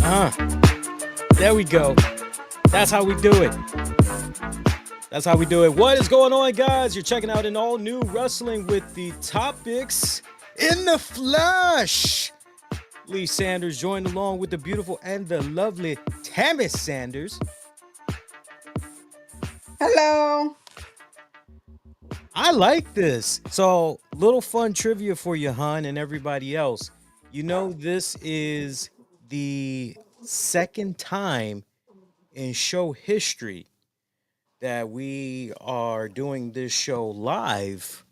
Ah, there we go. That's how we do it. That's how we do it. What is going on, guys? You're checking out an all new wrestling with the topics in the flesh. Lee Sanders joined along with the beautiful and the lovely Tammy Sanders. Hello. I like this. So, little fun trivia for you, hun, and everybody else. You know, this is the second time in show history that we are doing this show live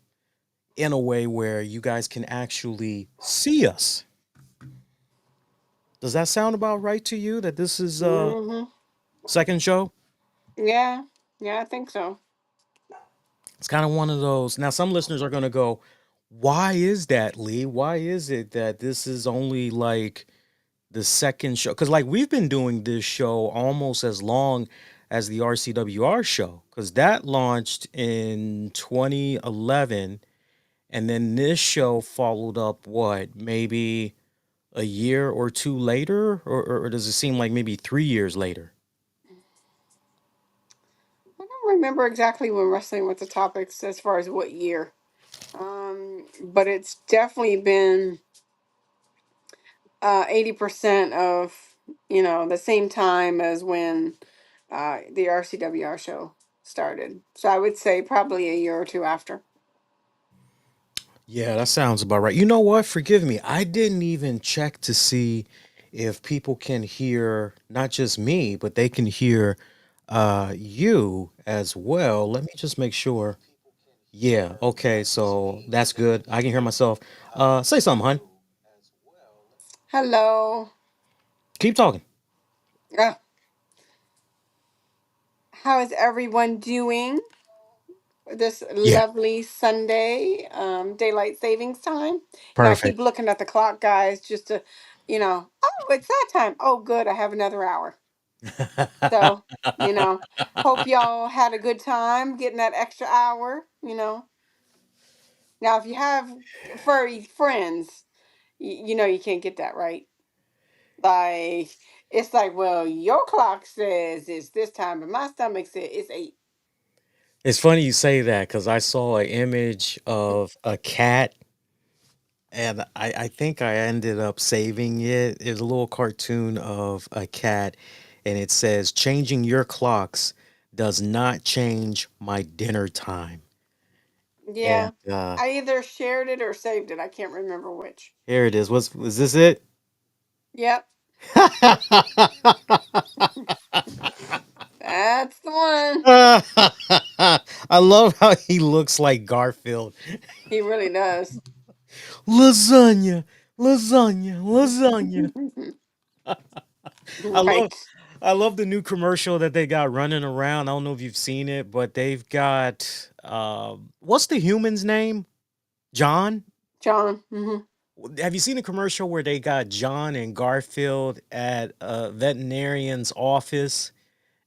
in a way where you guys can actually see us. Does that sound about right to you that this is Hmm. second show? Yeah. Yeah, I think so. It's kind of one of those. Now some listeners are going to go, "Why is that, Lee? Why is it that this is only like the second show?" Cuz like we've been doing this show almost as long as the RCWR show cuz that launched in 2011. And then this show followed up what, maybe a year or two later? Or does it seem like maybe 3 years later? I don't remember exactly when wrestling with the topics as far as what year. But it's definitely been 80% of, the same time as when the RCWR show started. So I would say probably a year or two after. Yeah, that sounds about right. You know what? Forgive me. I didn't even check to see if people can hear not just me, but they can hear you as well. Let me just make sure. Yeah, okay, so that's good. I can hear myself. Say something, hun. Hello. Keep talking. Uh, how is everyone doing this Yeah, lovely Sunday, daylight savings time? I keep perfect. looking at the clock, guys, just to, oh, it's that time. Oh, good, I have another hour. So, you know, hope y'all had a good time getting that extra hour. Now, if you have furry friends, you can't get that, right? Like, it's like, well, your clock says it's this time, but my stomach says it's 8. It's funny you say that because I saw an image of a cat, and I think I ended up saving it. It's a little cartoon of a cat, and it says, "Changing your clocks does not change my dinner time." And Yeah. I either shared it or saved it. I can't remember which. here it is. Was this it? Yep. That's the one. I love how he looks like Garfield. He really does. Lasagna, lasagna, lasagna. I love Right. I love the new commercial that they got running around. I don't know if you've seen it, but they've got what's the human's name? John? John. Hmm. Have you seen a commercial where they got John and Garfield at a veterinarian's office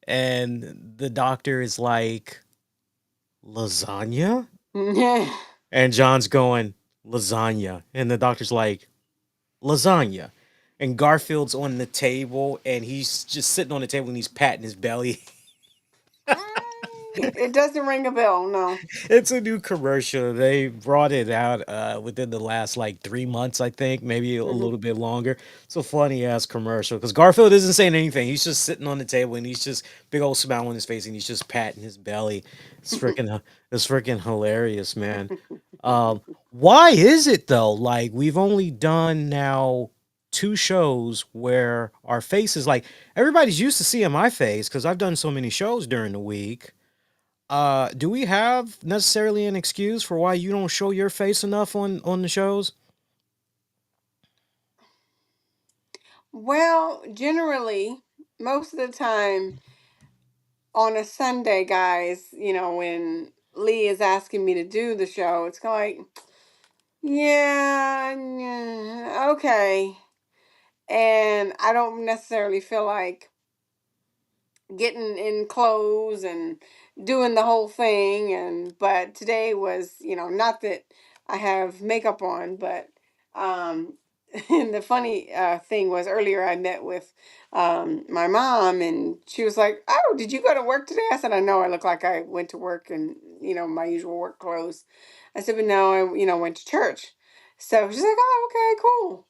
and the doctor is like, lasagna? And John's going, lasagna. And the doctor's like, lasagna. And Garfield's on the table and he's just sitting on the table and he's patting his belly. It doesn't ring a bell, no. It's a new commercial. They brought it out within the last like 3 months, I think, maybe a Hmm. little bit longer. It's a funny ass commercial because Garfield isn't saying anything. He's just sitting on the table and he's just big old smile on his face and he's just patting his belly. It's freaking hilarious, man. Why is it though? Like we've only done now two shows where our faces, like everybody's used to seeing my face because I've done so many shows during the week. Do we have necessarily an excuse for why you don't show your face enough on the shows? Well, generally, most of the time on a Sunday, guys, when Lee is asking me to do the show, it's kind of like, yeah, yeah, okay. And I don't necessarily feel like getting in clothes and doing the whole thing. But today was, not that I have makeup on, but um And the funny thing was earlier I met with my mom, and she was like, "Oh, did you go to work today?" I said, "I know I look like I went to work and my usual work clothes." I said, "But no, I went to church." So she's like, "Oh, okay, cool."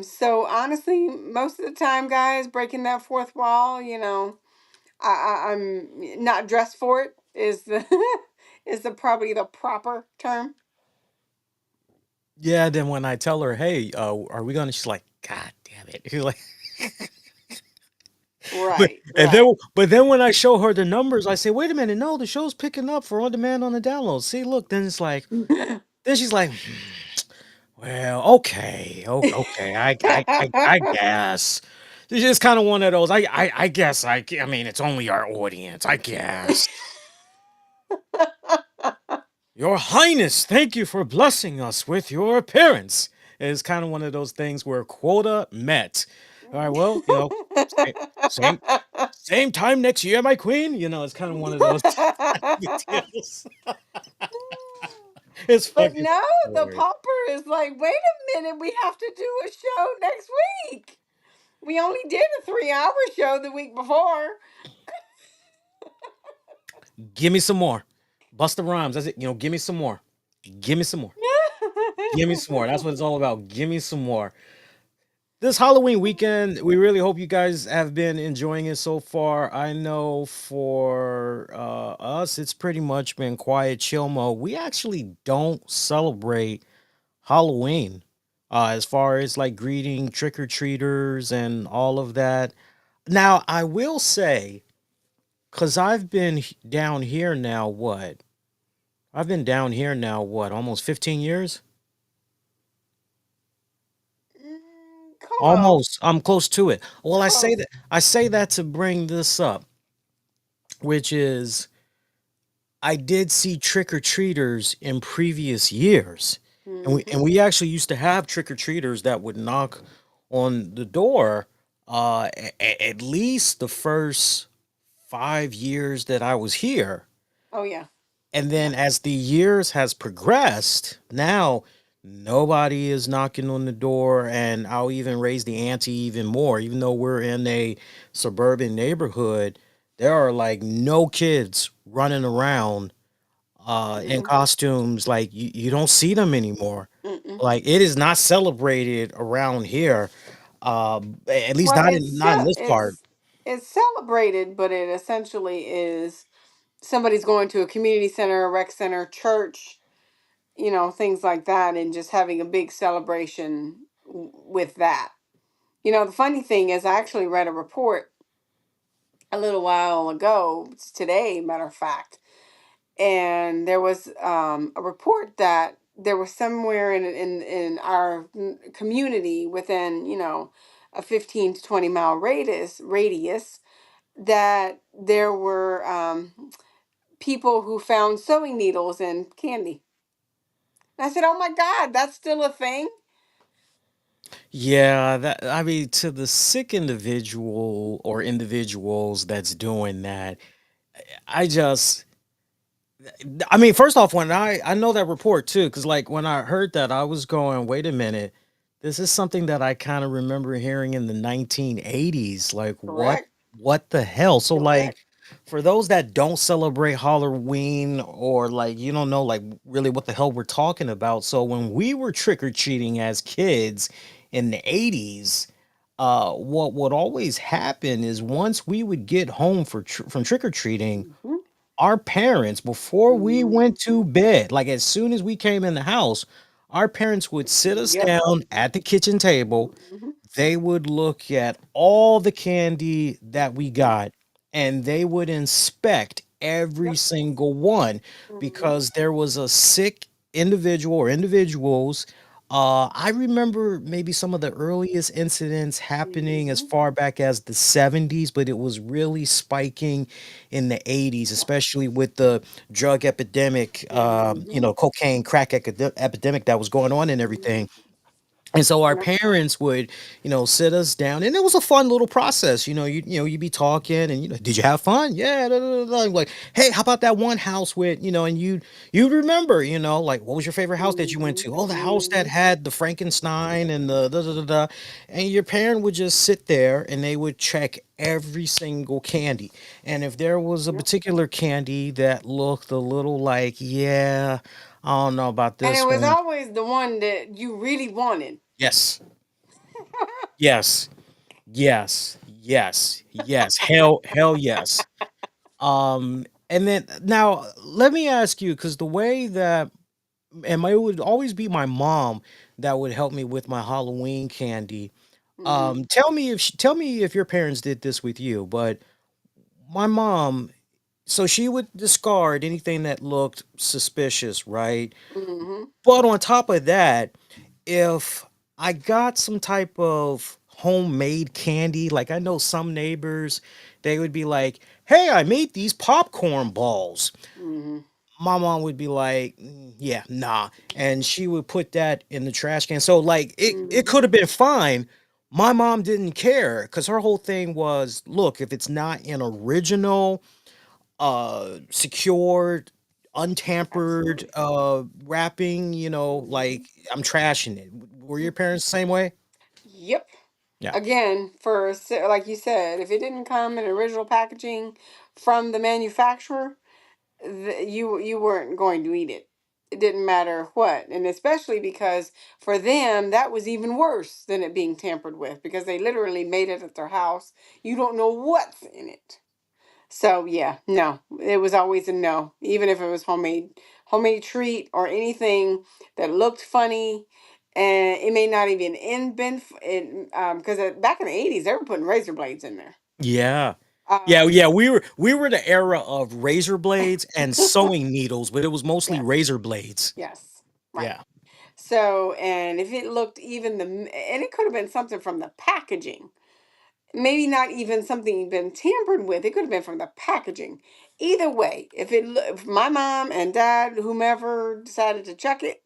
So honestly, most of the time, guys, breaking that fourth wall, I'm not dressed for it is the is the probably the proper term. Yeah, then when I tell her, "Hey, are we gonna?" She's like, "God damn it!" She's like, but Right, and then right. but then when I show her the numbers, I say, "Wait a minute, no, the show's picking up for on demand on the download." See, look, then it's like, then she's like, "Well, okay, okay, I guess." It's just kind of one of those. I guess I mean, it's only our audience. I guess. Your Highness, thank you for blessing us with your appearance. It's kind of one of those things where quota met. All right, well, same, same, same time next year, my queen. It's kind of one of those deals. It's But fucking no, the hilarious. pauper is like, wait a minute, we have to do a show next week. We only did a 3 hour show the week before. Give me some more. Busta Rhymes. That's it. Give me some more. Give me some more. Give me some more. That's what it's all about. Give me some more. This Halloween weekend, we really hope you guys have been enjoying it so far. I know for us, it's pretty much been quiet, chill mode. We actually don't celebrate Halloween as far as like greeting trick or treaters and all of that. Now, I will say, because I've been down here now, what? I've been down here now, what? Almost 15 years? Close, Almost. I'm close to it. Well, close. I say that to bring this up, which is I did see trick or treaters in previous years. And Hmm. we actually used to have trick or treaters that would knock on the door at least the first 5 years that I was here. Oh yeah, And yeah. then as the years has progressed, now nobody is knocking on the door, and I'll even raise the ante even more. Even though we're in a suburban neighborhood, there are like no kids running around in Mm-mm, costumes. Like you don't see them anymore. mm-mm. Like it is not celebrated around here. At least Well, not in this part. it's celebrated, but it essentially is somebody's going to a community center, a rec center, church, things like that, and just having a big celebration with that. The funny thing is, I actually read a report a little while ago, it's today, matter of fact, and there was a report that there was somewhere in our community within, a 15 to 20 mile radius that there were people who found sewing needles and candy. And I said, "Oh my God, that's still a thing." Yeah, that I mean, to the sick individual or individuals that's doing that, I just I mean, first off, when I know that report too, because like when I heard that, I was going, wait a minute, this is something that I kind of remember hearing in the 1980s. Like, Correct. what the hell? So like Correct. for those that don't celebrate Halloween or like you don't know like really what the hell we're talking about. So when we were trick or treating as kids in the 80s, what would always happen is once we would get home from trick or treating, Hmm. our parents, before we went Hmm. to bed, like as soon as we came in the house, our parents would sit us Yep. down at the kitchen table. Hmm. They would look at all the candy that we Hmm. got and they would inspect every Yep. single one Hmm. because there was a sick individual or individuals. I remember maybe some of the earliest incidents happening as Hmm. far back as the 70s, but it was really spiking in the 80s, Yeah. especially with the drug epidemic, Hmm. cocaine, crack epidemic that was going on and Hmm. everything. And so our Yep. parents would, sit us down, and it was a fun little process. You'd be talking, and did you have fun? Yeah, da, da, da, da. Like, hey, how about that one house with, and you'd remember, like what was your favorite house that you went Mhm. to? Oh, the house that Mhm. had the Frankenstein and the da da da da. And your parent would just sit there and they would check every single candy. And if there was a Yep. particular candy that looked a little like, yeah, I don't know about And it this was one. always the one that you really wanted. Yes. Yes. Yes, yes, yes. Hell yes. And then now let me ask you, because the way that it would always be my mom that would help me with my Halloween candy. Mhm. Tell me if your parents did this with you, but my mom, so she would discard anything that looked suspicious, right? Mhm. But on top of that, if I got some type of homemade candy, like I know some neighbors, they would be like, "Hey, I made these popcorn balls." Mhm. My mom would be like, "Yeah, nah," and she would put that in the trash can. So like it Mhm. could have been fine. My mom didn't care because her whole thing was, look, if it's not an original, secured, untampered, Absolutely. wrapping, like, Mhm. I'm trashing it. Were your parents the same way? Yep. Yeah. Again, like you said, if it didn't come in original packaging from the manufacturer, you weren't going to eat it. It didn't matter what, and especially because for them that was even worse than it being tampered with because they literally made it at their house. You don't know what's in it. So yeah, no, it was always a no, even if it was homemade treat or anything that looked funny, and it may not even been it because back in the 80s they were putting razor blades in there. Yeah. Yeah, Um, yeah, we were the era of razor blades and sewing needles, but it was mostly yes, razor blades. yes, right. Yeah. So, and if it looked and it could have been something from the packaging, maybe not even something been tampered with. It could have been from the packaging. Either way, if my mom and dad, whomever decided to check it,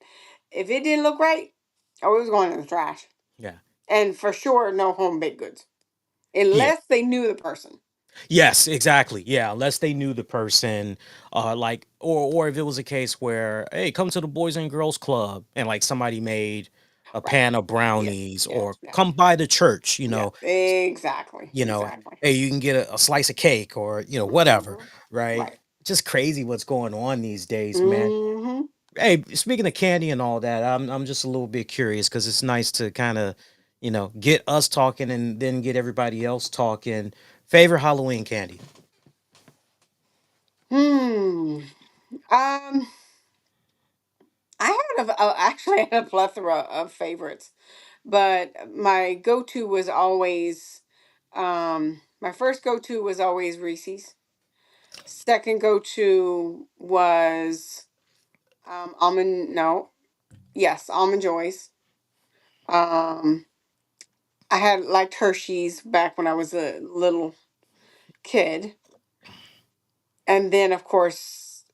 if it didn't look right, oh, it was going in the trash. Yeah. And for sure, no home baked goods Yeah. unless they knew the person. Yes, exactly. Yeah, unless they knew the person, like, or if it was a case where, hey, come to the Boys and Girls Club, and like somebody made a Right. pan of Yes. brownies, Yes. or Yes. come by the church, Yes. Exactly. you know, Exactly. hey, you can get a slice of cake, or whatever, Hmm. right? Right. Just crazy what's going on these days, man. Hmm. Hey, speaking of candy and all that, I'm just a little bit curious because it's nice to kind of, get us talking and then get everybody else talking. Favorite Halloween candy? Hmm. Um. I actually had a plethora of favorites, but my go-to was always my first go-to was always Reese's. Second go-to was almond no, yes, almond joys. Um I had liked Hershey's back when I was a little kid. And then of course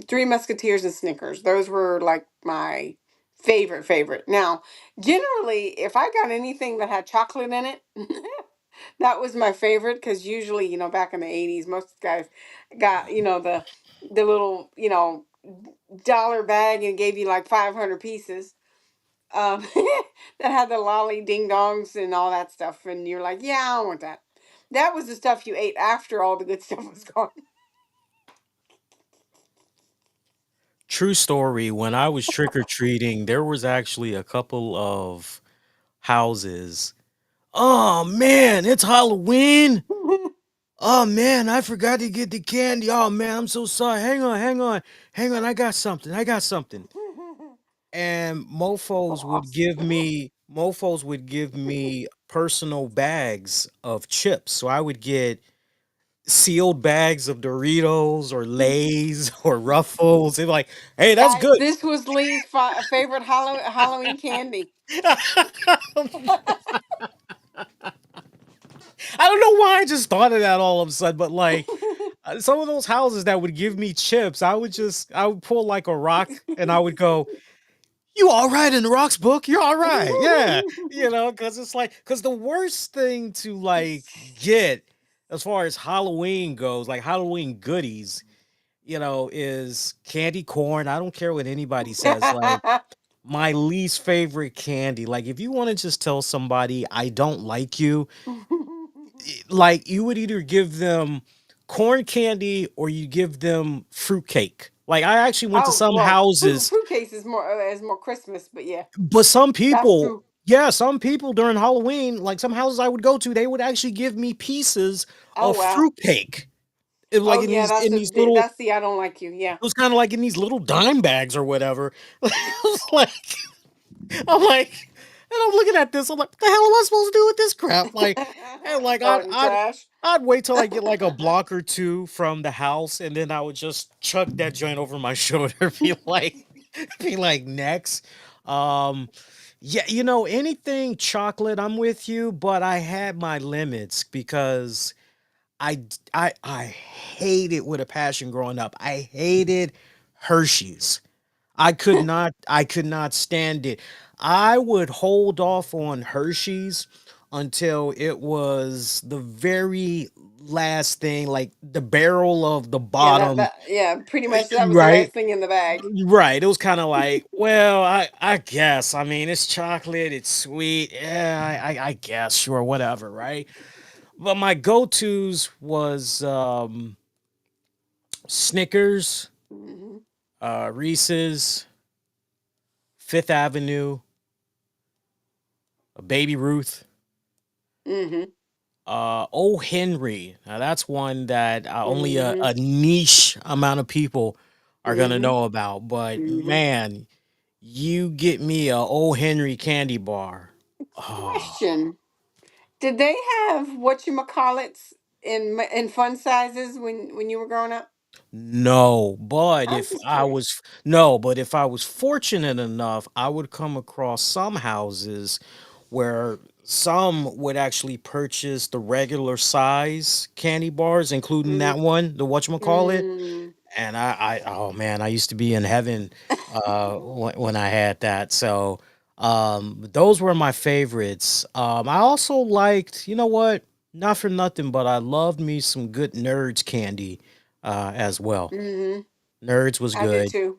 Three Musketeers and Snickers. Those were like my favorite. Now, generally if I got anything that had chocolate in it, that was my favorite because usually, back in the 80s, most guys got, the little, dollar bag and gave you like 500 pieces. Um, that had the lolly ding dongs and all that stuff. And you're like, yeah, I don't want that. That was the stuff you ate after all the good stuff was gone. True story. When I was trick or treating, there was actually a couple of houses. Oh man, it's Halloween. Oh man, I forgot to get the candy. Oh man, I'm so sorry. Hang on. I got something. I got something. And Boss. mofos would give me personal bags of chips. So I would get sealed bags of Doritos or Lay's or Ruffles. They're like, hey, that's Guys, good. this was Lee's favorite Halloween candy. I don't know why I just thought of that all of a sudden, but like, some of those houses that would give me chips, I would pull like a rock and I would go, You all right in the rocks book? You're all right. Yeah. Because it's like, because the worst thing to like get as far as Halloween goes, like Halloween goodies, is candy corn. I don't care what anybody says. Like, my least favorite candy. Like, if you want to just tell somebody I don't like you, like, you would either give them corn candy or you give them fruitcake. Like, I actually went to Oh some well, fruit houses. fruitcase is more Christmas, but yeah, But some that's people, true. yeah, some people during Halloween, like some houses I would go to, they would actually give me pieces Oh of wow. fruitcake. It was Oh like yeah, in these little, that's the I don't like you. Yeah. it was kind of like in these little dime bags or whatever. It was like, I'm like, and I'm looking at this, I'm like, what the hell am I supposed to do with this crap? Like, and like Throw it in the trash. I'd wait till I get like a block or two from the house, and then I would just chuck that joint over my shoulder, be like next. Um, yeah, anything chocolate, I'm with you, but I had my limits because I hated with a passion growing up. I hated Hershey's. I could not stand it. I would hold off on Hershey's until it was the very last thing, like the barrel of the Yeah, bottom, yeah, pretty much that was the right? last thing in the bag. Right. It was kind of like, well, I guess. I mean, it's chocolate, it's sweet. Yeah, I guess, sure, whatever, right? But my go-tos was Snickers, Hmm. Reese's, Fifth Avenue, Baby Ruth, Hmm. Oh Henry. Now that's one that only a, Hmm. a niche amount of people are gonna Hmm. know about. But Hmm. man, you get me a Oh Henry candy bar. Oh. Question: did they have whatchamacallits in fun sizes when you were growing up? No, but I'm if just I curious. was no, but if I was fortunate enough, I would come across some houses where some would actually purchase the regular size candy bars, including Hmm. that one, the whatchamacallit. Mm. And oh man, I used to be in heaven when I had that. So those were my favorites. I also liked, you know what? Not for nothing, but I loved me some good Nerds candy as well. Hmm. Nerds was I did good. too.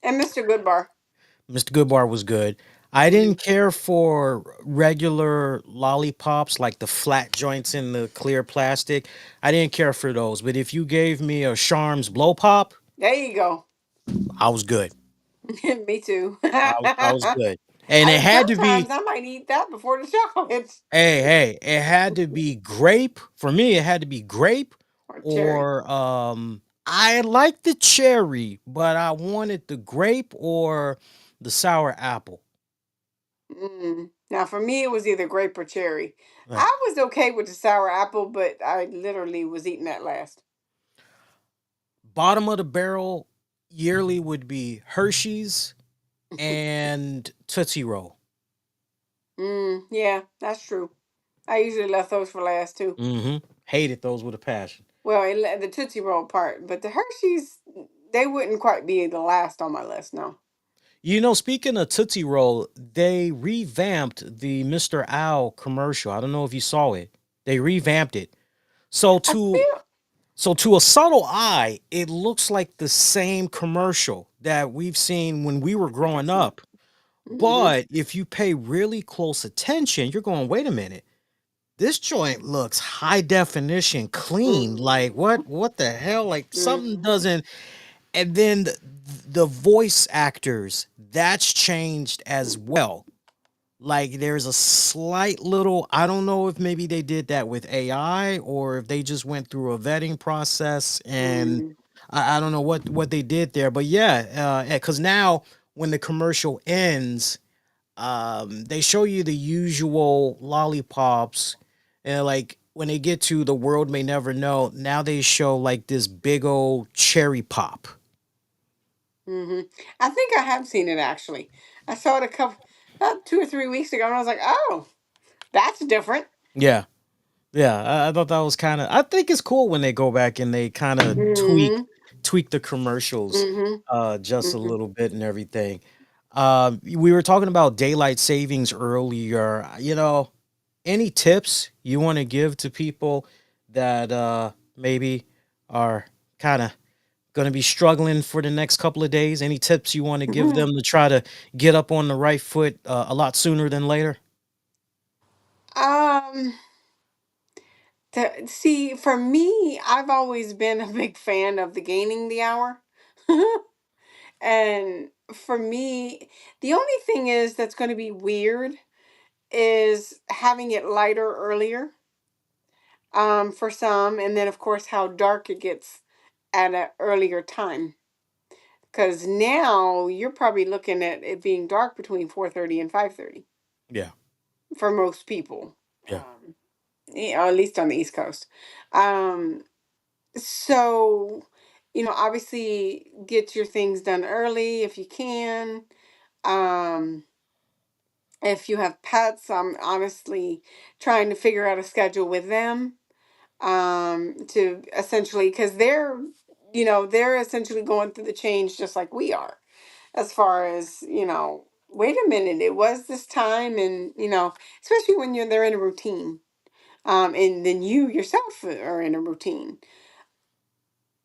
And Mr. Goodbar. Mr. Goodbar was good. I Hmm. didn't care for regular lollipops like the flat joints in the clear plastic. I didn't care for those. But if you gave me a Charms blow pop, There you go. I was good. Me too. I was good. And it had to Sometimes be, I might eat that before the chocolates hey, it had to be grape. For me, it had to be grape or cherry. or I like the cherry, but I wanted the grape or the sour apple. Mm. Now, for me, it was either grape or cherry. Right. I was okay with the sour apple, but I literally was eating that last. Bottom of the barrel yearly would be Hershey's and Tootsie Roll. Yeah, that's true. I usually left those for last too. Hated those with a passion. Well, the Tootsie Roll part, but the Hershey's, they wouldn't quite be the last on my list. No, Speaking of Tootsie Roll, they revamped the Mr. Owl commercial. I don't know if you saw it. They revamped it. So I to feel. so to a subtle eye, it looks like the same commercial that we've seen when we were growing up. Hmm. But if you pay really close attention, you're going, wait a minute. This joint looks high definition, clean. Like Hmm. what the hell? Like something Hmm. doesn't. And then the voice actors, that's changed as well. Like there's a slight little, I don't know if maybe they did that with AI or if they just went through a vetting process, and Hmm. I don't know what they did there. But yeah, because now when the commercial ends, they show you the usual lollipops, and like when they get to the world may never know, now they show like this big old cherry pop. Hmm. I think I have seen it actually. I saw it a couple, about 2 or 3 weeks ago, and I was like, "Oh, that's different." Yeah. Yeah, I thought that was kind of. I think it's cool when they go back and they kind of tweak Hmm. tweak the commercials Hmm. just a Hmm. little bit and everything. We were talking about daylight savings earlier. Any tips you want to give to people that maybe are kind of going to be struggling for the next couple of days? Any tips you want to give them to try to get up on the right foot a lot sooner than later? um, see, for me, I've always been a big fan of the gaining the hour. And for me, the only thing is that's going to be weird is having it lighter earlier, for some, and then of course how dark it gets at an earlier time. Because now you're probably looking at it being dark between 4:30 and 5:30 Yeah, for most people, yeah. at least on the East Coast. Um, so, obviously get your things done early if you can. Um, if you have pets, I'm honestly trying to figure out a schedule with them, to essentially, because they're essentially going through the change just like we are, as far as, wait a minute, it was this time, and especially when they're in a routine, and then you yourself are in a routine.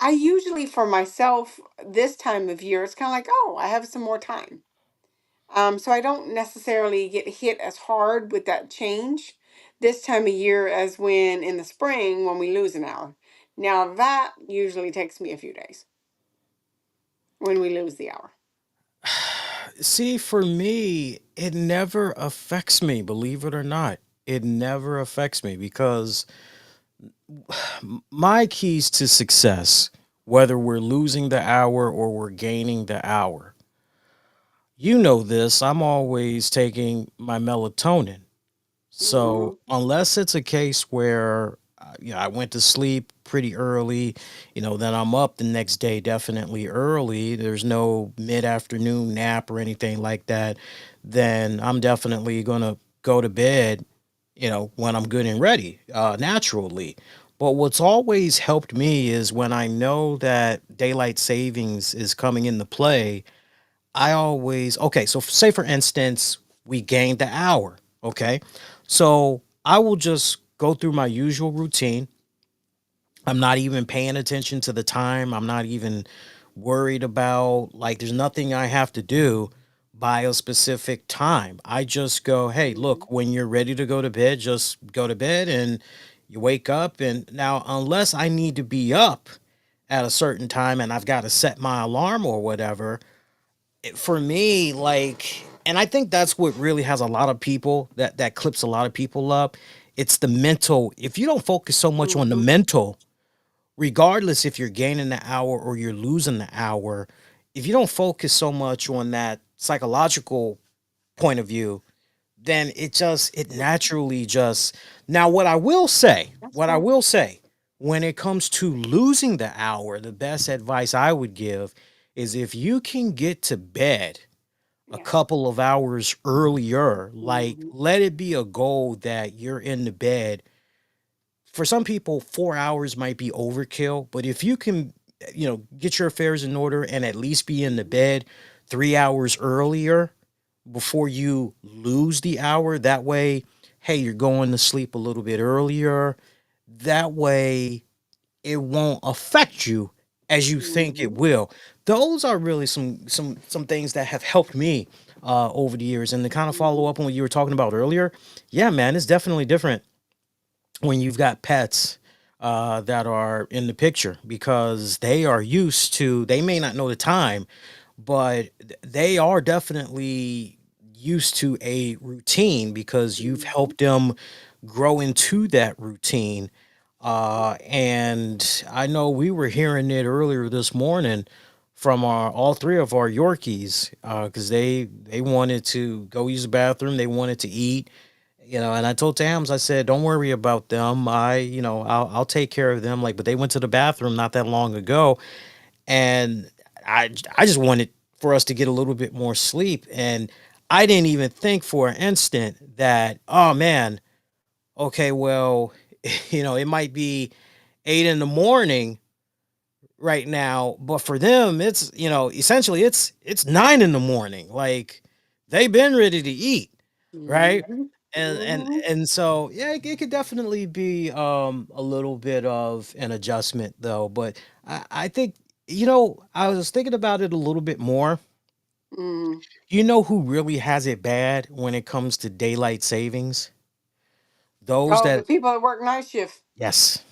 I usually, for myself, this time of year, it's kind of like, oh, I have some more time. So I don't necessarily get hit as hard with that change this time of year as when in the spring when we lose an hour. Now that usually takes me a few days when we lose the hour. See, for me, it never affects me, believe it or not. It never affects me because my keys to success, whether we're losing the hour or we're gaining the hour, you know this, I'm always taking my melatonin. Hmm. So unless it's a case where I went to sleep pretty early, then I'm up the next day definitely early. There's no mid-afternoon nap or anything like that. Then I'm definitely gonna go to bed, when I'm good and ready, naturally. But what's always helped me is when I know that daylight savings is coming into play. I always okay. So say for instance, we gained the hour. Okay, so I will just go through my usual routine. I'm not even paying attention to the time. I'm not even worried about like there's nothing I have to do by a specific time. I just go, hey, Hmm. look, when you're ready to go to bed, just go to bed and you wake up. And now, unless I need to be up at a certain time and I've got to set my alarm or whatever, for me, like, and I think that's what really has a lot of people that clips a lot of people up. It's the mental. If you don't focus so much on the Hmm. mental, regardless if you're gaining the hour or you're losing the hour, if you don't focus so much on that psychological point of view, then it naturally just. Now That's what I true. will say when it comes to losing the hour, the best advice I would give is if you can get to bed a Yeah. couple of hours earlier, like Hmm. let it be a goal that you're in the bed. For some people, 4 hours might be overkill, but if you can, get your affairs in order and at least be in the Hmm. bed 3 hours earlier before you lose the hour, that way, hey, you're going to sleep a little bit earlier. That way, it won't affect you as you think it Hmm. will. Those are really some things that have helped me over the years. And to kind of follow Hmm. up on what you were talking about earlier, yeah, man, it's definitely different when you've got pets that are in the picture because they are used to. They may not know the time, but they are definitely used to a routine because you've Hmm. helped them grow into that routine. And I know we were hearing it earlier this morning from our all three of our Yorkies because they wanted to go use the bathroom, they wanted to eat, and I told Tams, I said, don't worry about them. I'll take care of them. Like, but they went to the bathroom not that long ago, and I just wanted for us to get a little bit more sleep, and I didn't even think for an instant that, oh man, okay, well, it might be 8 in the morning, right now, but for them, it's essentially it's 9 in the morning. Like they've been ready to eat, right? Mm-hmm. And and Mm-hmm. and so yeah, it could definitely be a little bit of an adjustment though. But I think I was thinking about it a little bit more. Mm. You know who really has it bad when it comes to daylight savings? Those Oh, the that people that work night shift. yes,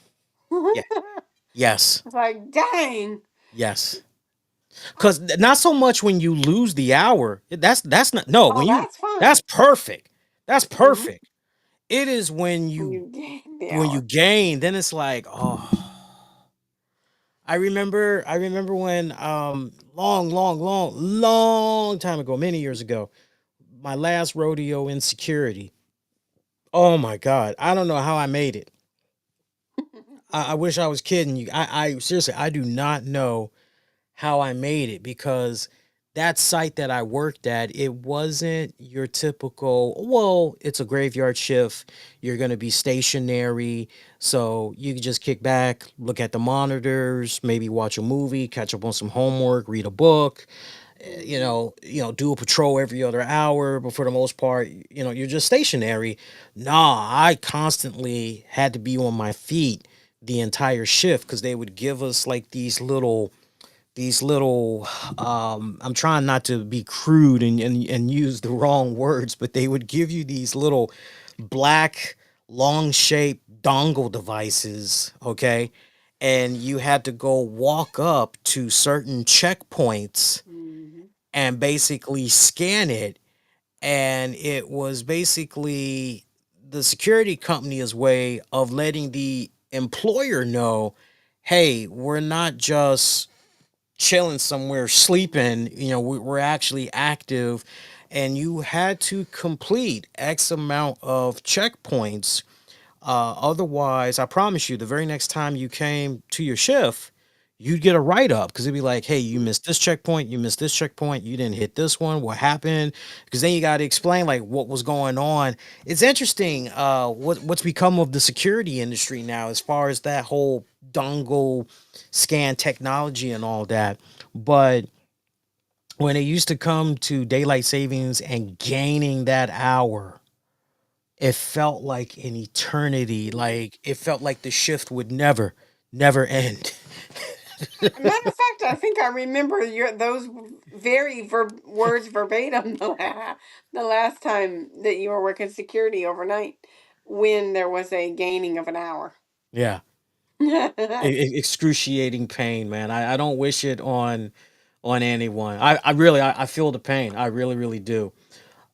yeah, yes, It's like, dang. yes. Because not so much when you lose the hour. That's not no. Oh, that's That's fine. perfect. That's Mm-hmm. perfect. It is When you gain the when you hour. gain, then it's like, oh. I remember when long time ago, many years ago, my last rodeo in security. Oh my god, I don't know how I made it. I wish I was kidding you. I seriously, I do not know how I made it because that site that I worked at, it wasn't your typical, well, it's a graveyard shift. You're going to be stationary. So you can just kick back, look at the monitors, maybe watch a movie, catch up on some homework, read a book, Mm-hmm. do a patrol every other hour, but for the most part, you're just stationary. Nah, I constantly had to be on my feet the entire shift because they would give us like these little I'm trying not to be crude and use the wrong words, but they would give you these little black long shaped dongle devices, okay? And you had to go walk up to certain checkpoints Mm-hmm. and basically scan it. And it was basically the security company's way of letting the employer know, hey, we're not just chilling somewhere sleeping, we're actually active. And you had to complete x amount of checkpoints, otherwise I promise you the very next time you came to your shift, you'd get a write-up because it'd be like, hey, you missed this checkpoint, you missed this checkpoint, you didn't hit this one, what happened? Because then you got to explain like what was going on. It's interesting what's become of the security industry now as far as that whole dongle scan technology and all that. But when it used to come to daylight savings and gaining that hour, it felt like an eternity. Like it felt like the shift would never end. Matter of fact, I think I remember those very words verbatim the last time that you were working security overnight when there was a gaining of an hour. Yeah. Excruciating pain, man. I don't wish it on anyone. I really I feel the pain. I really do.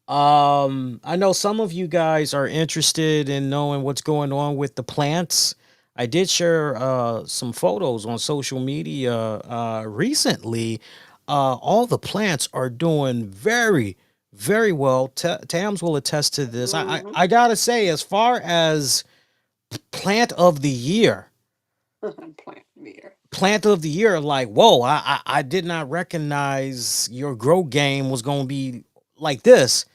I know some of you guys are interested in knowing what's going on with the plants. I did share some photos on social media recently. All the plants are doing very well. Tams will attest to this. Hmm. I gotta say, as far as plant of the year, Plant meter. plant of the year, like whoa, I did not recognize your grow game was gonna be like this.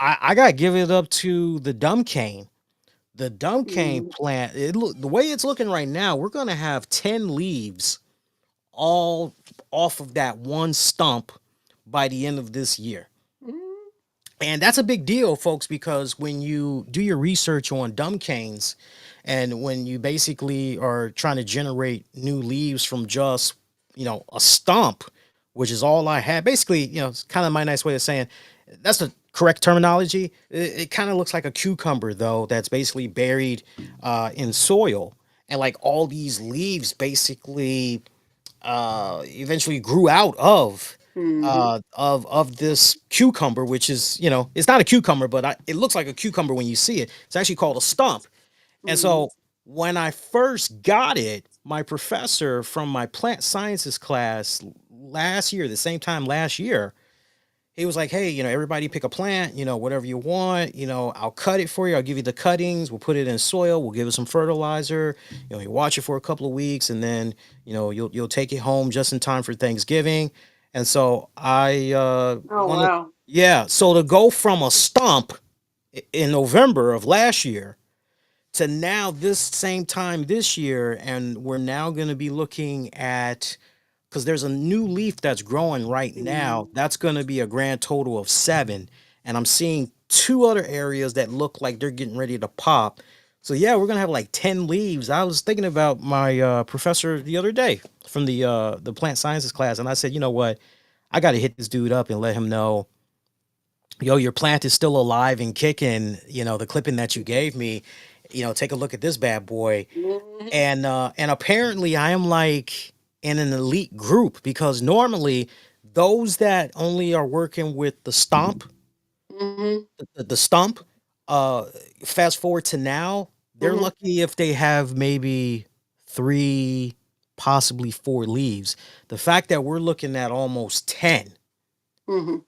I gotta give it up to the dumb cane. The dumb cane Mm. plant. The way it's looking right now, we're gonna have 10 leaves all off of that one stump by the end of this year. Mm. And that's a big deal, folks, because when you do your research on dumb canes and when you basically are trying to generate new leaves from just, a stump, which is all I had, basically, it's kind of my nice way of saying that's the correct terminology. It kind of looks like a cucumber, though, that's basically buried in soil. And like all these leaves basically eventually grew out Hmm. of this cucumber, which is it's not a cucumber, but it looks like a cucumber when you see it. It's actually called a stump. And Hmm. so when I first got it, my professor from my plant sciences class last year, the same time last year, he was like, hey, everybody pick a plant, whatever you want, I'll cut it for you. I'll give you the cuttings. We'll put it in soil. We'll give it some fertilizer. You watch it for a couple of weeks and then, you'll take it home just in time for Thanksgiving. And so I Oh wanted, wow. yeah. So to go from a stump in November of last year to now this same time this year, and we're now going to be looking at, because there's a new leaf that's growing right now. Mm. That's going to be a grand total of seven, and I'm seeing two other areas that look like they're getting ready to pop. So yeah, we're gonna have like 10 leaves. I was thinking about my professor the other day from the plant sciences class, and I said, you know what, I got to hit this dude up and let him know, yo, your plant is still alive and kicking. The clipping that you gave me, take a look at this bad boy. Mhm. And apparently I am like in an elite group, because normally those that only are working with the stomp, Mhm. the stump, uh fast forward to now, they're Mhm. lucky if they have maybe three, possibly four leaves. The fact that we're looking at almost 10, Mhm.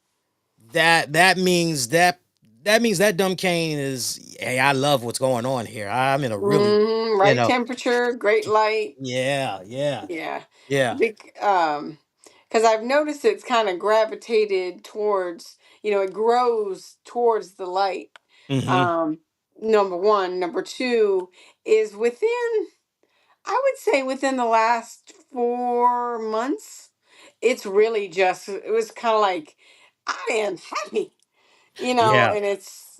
that means that dumb cane is, hey, I love what's going on here. I'm in a really, Mhm. you Right know temperature, great light. yeah, yeah, Yeah. yeah. Big because I've noticed it's kind of gravitated towards, it grows towards the light. Hmm. Um Number one, number two is within, I would say within the last 4 months, it's really just, it was kind of like, I am happy, Yeah. and it's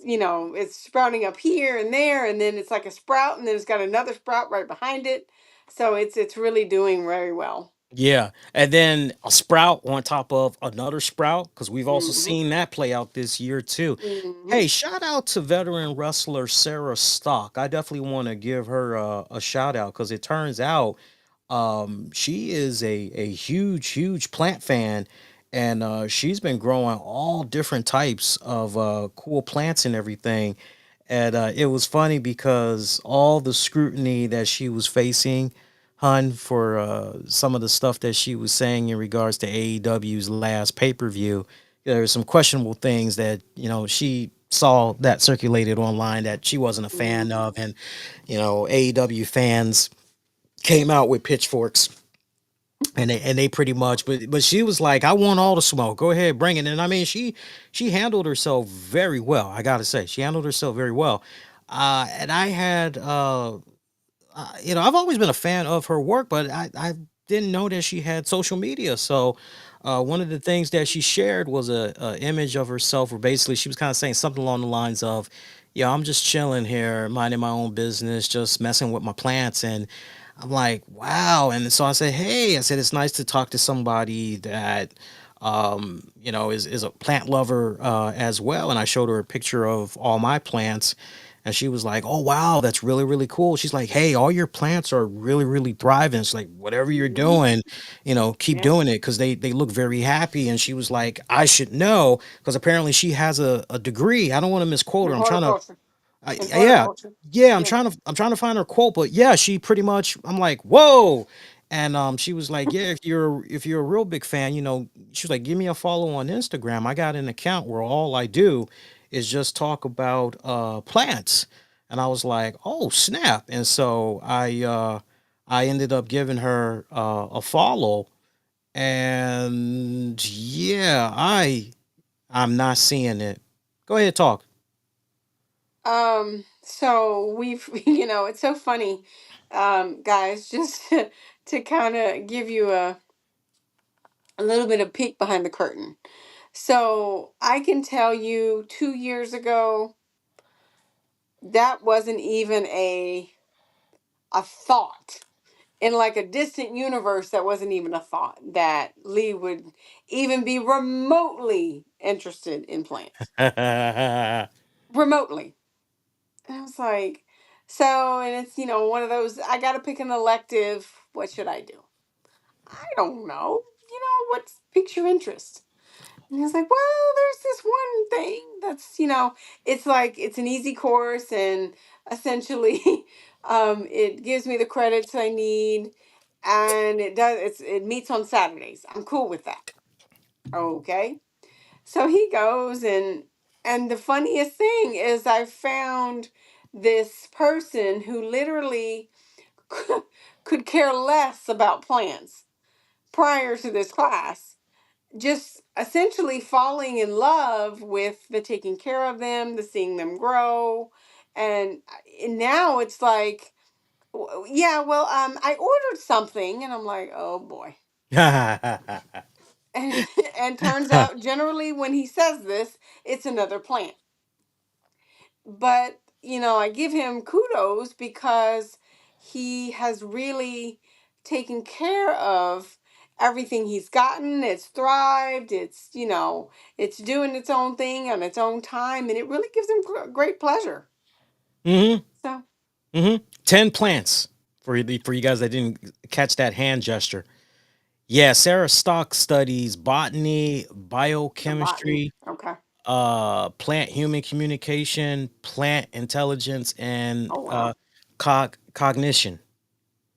sprouting up here and there, and then it's like a sprout, and then it's got another sprout right behind it. So it's really doing very well. Yeah, and then a sprout on top of another sprout, because we've also Hmm. seen that play out this year too. Hmm. Hey, shout out to veteran wrestler Sarah Stock. I definitely want to give her a shout out, because it turns out she is a huge plant fan, and she's been growing all different types of cool plants and everything. And it was funny because all the scrutiny that she was facing, hun, for some of the stuff that she was saying in regards to AEW's last pay-per-view, there were some questionable things that she saw that circulated online that she wasn't a fan Hmm. of. And AEW fans came out with pitchforks, and they pretty much, but she was like, I want all the smoke, go ahead, bring it. And I mean, she handled herself very well. I gotta say, she handled herself very well. And I had I've always been a fan of her work, but I didn't know that she had social media. So one of the things that she shared was a image of herself, where basically she was kind of saying something along the lines of, yeah, I'm just chilling here, minding my own business, just messing with my plants. And I'm like, wow. And so I said, hey, I said, it's nice to talk to somebody that is a plant lover as well. And I showed her a picture of all my plants, and she was like, oh wow, that's really really cool. She's like, hey, all your plants are really really thriving. It's like, whatever you're Hmm. doing, keep Yeah. doing it, because they look very happy. And she was like, I should know, because apparently she has a degree. I don't want to misquote her. In I'm trying to horticulture. In yeah, horticulture. yeah. I'm Yeah. trying to find her quote, but yeah, she pretty much. I'm like, whoa. And she was like, yeah, if you're a real big fan, she was like, give me a follow on Instagram. I got an account where all I do is just talk about plants. And I was like, oh snap. And so I ended up giving her a follow. And yeah, I'm not seeing it. Go ahead, talk. So we've, it's so funny, guys, just to kind of give you a little bit of peek behind the curtain. So I can tell you 2 years ago, that wasn't even a thought. In like a distant universe, that wasn't even a thought that Lee would even be remotely interested in plants. Remotely. And I was like, so, and it's, one of those, I got to pick an elective. What should I do? I don't know. What piques your interest? And he was like, well, there's this one thing that's, it's like, it's an easy course, and essentially, it gives me the credits I need, and it meets on Saturdays. I'm cool with that. Okay. So he goes, and the funniest thing is I found this person who literally could care less about plants prior to this class, just essentially falling in love with the taking care of them, the seeing them grow, And now it's like, yeah, well, I ordered something, and I'm like, oh boy. And, and turns out, generally, when he says this, it's another plant. But, I give him kudos because he has really taken care of everything he's gotten. It's thrived. It's doing its own thing on its own time, and it really gives him great pleasure. Hmm. So, Hmm. 10 plants for you guys that didn't catch that hand gesture. Yeah, Sarah Stock studies botany, the botany. biochemistry, Okay. plant human communication, plant intelligence, and Oh, wow. cognition.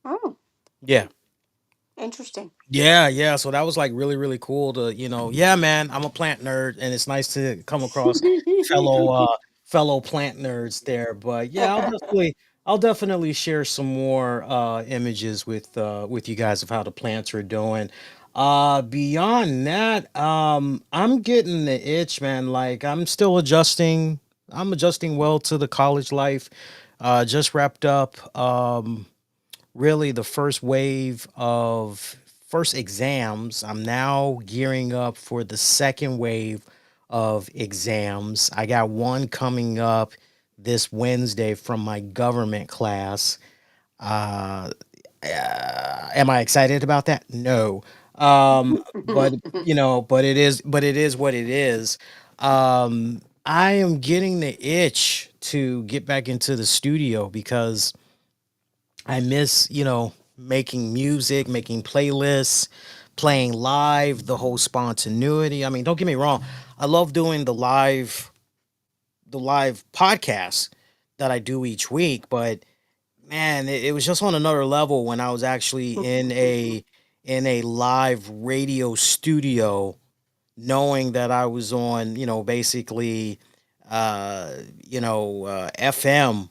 Oh, Yeah. interesting. Yeah, yeah. So that was like really, really cool to, yeah, man, I'm a plant nerd and it's nice to come across fellow fellow plant nerds there. But yeah, I'll definitely share some more images with you guys of how the plants are doing. Beyond that, I'm getting the itch, man. Like I'm still adjusting. I'm adjusting well to the college life. Just wrapped up really the first wave of first exams. I'm now gearing up for the second wave of exams. I got one coming up this Wednesday from my government class. Uh, am I excited about that? No. But it is what it is. I am getting the itch to get back into the studio because I miss, making music, making playlists, playing live, the whole spontaneity. I mean, don't get me wrong. I love doing the live podcasts that I do each week, but man, it was just on another level when I was actually in a live radio studio knowing that I was on, basically, FM.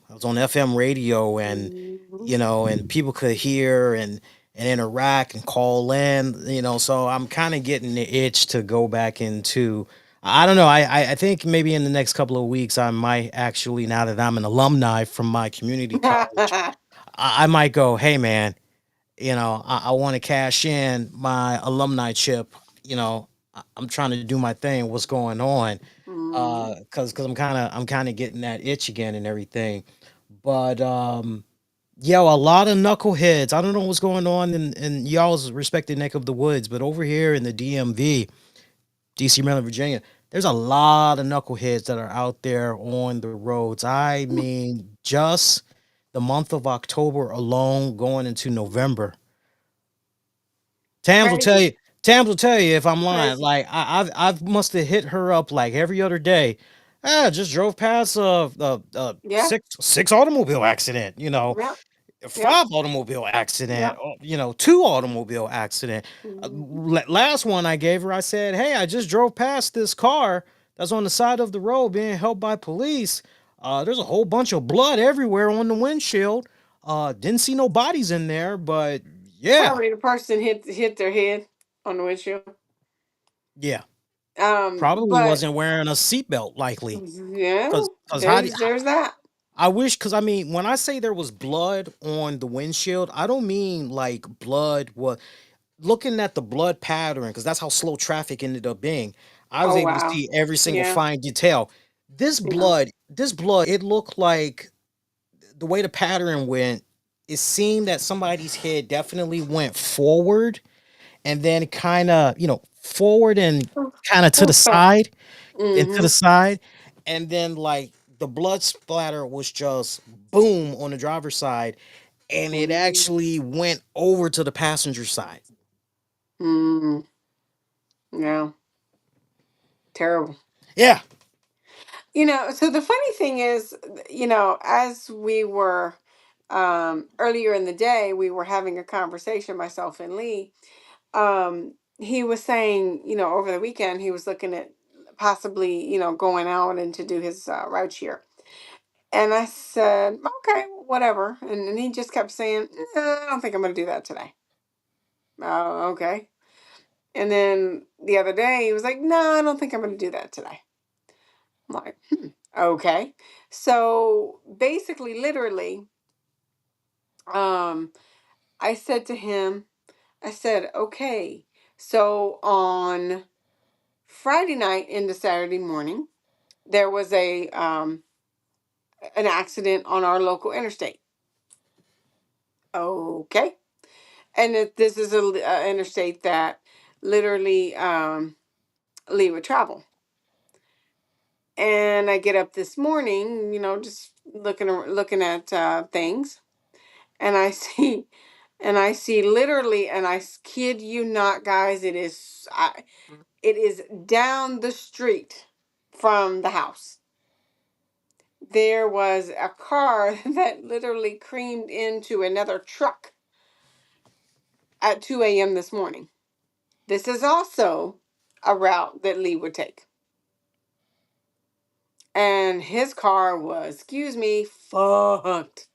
I was on FM radio, and Mhm. and people could hear and interact and call in. So I'm kind of getting the itch to go back into. I don't know. I think maybe in the next couple of weeks I might actually, now that I'm an alumni from my community college, I might go. Hey, man, I want to cash in my alumni chip. I'm trying to do my thing. What's going on? Mhm. Because I'm kind of getting that itch again and everything. But yo, a lot of knuckleheads. I don't know what's going on in y'all's respective neck of the woods, but over here in the DMV, DC, Maryland, Virginia, there's a lot of knuckleheads that are out there on the roads. I mean, just the month of October alone, going into November. Tams will tell Crazy. you. Tams will tell you if I'm lying. Crazy. Like I've must have hit her up like every other day. Just drove past a Yeah. six automobile accident. Yep. Yep. Five automobile accident. Yep. Or, two automobile accident. Mhm. Last one I gave her, I said, "Hey, I just drove past this car that's on the side of the road being held by police. There's a whole bunch of blood everywhere on the windshield. Didn't see no bodies in there, but yeah, Probably the person hit their head on the windshield. yeah." Probably But wasn't wearing a seatbelt, likely. yeah, Cause how do there's that. I wish, cause I mean, when I say there was blood on the windshield, I don't mean like blood was looking at the blood pattern, because that's how slow traffic ended up being. I was Oh able to wow. see every single Yeah. fine detail. Yeah. This blood, it looked like the way the pattern went, it seemed that somebody's head definitely went forward and then kind of, forward and kind of to the side and to the Mm-hmm. side, and then like the blood splatter was just boom on the driver's side, and it Mm-hmm. actually went over to the passenger side. Mm-hmm. Yeah. Terrible. Yeah. So the funny thing is, as we were earlier in the day, we were having a conversation, myself and Lee. He was saying, over the weekend, he was looking at possibly, going out and to do his route share. And I said, okay, whatever. And he just kept saying, I don't think I'm going to do that today. Oh, okay. And then the other day, he was like, no, I don't think I'm going to do that today. I'm like, hmm. Okay. So basically, literally, um, I said to him, I said, okay, so on Friday night into Saturday morning, there was a an accident on our local interstate. Okay. And this is a interstate that literally Lee would travel. And I get up this morning, just looking at things, and I see, literally, and kid you not, guys, it is down the street from the house. There was a car that literally creamed into another truck at 2 a.m. this morning. This is also a route that Lee would take. And his car was, excuse me, fucked.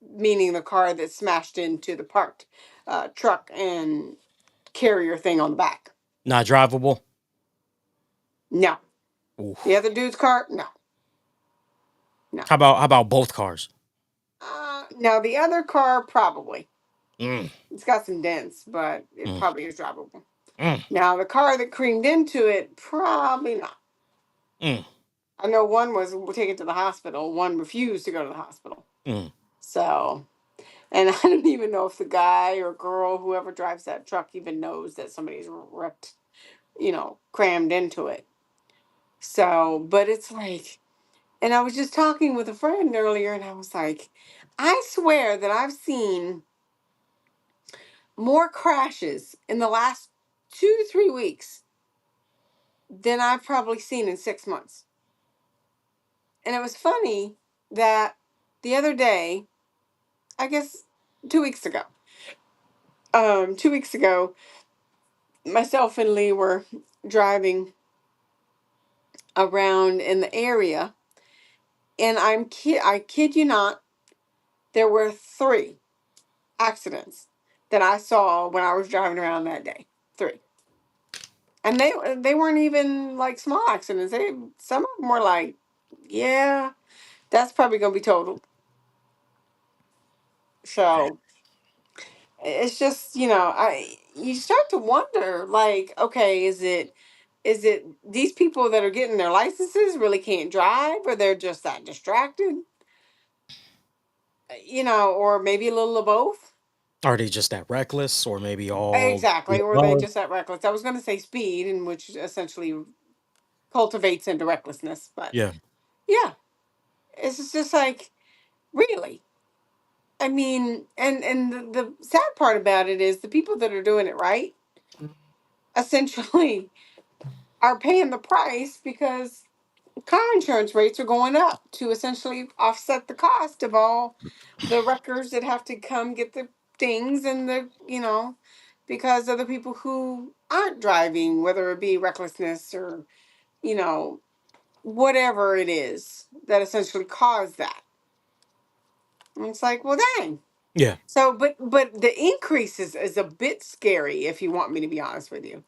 Meaning the car that smashed into the parked truck and carrier thing on the back. Not drivable. No. The Oof. other dude's car, no. No. How about both cars? Now the other car, probably. Mm, It's got some dents, but it mm, probably is drivable. mm, Now the car that creamed into it, probably not. mm, I know one was taken to the hospital. One refused to go to the hospital. mm. So, and I don't even know if the guy or girl, whoever drives that truck, even knows that somebody's wrecked, crammed into it. So, but it's like, and I was just talking with a friend earlier, and I was like, I swear that I've seen more crashes in the last 2 to 3 weeks than I've probably seen in 6 months. And it was funny that the other day, I guess 2 weeks ago, 2 weeks ago, myself and Lee were driving around in the area, and I kid you not, there were 3 accidents that I saw when I was driving around that day. 3. And they weren't even like small accidents. Some of them were like, yeah, that's probably gonna be totaled. So it's just, I you start to wonder, like, okay, is it these people that are getting their licenses really can't drive, or they're just that distracted, or maybe a little of both. Are they just that reckless, or maybe all the Exactly, or they above? just that reckless. I was going to say speed, in which essentially cultivates into recklessness, but Yeah. yeah, just like, really. I mean, and the sad part about it is the people that are doing it right essentially are paying the price because car insurance rates are going up to essentially offset the cost of all the wreckers that have to come get the things, and because of the people who aren't driving, whether it be recklessness or, you know, whatever it is that essentially caused that. And it's like, well, dang. Yeah. So, but the increase is a bit scary, if you want me to be honest with you.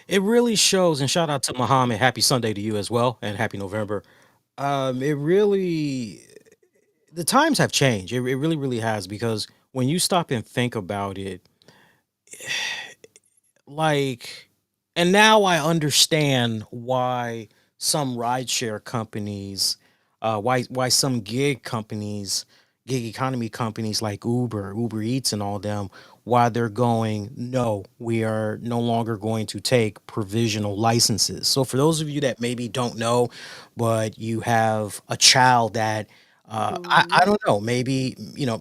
It really shows, and shout out to Muhammad. Happy Sunday to you as well, and happy November. It really, the times have changed. It really, really has, because when you stop and think about it, like, and now I understand why some rideshare companies, why some gig economy companies like Uber Eats, and all them, why they're going, no, we are no longer going to take provisional licenses. So for those of you that maybe don't know, but you have a child that I Hmm. don't know. Maybe,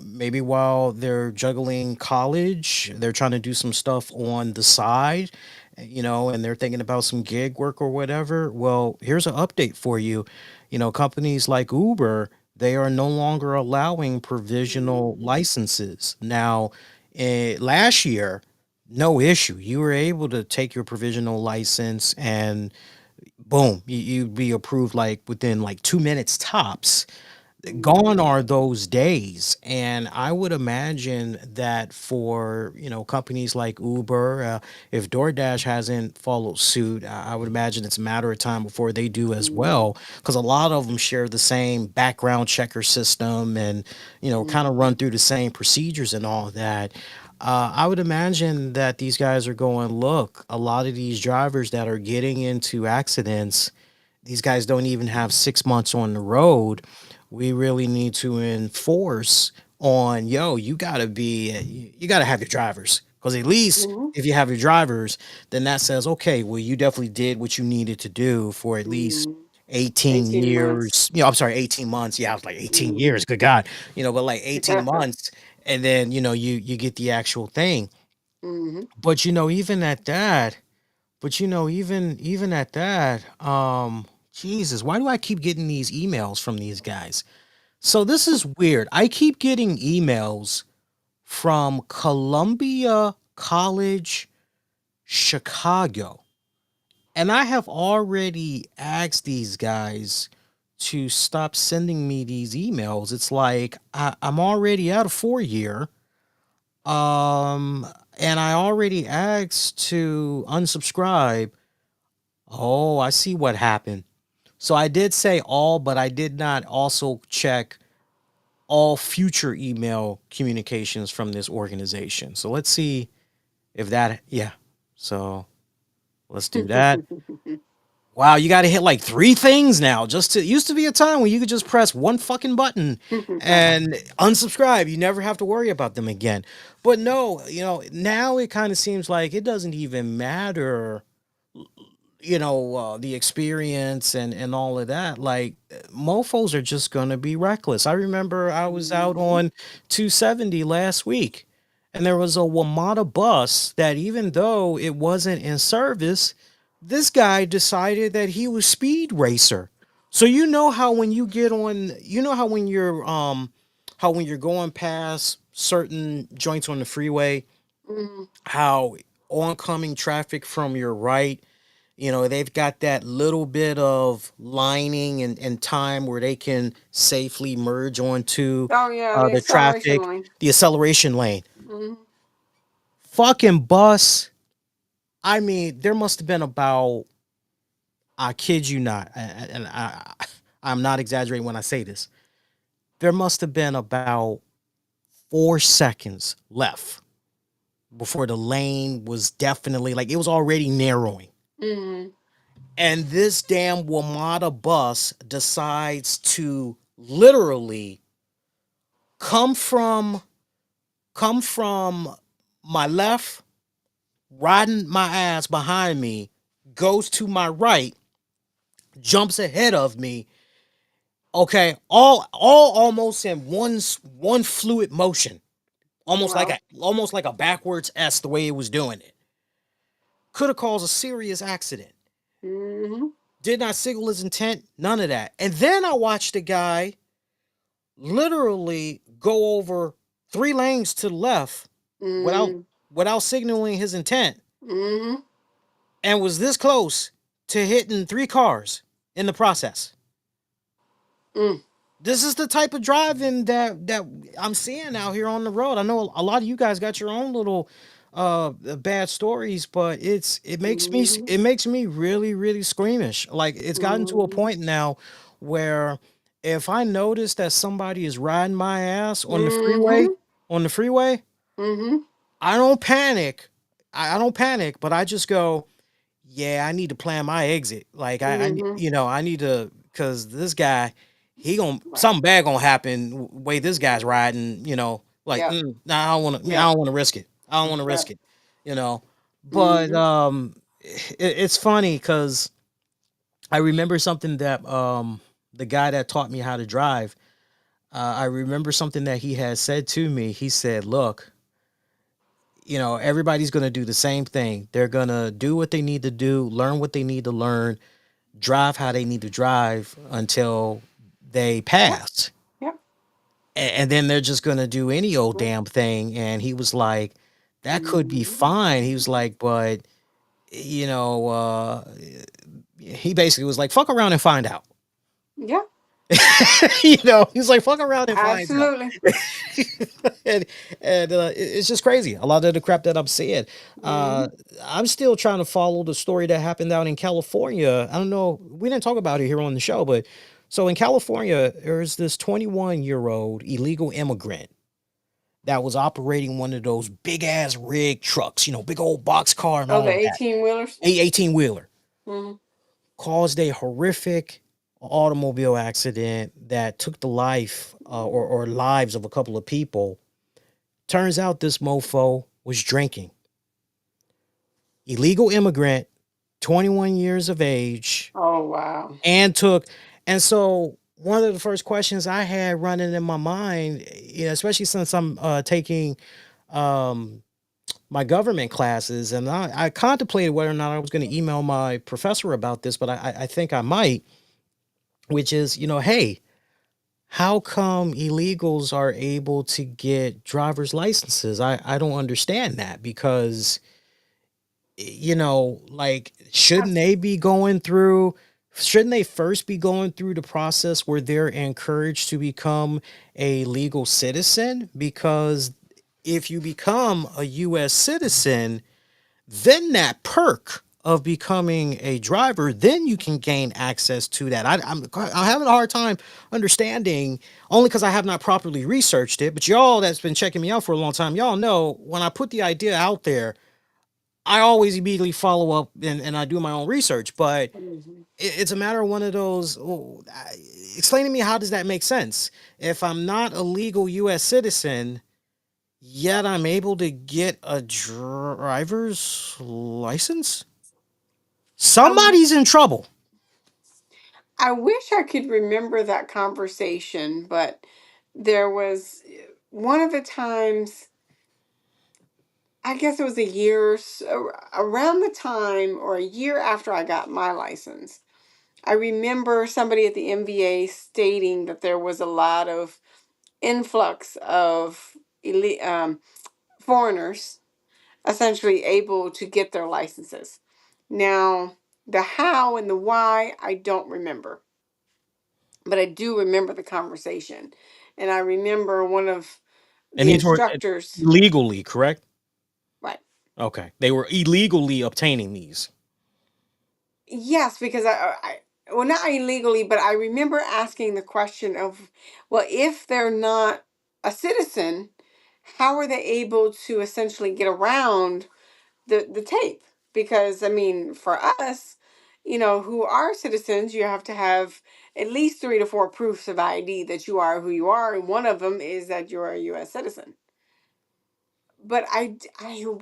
maybe while they're juggling college, they're trying to do some stuff on the side, and they're thinking about some gig work or whatever. Well, here's an update for you. Companies like Uber, they are no longer allowing provisional Hmm. licenses. Now, last year, no issue. You were able to take your provisional license and boom, you'd be approved like within like 2 minutes tops. Gone Mhm. are those days, and I would imagine that for companies like Uber, if DoorDash hasn't followed suit, I would imagine it's a matter of time before they do as Mhm. well, because a lot of them share the same background checker system, and kind of Mhm. run through the same procedures and all that. I would imagine that these guys are going, look, a lot of these drivers that are getting into accidents, these guys don't even have 6 months on the road. We really need to enforce on, yo, you gotta have your drivers, because at least Mhm. if you have your drivers, then that says, okay, well, you definitely did what you needed to do for at least Mhm. 18 18 months. years. I'm sorry, 18 months. Yeah, I was like 18 Mhm. years. Good God. But like 18 months, and then you get the actual thing. Mhm. But even at that, even at that, Jesus, why do I keep getting these emails from these guys? So this is weird. I keep getting emails from Columbia College, Chicago. And I have already asked these guys to stop sending me these emails. It's like I'm already at a 4 year. Um, and I already asked to unsubscribe. Oh, I see what happened. So I did say all, but I did not also check all future email communications from this organization. So let's see if that, yeah. So let's do that. Wow, you got to hit like three things now. Just to, it used to be a time when you could just press one fucking button and unsubscribe. You never have to worry about them again. But no, now it kind of seems like it doesn't even matter, the experience and all of that. Like, mofos are just gonna be reckless. I remember I was out Mhm. on 270 last week, and there was a Wamata bus that, even though it wasn't in service, this guy decided that he was speed racer. So how when you get on, how when you're going past certain joints on the freeway, Mhm. how oncoming traffic from your right, they've got that little bit of lining and time where they can safely merge onto Oh yeah, the the acceleration traffic, lane. the acceleration lane. Mhm. Fucking bus. I mean, there must have been about, I kid you not, and I'm not exaggerating when I say this, there must have been about 4 seconds left before the lane was definitely, like, it was already narrowing. Mhm. And this damn Wamata bus decides to literally come from come from my left, riding my ass behind me, goes to my right, jumps ahead of me. Okay, all almost in one fluid motion, Wow. almost like a backwards S, the way it was doing it. Could have caused a serious accident. Mhm. Did not signal his intent, none of that. And then I watched the guy literally go over 3 lanes to the left without Mhm. signaling his intent, Mhm. and was this close to hitting 3 cars in the process. Mm. This is the type of driving that I'm seeing out here on the road. I know a lot of you guys got your own little bad stories, but Mhm. it makes me really really squeamish. Like, it's gotten to a Mhm. point now where if I notice that somebody is riding my ass Mhm. on the freeway, Mhm. I don't panic. I don't panic, but I just go, yeah, I need to plan my exit. Like, Mhm. I need to, because this guy, he gonna, Right. something bad gonna happen. Way this guy's riding, like, Yep. nah, I Yep. don't want to risk it. I don't want to risk Yep. it, you know. But Mhm. it's funny because I remember something that the guy that taught me how to drive. I remember something that he had said to me. He said, "Look, everybody's gonna do the same thing. They're gonna do what they need to do, learn what they need to learn, drive how they need to drive until they Yep. pass. Yep. And then they're just gonna do any old Right. damn thing." And he was like, that could be Mhm. fine. He was like, but you know, uh he basically was like, fuck around and find out. Yeah. He's like, fuck around and find out. Absolutely. and it's just crazy. A lot of the crap that I'm seeing. Hmm. Uh, I'm still trying to follow the story that happened out in California. I don't know. We didn't talk about it here on the show, but so in California, there's this 21-year-old illegal immigrant that was operating one of those big ass rig trucks, big old box car and Oh, the all of that. 18 wheelers. A 18 wheeler Hmm. caused a horrific automobile accident that took the life or lives of a couple of people. Turns out this mofo was drinking. Illegal immigrant, 21 years of age, Oh, wow. and took. And so, one of the first questions I had running in my mind, especially since I'm taking um, my government classes, and I contemplated whether or not I was going to email my professor about this, but I think I might, which is, hey, how come illegals are able to get driver's licenses? I don't understand that because like shouldn't they first be going through the process where they're encouraged to become a legal citizen? Because if you become a US citizen, then that perk of becoming a driver, then you can gain access to that. I'm having a hard time understanding, only because I have not properly researched it. But y'all that's been checking me out for a long time, y'all know when I put the idea out there, I always immediately follow up and I do my own research. But Mhm. it's a matter of one of those. Explain to me, how does that make sense? If I'm not a legal U.S. citizen, yet I'm able to get a driver's license, I, somebody's in trouble. I wish I could remember that conversation, but there was one of the times, I guess it was a year, around the time or a year after I got my license. I remember somebody at the MVA stating that there was a lot of influx of foreigners essentially able to get their licenses. Now, the how and the why, I don't remember, but I do remember the conversation. And I remember one of And the these were instructors, illegally, correct? right? Okay. They were illegally obtaining these. Yes, because well, not illegally, but I remember asking the question of, well, if they're not a citizen, how are they able to essentially get around the tape? Because I mean, for us, who are citizens, you have to have at least 3 to 4 proofs of ID that you are who you are, and one of them is that you're a U.S. citizen. But I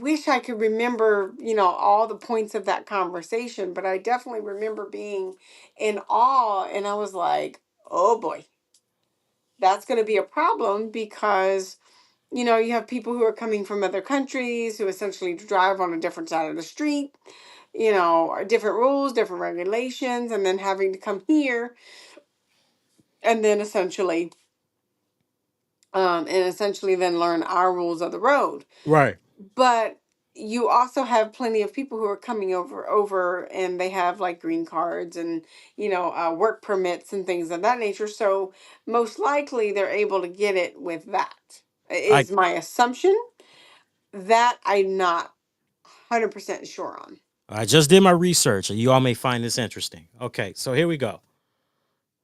wish I could remember, all the points of that conversation, but I definitely remember being in awe, and I was like, oh boy, that's going to be a problem because you have people who are coming from other countries who essentially drive on a different side of the street, different rules, different regulations, and then having to come here and then essentially then learn our rules of the road. Right. But you also have plenty of people who are coming over and they have like green cards and work permits and things of that nature, so most likely they're able to get it with that, I is my assumption. That I'm not 100% sure on. I just did my research, and you all may find this interesting. Okay, so here we go.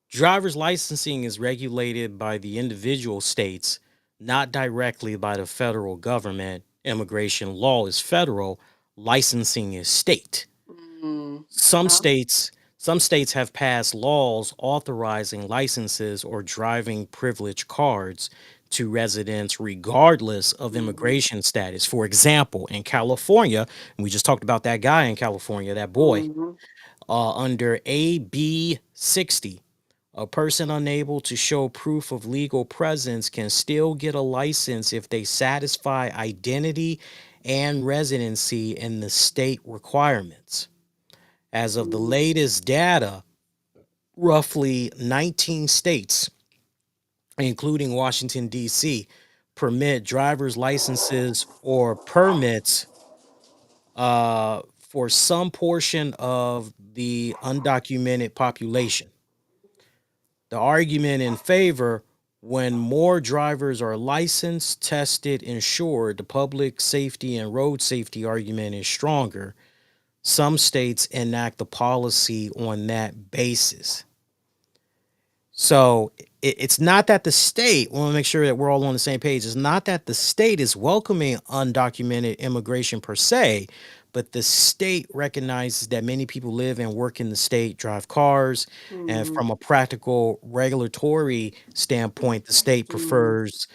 Driver's licensing is regulated by the individual states, not directly by the federal government. Immigration law is federal, licensing is state. Mm, Some yeah. states some states have passed laws authorizing licenses or driving privilege cards to residents regardless of Hmm. immigration status. For example, in California, and we just talked about that guy in California, that boy, Hmm. under AB 60, a person unable to show proof of legal presence can still get a license if they satisfy identity and residency in the state requirements. As of the Hmm. latest data, roughly 19 states, including Washington, D.C., permit driver's licenses or permits for some portion of the undocumented population. The argument in favor: when more drivers are licensed, tested, insured, the public safety and road safety argument is stronger. Some states enact the policy on that basis. So it's not that the state, we want to make sure that we're all on the same page. It's not that the state is welcoming undocumented immigration per se, but the state recognizes that many people live and work in the state, drive cars, and Mm-hmm. from a practical regulatory standpoint, the state Mm-hmm. prefers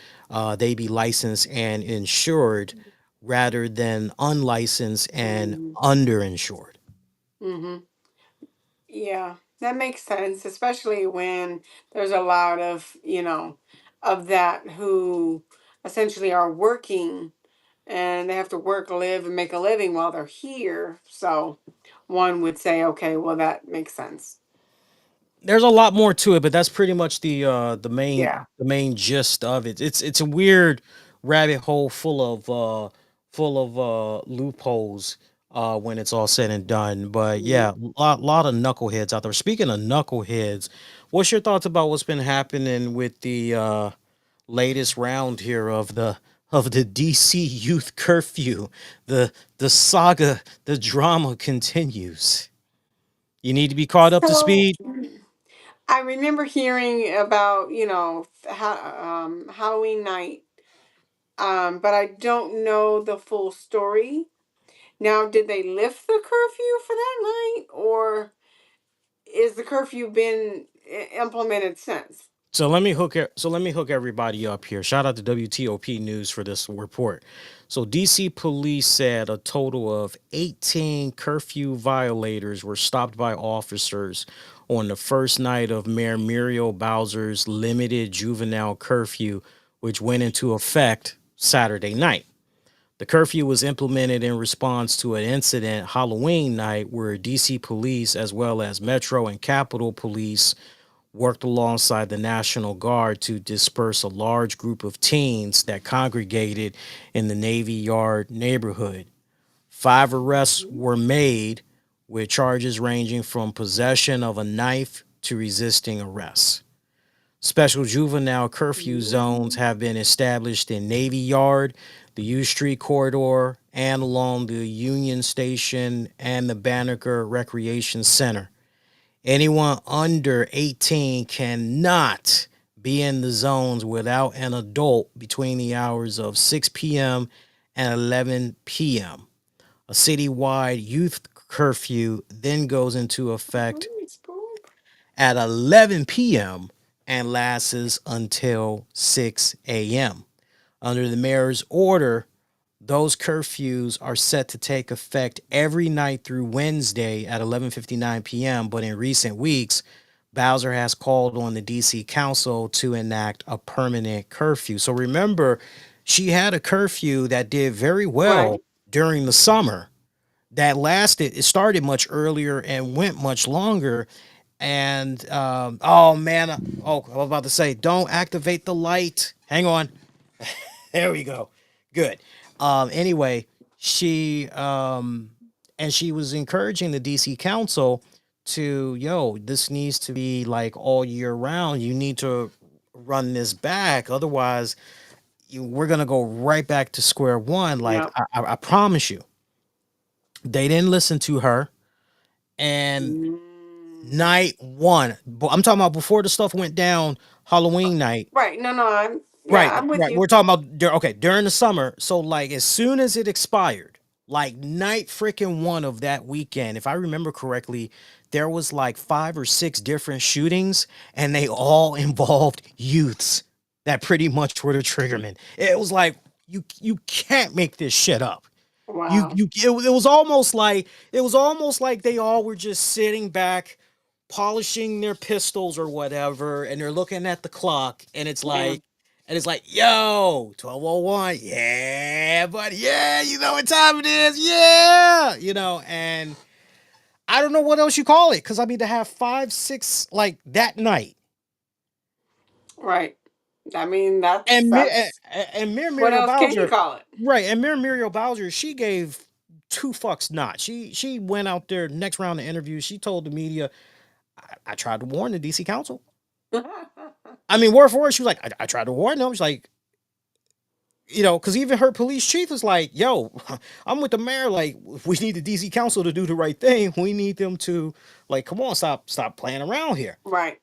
they be licensed and insured rather than unlicensed and Mm-hmm. underinsured. Mm-hmm. Yeah, that makes sense, especially when there's a lot of, of that who essentially are working and they have to work, live, and make a living while they're here. So one would say, okay, well, that makes sense. There's a lot more to it, but that's pretty much Yeah. the main gist of it. It's a weird rabbit hole full of loopholes when it's all said and done. But Mhm. yeah, lot of knuckleheads out there. Speaking of knuckleheads, what's your thoughts about what's been happening with the latest round here of the DC youth curfew? The saga, the drama continues. You need to be caught up to So speed. I remember hearing about, Halloween night, but I don't know the full story. Now, did they lift the curfew for that night, or is the curfew been implemented since? So let me hook everybody up here. Shout out to WTOP News for this report. So DC police said a total of 18 curfew violators were stopped by officers on the first night of Mayor Muriel Bowser's limited juvenile curfew, which went into effect Saturday night. The curfew was implemented in response to an incident Halloween night where DC police, as well as Metro and Capitol Police, worked alongside the National Guard to disperse a large group of teens that congregated in the Navy Yard neighborhood. 5 arrests were made, with charges ranging from possession of a knife to resisting arrest. Special juvenile curfew zones Mhm. have been established in Navy Yard, the U Street corridor, and along the Union Station and the Banneker Recreation Center. Anyone under 18 cannot be in the zones without an adult between the hours of 6 p.m. and 11 p.m. A citywide youth curfew then goes into effect at 11 p.m. and lasts until 6 a.m. Under the mayor's order, those curfews are set to take effect every night through Wednesday at 11:59 p.m., but in recent weeks, Bowser has called on the DC Council to enact a permanent curfew. So remember, she had a curfew that did very well Right. during the summer. That lasted, it started much earlier and went much longer. And oh man, oh, I was about to say, don't activate the light. Hang on. There we go. Good. Anyway, she and she was encouraging the DC Council to, this needs to be like all year round. You need to run this back, otherwise we're gonna go right back to square one. Like Yep. I promise you, they didn't listen to her. And Mm. night one, I'm talking about before the stuff went down, Halloween night. Right. No, no, Right, I'm with right. you. We're talking about okay, during the summer. So like as soon as it expired, like night freaking one of that weekend, if I remember correctly, there was like 5 or 6 different shootings, and they all involved youths that pretty much were the triggermen. It was like you can't make this shit up. Wow. It was almost like they all were just sitting back polishing their pistols or whatever, and they're looking at the clock, and Yeah. it's like, yo, 12:01, yeah, buddy, yeah, you know what time it is, yeah, and I don't know what else you call it, because I mean to have 5, 6 like that night, Right. I mean, and that's Mir what Muriel else can you Bowser, call it? right, and Muriel Bowser, she gave two fucks not. She went out there next round of interviews. She told the media, I tried to warn the DC Council. I mean, word for word, she was like, I tried to warn them. She's like, because even her police chief was like, yo, I'm with the mayor. Like, we need the DC council to do the right thing. We need them to, like, come on, stop playing around here. Right.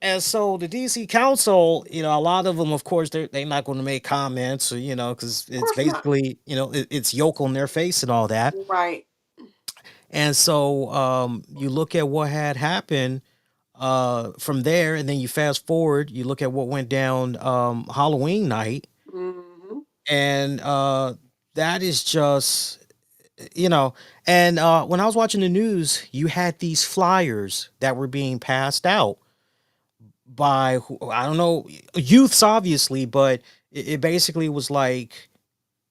And so the DC council, a lot of them, of course, they're not going to make comments, or, because Of it's course not. basically, it's yoke on their face and all that. Right. And so you look at what had happened from there, and then you fast forward, you look at what went down Halloween night, Hmm. and that is just, you know, and when I was watching the news, you had these flyers that were being passed out by I don't know, youths obviously, but it basically was like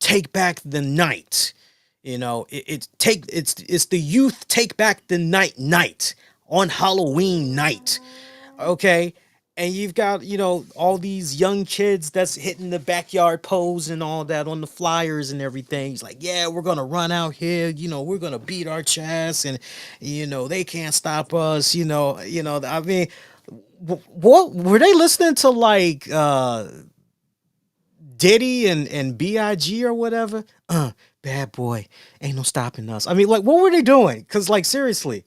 take back the night. It's the youth take back the night on Halloween night. Okay. And you've got, all these young kids that's hitting the backyard pose and all that on the flyers and everything. He's like, yeah, we're going to run out here. We're going to beat our chests and, they can't stop us. I mean, what were they listening to, like, Diddy and Big or whatever? Bad boy, ain't no stopping us. I mean, like, what were they doing? Because, like, seriously,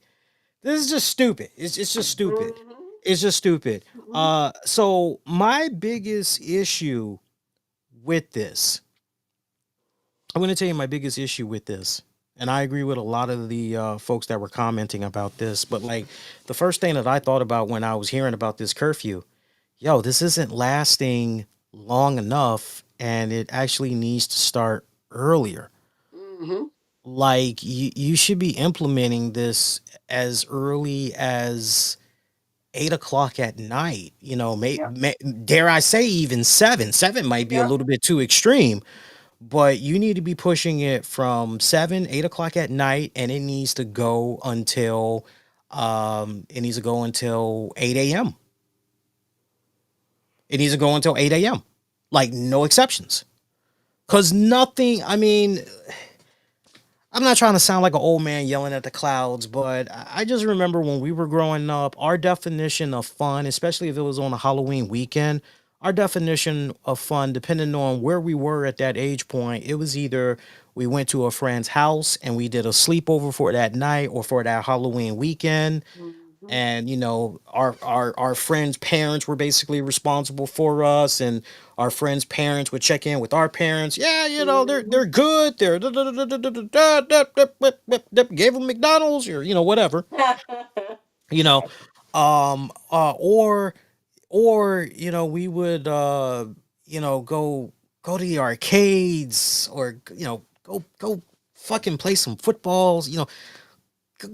this is just stupid. It's just stupid. Hmm. It's just stupid. Hmm. So my biggest issue with this, I'm going to tell you my biggest issue with this, and I agree with a lot of the folks that were commenting about this. But, like, the first thing that I thought about when I was hearing about this curfew, yo, this isn't lasting long enough, and it actually needs to start earlier. Hmm. Like, you should be implementing this as early as 8 o'clock at night. Yep. Dare I say even seven. Seven might be a Yep. little bit too extreme, but you need to be pushing it from 7, 8 o'clock at night, and it needs to go until 8 a.m. It needs to go until 8 a.m. Like, no exceptions. Cause nothing. I mean, I'm not trying to sound like an old man yelling at the clouds, but I just remember when we were growing up, our definition of fun, especially if it was on a Halloween weekend, our definition of fun, depending on where we were at that age point, it was either we went to a friend's house and we did a sleepover for that night or for that Halloween weekend, Hmm. and our friends' parents were basically responsible for us, and our friends' parents would check in with our parents. Yeah, they're Hmm. good. They're gave them McDonald's or whatever. You know, Right. or we would go to the arcades, or go fucking play some footballs.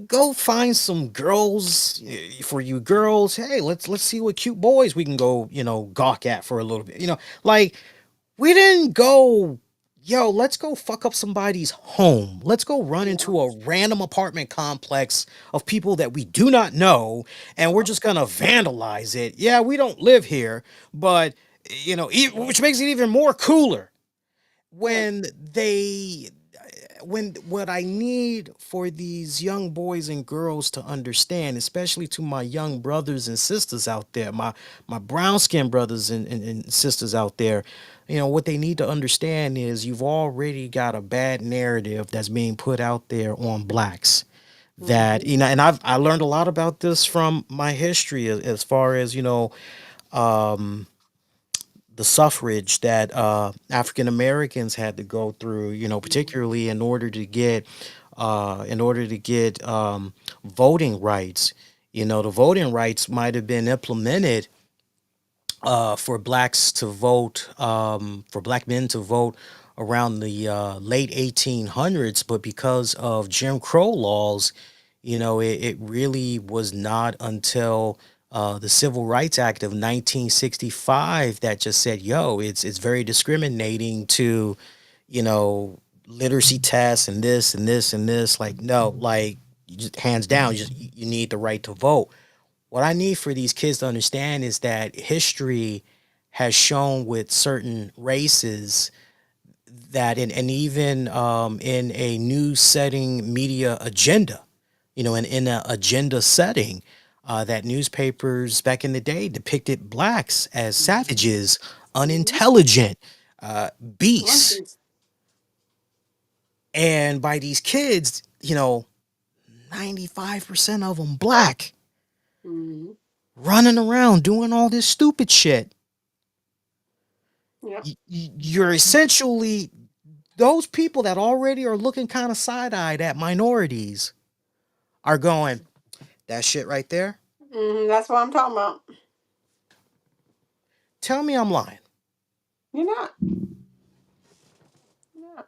Go find some girls, for you girls. Hey, let's see what cute boys we can go, gawk at for a little bit. Like, we didn't go, yo, let's go fuck up somebody's home. Let's go run Yeah. into a random apartment complex of people that we do not know, and we're Yep. just gonna vandalize it. Yeah, we don't live here, but which makes it even more cooler Right. when they when what I need for these young boys and girls to understand, especially to my young brothers and sisters out there, my brown skinned brothers and sisters out there, what they need to understand is you've already got a bad narrative that's being put out there on blacks. That, Hmm. and I learned a lot about this from my history, as far as the suffrage that African Americans had to go through, particularly in order to get voting rights. The voting rights might have been implemented for blacks to vote, for black men to vote around the late 1800s, but because of Jim Crow laws, it really was not until the Civil Rights Act of 1965 that just said, "Yo, it's very discriminating to, you know, literacy tests and this and this and this." Like, no, like, you just hands down, you need the right to vote. What I need for these kids to understand is that history has shown with certain races that, and even in a news setting media agenda, in an agenda setting, that newspapers back in the day depicted blacks as Mhm. savages, Mhm. unintelligent, beasts. Monkeys. And by these kids, 95% of them black, Mhm. running around doing all this stupid shit. Yep. You're essentially those people that already are looking kind of side eyed at minorities are going, that shit right there. That's what I'm talking about. Tell me I'm lying. You're not. Yeah.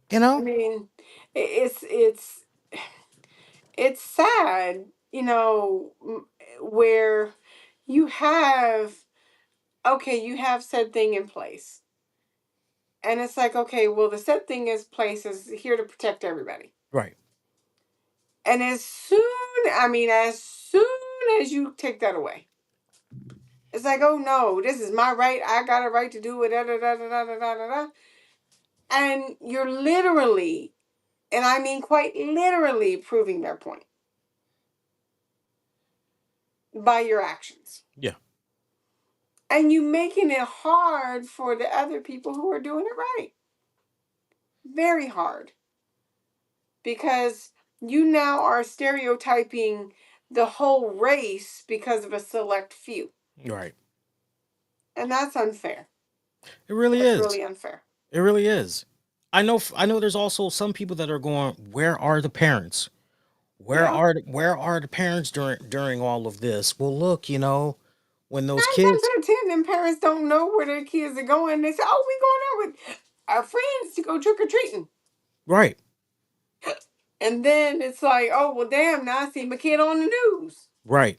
You I know? mean, it's sad, where you have okay, you have said thing in place, and it's like, okay, well, the said thing is place is here to protect everybody, Right. and as soon as you take that away, it's like, oh no, this is my right. I got a right to do it. Da, da, da, da, da, da, da, da. And you're literally, and I mean quite literally, proving their point by your actions. Yeah. And you making it hard for the other people who are doing it right. Very hard. Because you now are stereotyping the whole race because of a select few. Right. And that's unfair. It really That's is. really unfair. It really is. I know there's also some people that are going, where are the parents? Yeah. Where are the parents during all of this? Well, look, when those 9 times kids out of 10, them parents don't know where their kids are going. They say, oh, we going out with our friends to go trick or treating. right, And then it's like, oh, well, damn, now I see my kid on the news. right.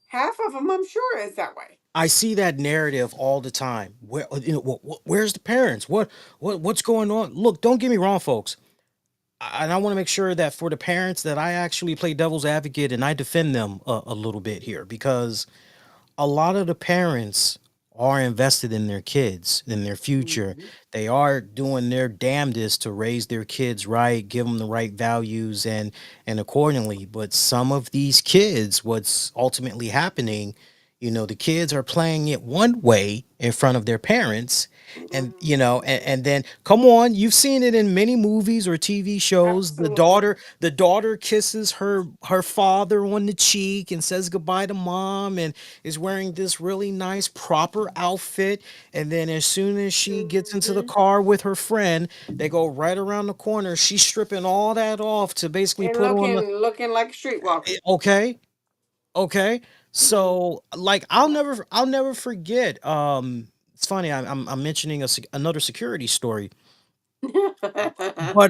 Half of them, I'm sure, is that way. I see that narrative all the time. Where's the parents? What's going on? Look, don't get me wrong, folks. And I want to make sure that for the parents that I actually play devil's advocate and I defend them a little bit here because a lot of the parents are invested in their kids, in their future. Mm-hmm. They are doing their damnedest to raise their kids right, give them the right values and accordingly. But some of these kids, what's ultimately happening, the kids are playing it one way in front of their parents. And and then come on, you've seen it in many movies or TV shows. The Absolutely. daughter kisses her father on the cheek and says goodbye to mom and is wearing this really nice proper outfit, and then as soon as she gets into the Mm-hmm. car with her friend, they go right around the corner, she's stripping all that off to basically And put on the looking like a streetwalker. okay, okay. Mm-hmm. So like I'll never forget, it's funny, I'm mentioning another security story,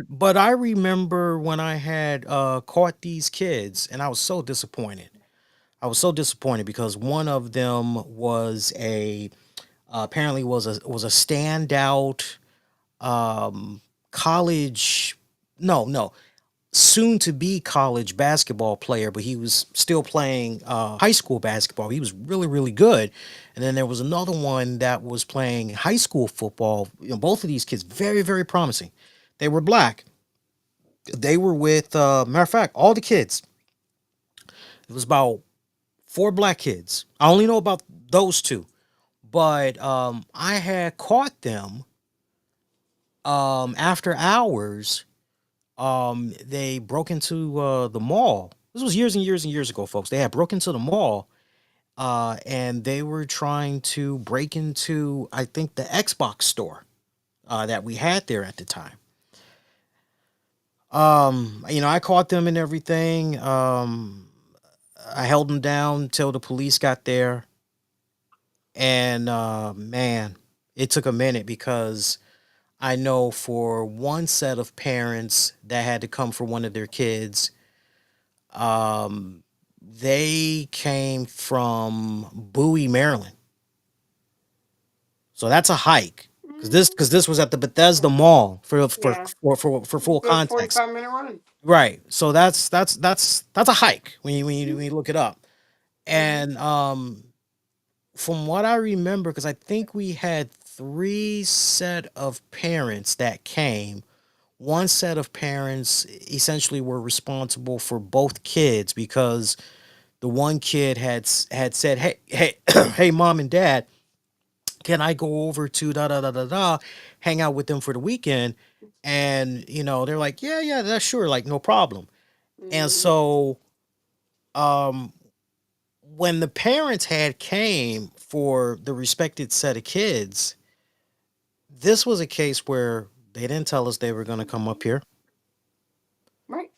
but I remember when I had caught these kids and I was so disappointed. I was so disappointed because one of them was a apparently was a standout college, no, soon to be college basketball player, but he was still playing high school basketball. He was really really good. And then there was another one that was playing high school football. Both of these kids very very promising. They were black. They were with matter of fact, all the kids. It was about four black kids. I only know about those two, but I had caught them after hours. They broke into the mall. This was years and years and years ago, folks. They had broke into the mall, and they were trying to break into, I think, the Xbox store that we had there at the time. I caught them and everything. I held them down till the police got there, and man, it took a minute because I know for one set of parents that had to come for one of their kids, um, they came from Bowie, Maryland. So that's a hike. Because this was at the Bethesda Mall Yeah. for full Good context. 45-minute run. Right. So that's a hike when you look it up. Mm-hmm. And from what I remember, because I think we had three set of parents that came. One set of parents essentially were responsible for both kids because the one kid had said, hey, hey, mom and dad, can I go over to da da da da da, hang out with them for the weekend? And they're like, yeah, yeah, that's sure, like no problem. And Mhm. so, um, when the parents had came for the respected set of kids, this was a case where they didn't tell us they were going to come up here. Right.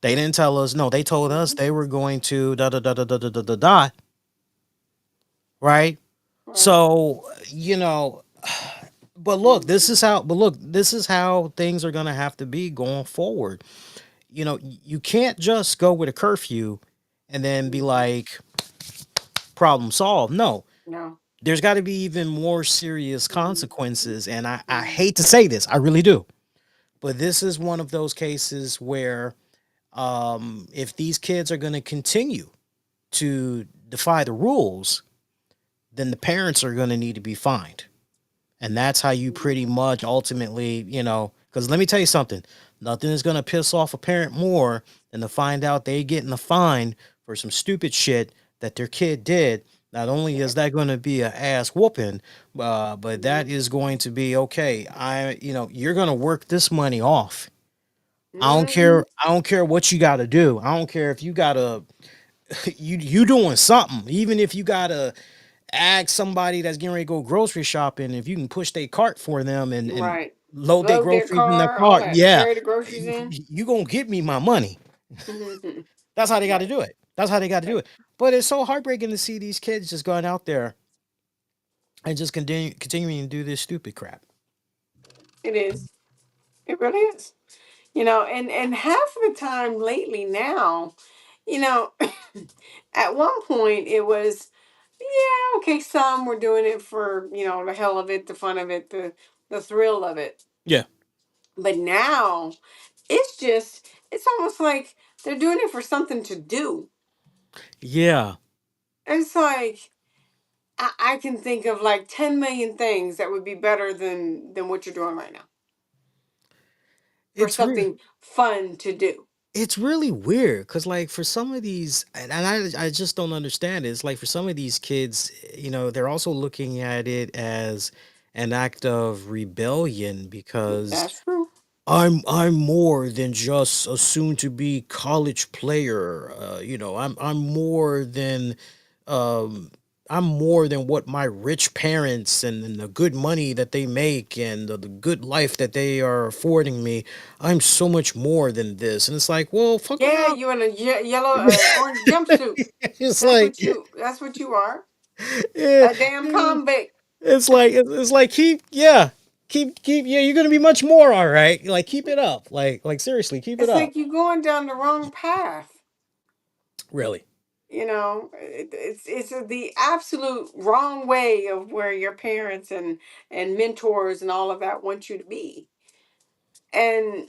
They didn't tell us. No, they told us Mhm. they were going to da da da da da da da da da. Right. Right. So but look, this Mhm. is how. But look, this is how things are going to have to be going forward. You can't just go with a curfew and then be Mhm. like problem solved. No, No. there's got to be even more serious Mhm. consequences. And I Mhm. hate to say this, I really do. But this is one of those cases where if these kids are going to continue to defy the rules, then the parents are going to need to be fined. And that's how you Mhm. pretty much ultimately, because let me tell you something, nothing is going to piss off a parent more than to find out they getting a fine for some stupid shit that their kid did. Not only is Yep. that going to be a ass whooping, but that Mhm. is going to be okay. You're going to work this money off. I don't Mhm. care. I don't care what you got to do. I don't care if you got to you doing something. Even if you got to ask somebody that's getting ready to go grocery shopping if you can push their cart for them and Right. load their Load their groceries in their car, all cart. that. Yeah, Carry the groceries in. you gonna get me my money. Mhm. That's how they got to Right. do it. That's how they got to do Right. it. But it's so heartbreaking to see these kids just going out there and just continuing to do this stupid crap. It is. It really is. And half of the time lately now, you know, at one point it was, yeah, okay, some were doing it for, the hell of it, the fun of it, the thrill of it. Yeah, But now it's almost like they're doing it for something to do. yeah. It's like I can think of like 10 million things that would be better than what you're doing right now for It's real. something fun to do. It's really weird because, like, for some of these, and I just don't understand it. It's like for some of these kids, they're also looking at it as an act of rebellion because That's true. I'm more than just a soon to be college player. I'm more than um I'm more than what my rich parents and the good money that they make and the good life that they are affording me. I'm so much more than this. And it's like, well, fuck Yeah, around. you in a yellow, orange jumpsuit. It's That's like what you. That's what you are. eh, A damn eh, convict. it's like keep yeah, you're gonna be much more all right. Like keep it up. Like seriously, keep it It's up. like you going down the wrong path. Really. It's the absolute wrong way of where your parents and mentors and all of that want you to be. And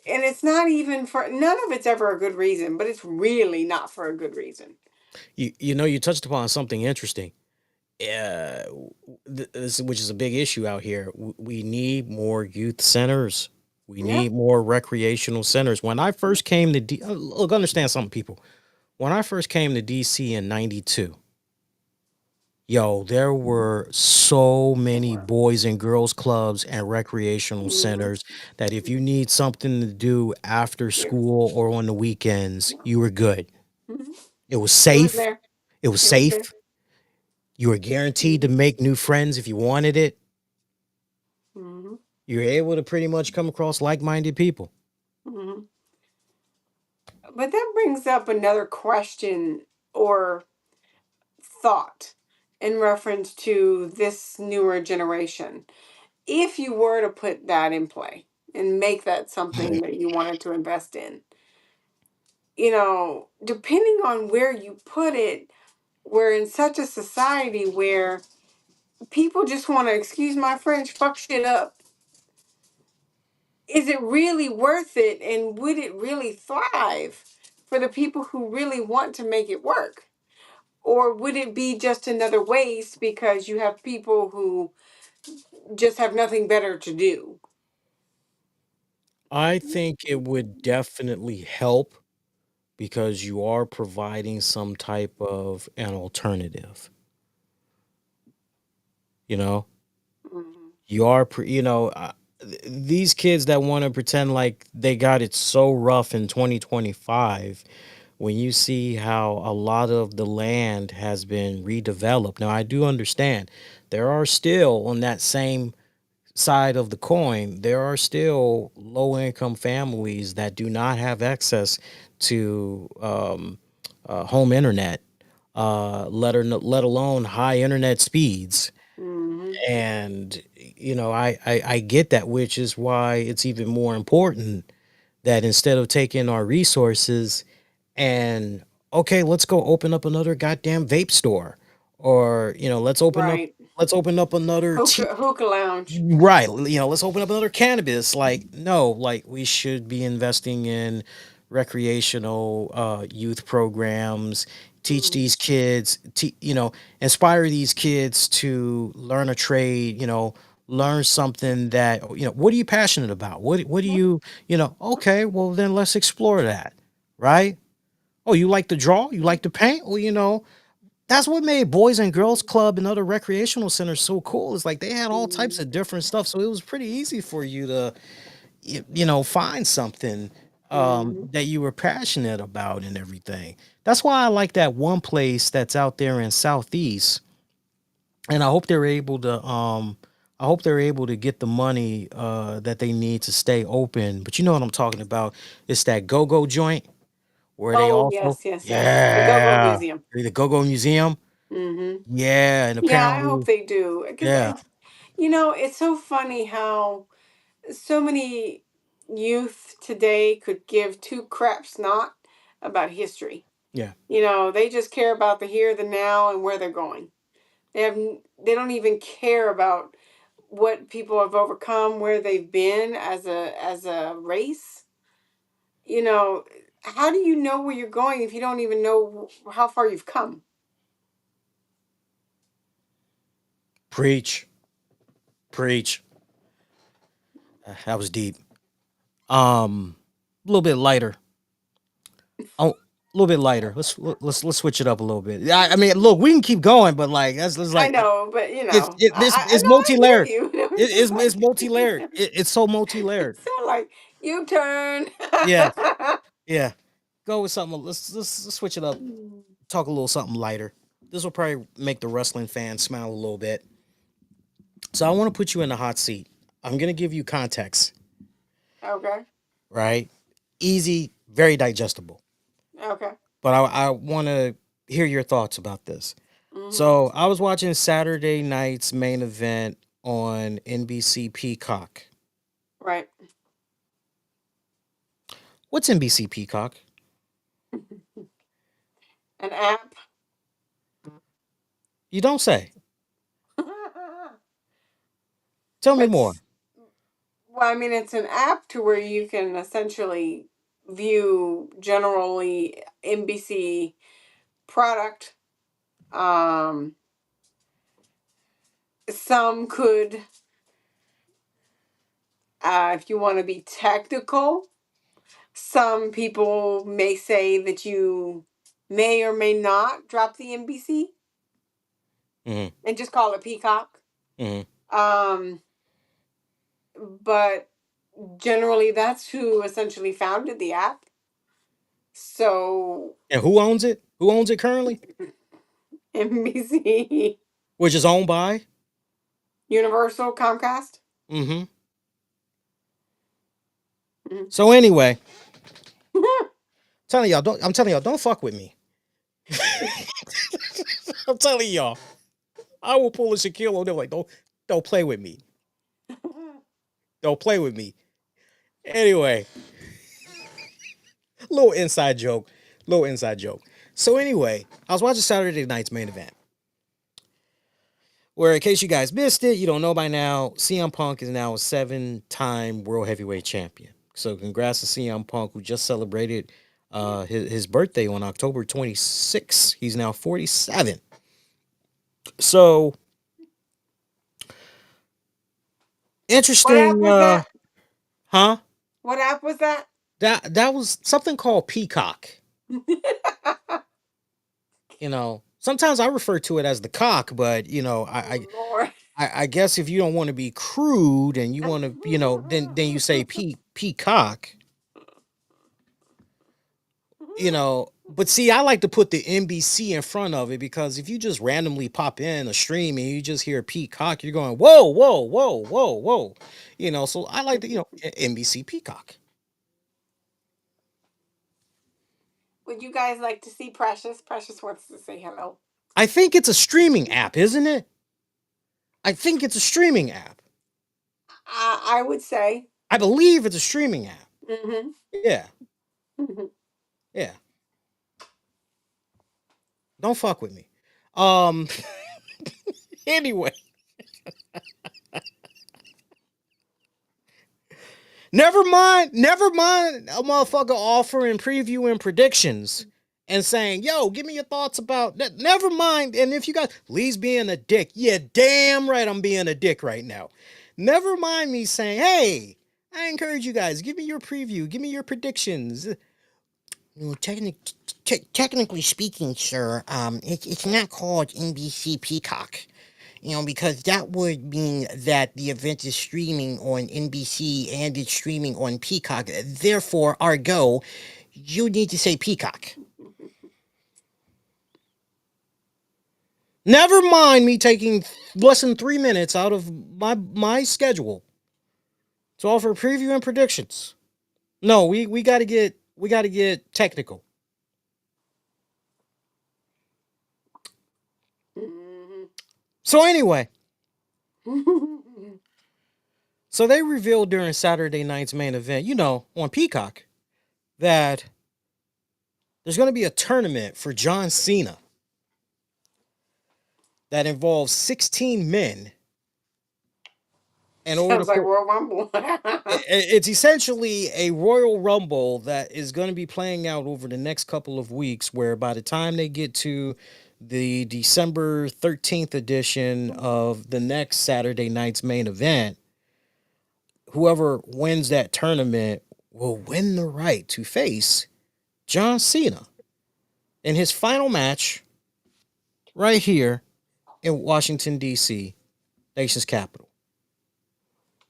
and it's not even for none of it's ever a good reason, but it's really not for a good reason. You touched upon something interesting. Uh, which is a big issue out here. We need more youth centers. We Yeah. need more recreational centers. When I first came to look, understand something, people. When I first came to DC in '92, yo, there were so many boys and girls clubs and recreational Hmm. centers that if you need something to do after Yeah. school or on the weekends, you were good. Hmm. It was It was safe. there. It was It was there. safe. You were guaranteed to Hmm. make new friends if you wanted it. Hmm. You're able to pretty much come across like-minded people. Hmm. But that brings up another question or thought in reference to this newer generation. If you were to put that in play and make that something that you wanted to invest in, depending on where you put it, we're in such a society where people just want to, excuse my French, fuck shit up. Is it really worth it? And would it really thrive for the people who really want to make it work? Or would it be just another waste because you have people who just have nothing better to do? I think it would definitely help because you are providing some type of an alternative. You know, Mhm. you are, these kids that want to pretend like they got it so rough in 2025, when you see how a lot of the land has been redeveloped. Now, I do understand there are still on that same side of the coin, there are still low income families that do not have access to home internet, let alone high internet speeds. Mhm. And I get that, which is why it's even more important that instead of taking our resources and okay, let's go open up another goddamn vape store, or Right. let's open up another Hookah lounge. right, let's open up another cannabis. Like, no, like we should be investing in recreational youth programs, teach Mhm. these kids, inspire these kids to learn a trade, learn something that, what are you passionate about? What do you, okay, well then let's explore that, right? Oh, you like to draw? You like to paint? Well, that's what made Boys and Girls Club and other recreational centers so cool. Is like they had all types Mhm. of different stuff, so it was pretty easy for you to, find something Mhm. that you were passionate about and everything. That's why I like that one place that's out there in Southeast, and I hope they're able to get the money that they need to stay open. But you know what I'm talking about? It's that Go Go joint where they Oh also, yes, yes, yes. The Go-Go yeah, Museum. the Go Go Museum. Mhm. Yeah, and Yeah, I hope apparently, they do because yeah, it's so funny how so many youth today could give two craps not about history. yeah. They just care about the here, the now, and where they're going. They don't even care about what people have overcome, where they've been as a race. You know, how do you know where you're going if you don't even know how far you've come? Preach, preach. That was deep. A little bit lighter. Oh, a little bit lighter. Let's switch it up a little bit. I mean, look, we can keep going, but like that's I like know, but I it's know I multi-layered. hear you. It, It's just it's like multi-layered. It's so multi-layered. so like you turn. Yeah, yeah. Go with something. Let's switch it up. Talk a little something lighter. This will probably make the wrestling fans smile a little bit. So I want to put you in the hot seat. I'm gonna give you context, Okay. right? Easy, very digestible. Okay. But I want to hear your thoughts about this. Hmm. So I was watching Saturday night's main event on NBC Peacock. Right. What's NBC Peacock? An app. You don't say. Tell me more. It's Well, I mean, it's an app to where you can essentially view generally NBC product. Um, some could, if you want to be technical, some people may say that you may or may not drop the NBC Hmm. and just call it Peacock. Hmm. Um, but generally, that's who essentially founded the app. So And who owns it? Who owns it currently? NBC, Which is owned by? Universal, Comcast. Hmm. Mhm. So anyway, I'm telling y'all, don't fuck with me. I'm telling y'all, I will pull a Shaquille O'Neal. Like, don't play with me. Don't play with me. Anyway, little inside joke. Little inside joke. So anyway, I was watching Saturday night's main event. Where, in case you guys missed it, you don't know by now, CM Punk is now a 7-time World Heavyweight Champion. So congrats to CM Punk, who just celebrated Yeah. his birthday on October 26th. He's now 47. So What app interesting, was that? huh? What app was that? That was something called Peacock. Sometimes I refer to it as the cock, but Oh Lord. I guess if you don't want to be crude and you want to, then you say peacock. But see, I like to put the NBC in front of it because if you just randomly pop in a stream and you just hear Peacock, you're going, whoa, whoa, whoa, whoa, whoa. So I like to, NBC Peacock. Would you guys like to see Precious? Precious wants to say hello. I think it's a streaming app, isn't it? I think it's a streaming app. I would say. I believe it's a streaming app. Mm-hmm. Yeah, Mm-hmm. yeah. Don't fuck with me. Um, anyway, never mind a motherfucker offering preview and predictions and saying, yo, give me your thoughts about that. Never mind. And if you guys, Lee's being a dick. Yeah, damn right I'm being a dick right now. Never mind me saying, hey, I encourage you guys, give me your preview, give me your predictions. Technically speaking, sir, it's not called NBC Peacock. Because that would mean that the event is streaming on NBC and it's streaming on Peacock. Therefore, Argo, you need to say Peacock. Never mind me taking less than 3 minutes out of my schedule to offer preview and predictions. No, we gotta get technical. So anyway, so they revealed during Saturday night's main event, on Peacock, that there's going to be a tournament for John Cena that involves 16 men in order Sounds like for Royal Rumble. it's essentially a Royal Rumble that is going to be playing out over the next couple of weeks, where by the time they get to the December 13th edition of the next Saturday night's main event, whoever wins that tournament will win the right to face John Cena in his final match right here in Washington, D.C., nation's capital.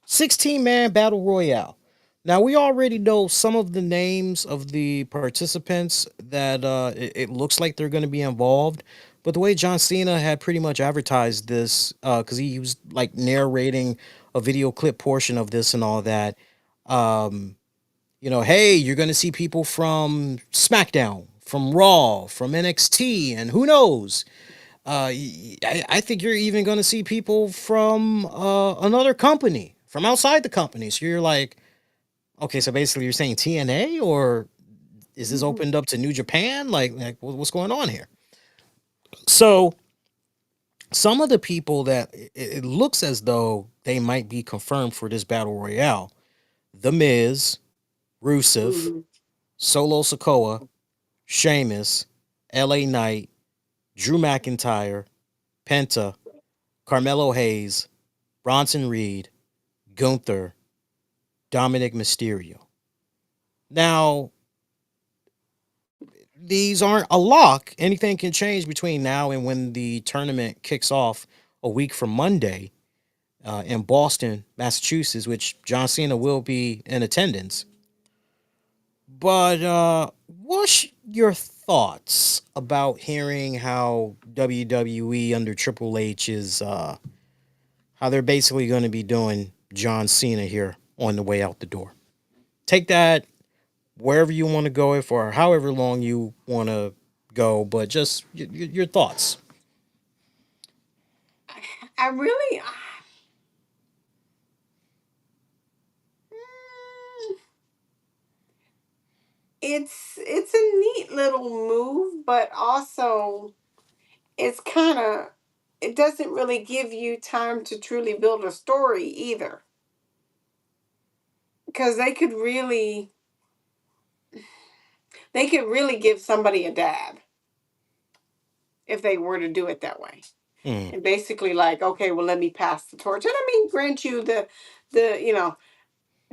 16-man battle royale. Now, we already know some of the names of the participants that it looks like they're going to be involved. But the way John Cena had pretty much advertised this, because he was like narrating a video clip portion of this and all that, um, hey, you're going to see people from SmackDown, from Raw, from NXT, and who knows? I think you're even going to see people from another company, from outside the company. So you're like, okay, so basically you're saying TNA, or is this opened up to New Japan? Like what's going on here? So some of the people that it looks as though they might be confirmed for this battle royale: The Miz, Rusev, Mhm. Solo Sokoa, Sheamus, LA Knight, Drew McIntyre, Penta, Carmelo Hayes, Bronson Reed, Gunther, Dominic Mysterio. Now, these aren't a lock. Anything can change between now and when the tournament kicks off a week from Monday in Boston, Massachusetts, which John Cena will be in attendance. But what's your thoughts about hearing how WWE under Triple H is how they're basically going to be doing John Cena here on the way out the door? Take that wherever you want to go it for, however long you want to go, but just your thoughts. I really, it's a neat little move, but also it's kind of it doesn't really give you time to truly build a story either, because they could really give somebody a dab if they were to do it that way. Mm. And basically like, okay, well, let me pass the torch. And I mean, grant you the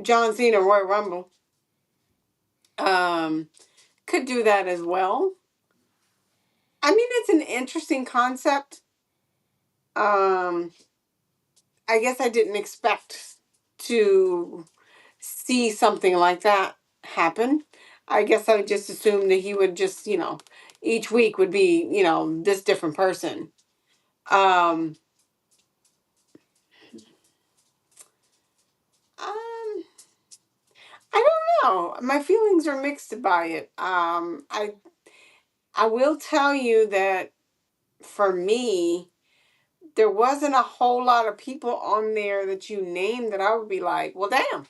John Cena Royal Rumble. Um could do that as well. I mean, it's an interesting concept. Um, I guess I didn't expect to see something like that happen. I guess I would just assume that he would just, each week would be, this different person. Um, um, I don't know. My feelings are mixed by it. I will tell you that for me, there wasn't a whole lot of people on there that you named that I would be like, well, damn.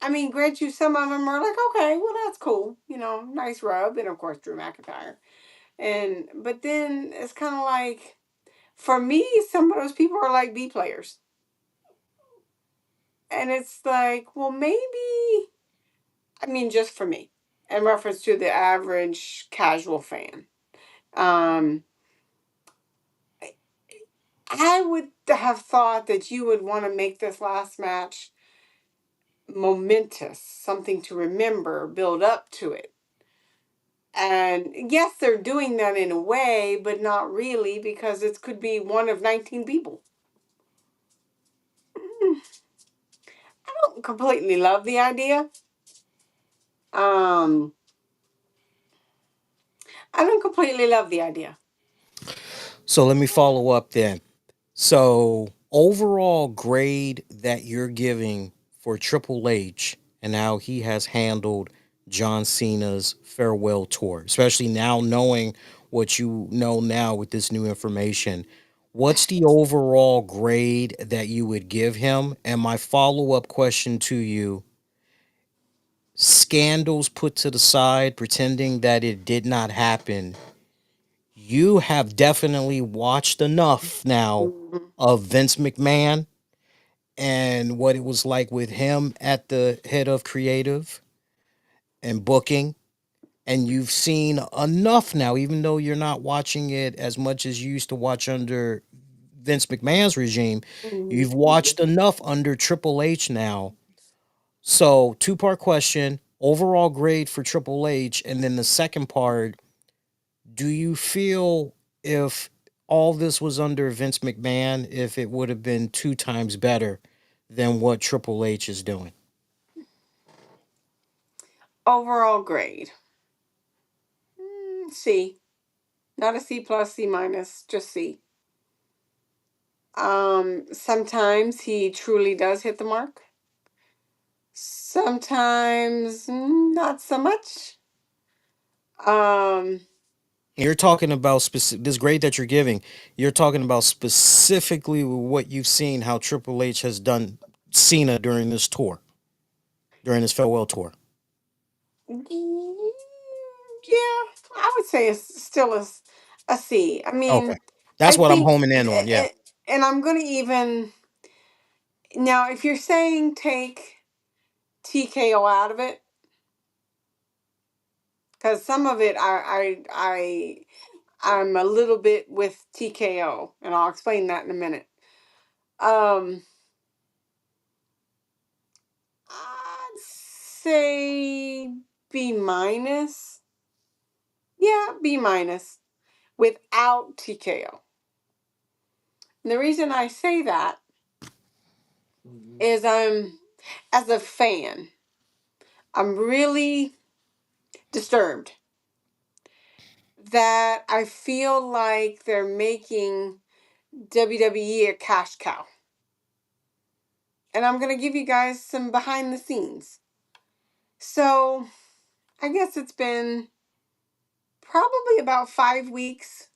I mean, grant you, some of them are like, okay, well, that's cool, nice rub, and of course Drew McIntyre. But then it's kind of like, for me, some of those people are like B players, and it's like, well, maybe, I mean, just for me, in reference to the average casual fan, um, I would have thought that you would want to make this last match momentous, something to remember, build up to it. And yes, they're doing that in a way, but not really, because it could be one of 19 people. I don't completely love the idea. Um, I don't completely love the idea. So let me follow up then. So overall grade that you're giving for Triple H and how he has handled John Cena's farewell tour, especially now knowing what you know now with this new information. What's the overall grade that you would give him? And my follow up question to you, scandals put to the side, pretending that it did not happen, you have definitely watched enough now Mhm. of Vince McMahon and what it was like with him at the head of creative and booking. And you've seen enough now, even though you're not watching it as much as you used to watch under Vince McMahon's regime. You've watched enough under Triple H now. So, two-part question, overall grade for Triple H. And then the second part, do you feel if all this was under Vince McMahon, if it would have been two times better than what Triple H is doing? Overall grade, C. Not a C plus, C minus, just C. Sometimes he truly does hit the mark. Sometimes not so much. Um, You're talking about specific this grade that you're giving. You're talking about specifically what you've seen how Triple H has done Cena during this tour, during his farewell tour. yeah, I would say it's still a C. I Okay, mean, I that's what I'm think, homing in on. Yeah, and I'm going to even, now, if you're saying take TKO out of it, because some of it I'm a little bit with TKO, and I'll explain that in a minute. Um, I'd say B minus. Yeah, B minus without TKO. And the reason I say that is as a fan, I'm really disturbed that I feel like they're making WWE a cash cow. And I'm going to give you guys some behind the scenes. So, I guess it's been probably about 5 weeks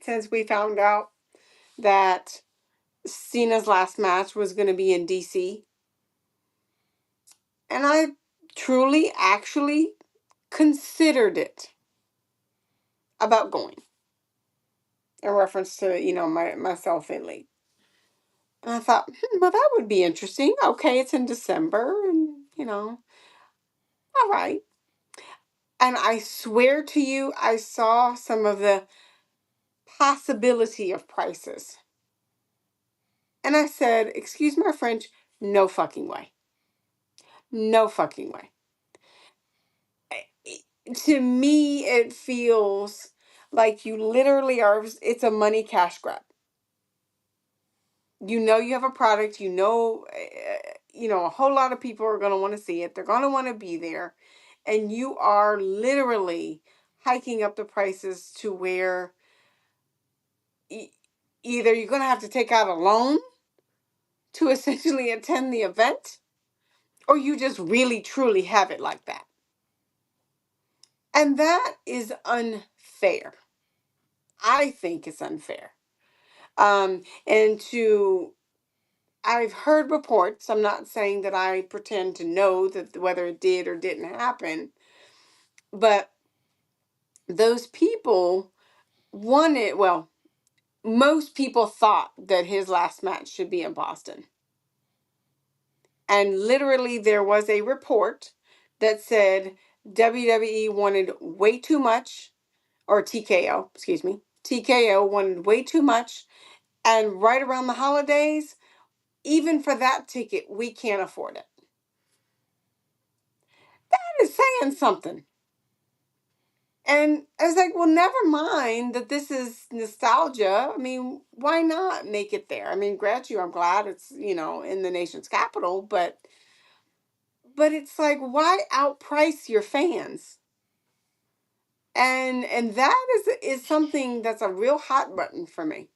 since we found out that Cena's last match was going to be in DC. And I truly, actually considered it about going in reference to, myself lately. And I thought, well, that would be interesting. Okay, it's in December, and, all right. And I swear to you, I saw some of the possibility of prices. And I said, excuse my French, no fucking way. No fucking way. To me, it feels like you literally are, it's a money cash grab. You know, you have a product, a whole lot of people are going to want to see it. They're going to want to be there. And you are literally hiking up the prices to where e- either you're going to have to take out a loan to essentially attend the event, or you just really truly have it like that. And that is unfair. I think it's unfair. And to I've heard reports. I'm not saying that I pretend to know that whether it did or didn't happen, but those people wanted, well, most people thought that his last match should be in Boston. And literally, there was a report that said WWE wanted way too much, or TKO, excuse me, TKO wanted way too much. And right around the holidays, even for that ticket, we can't afford it. That is saying something. And I was like, well, never mind that this is nostalgia. I mean, why not make it there? I mean, grant you, I'm glad it's, in the nation's capital, but it's like, why outprice your fans? And that is something that's a real hot button for me.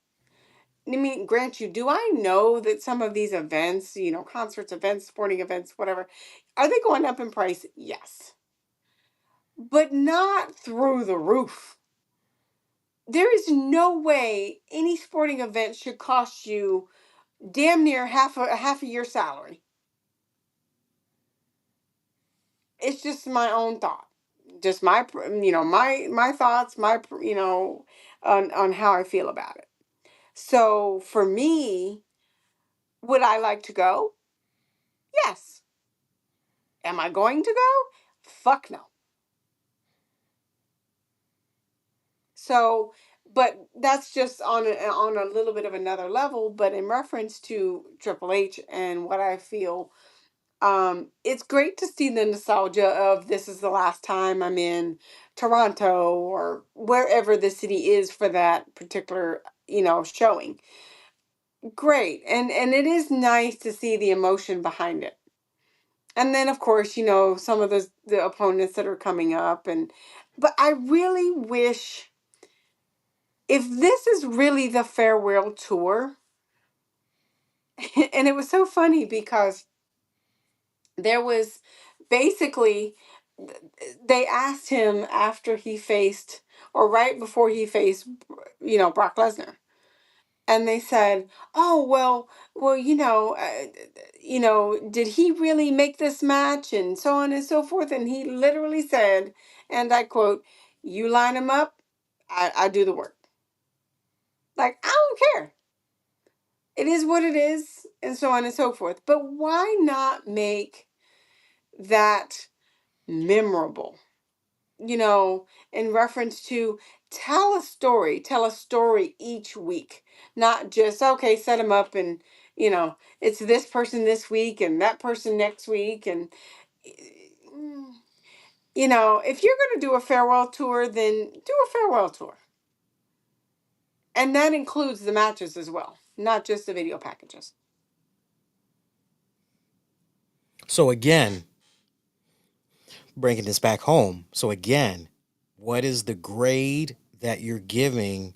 I mean, grant you, do I know that some of these events, concerts, events, sporting events, whatever, are they going up in price? Yes. But not through the roof. There is no way any sporting event should cost you damn near half a year's salary. It's just my own thought, just my thoughts, on how I feel about it. So for me, would I like to go? Yes. Am I going to go? Fuck no. So, but that's just on a little bit of another level. But in reference to Triple H and what I feel, it's great to see the nostalgia of this is the last time I'm in Toronto or wherever the city is for that particular, showing. Great. And it is nice to see the emotion behind it. And then of course, some of the opponents that are coming up, but I really wish, if this is really the farewell tour, and it was so funny because there was basically, they asked him after he faced, or right before he faced, Brock Lesnar, and they said, "Oh, well, did he really make this match?" And so on and so forth. And he literally said, and I quote, "You line him up, I do the work." Like, I don't care. It is what it is, and so on and so forth. But why not make that memorable? In reference to, tell a story each week, not just, okay, set them up and, it's this person this week and that person next week. And, mm, if you're going to do a farewell tour, then do a farewell tour. And that includes the matches as well, not just the video packages. So again, bringing this back home. So again, what is the grade that you're giving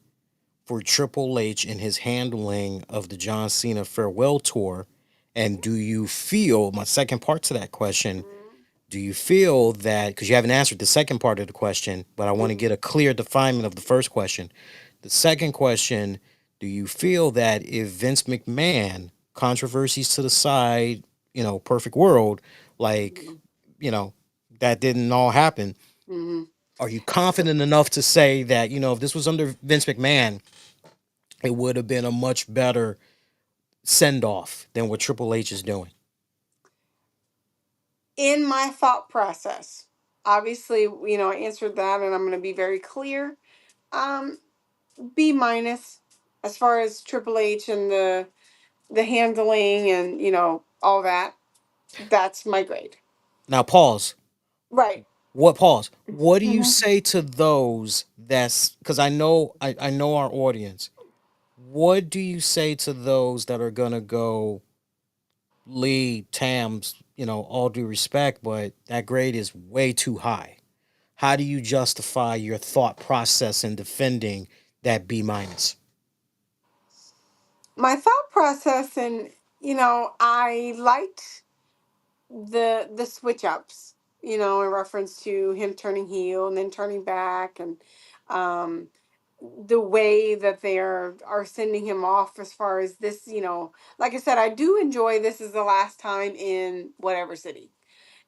for Triple H in his handling of the John Cena farewell tour? And do you feel, my second part to that question, do you feel that, because you haven't answered the second part of the question, but I want to Mm-hmm. get a clear definement of the first question. The second question, do you feel that if Vince McMahon, controversies to the side, perfect world, like, Mm-hmm. you know, that didn't all happen, Mm-hmm. are you confident enough to say that, if this was under Vince McMahon, it would have been a much better send off than what Triple H is doing? In my thought process, obviously, I answered that, and I'm going to be very clear. Um, B minus, as far as Triple H and the handling and all that. That's my grade. Now, pause. Right. What pause? What do you Mhm. say to those that's because I know our audience. What do you say to those that are gonna go Lee Tams, all due respect, but that grade is way too high. How do you justify your thought process in defending that B minus? My thought process, and I liked the switch ups, in reference to him turning heel and then turning back, and um the way that they are sending him off, as far as this, like I said, I do enjoy this is the last time in whatever city.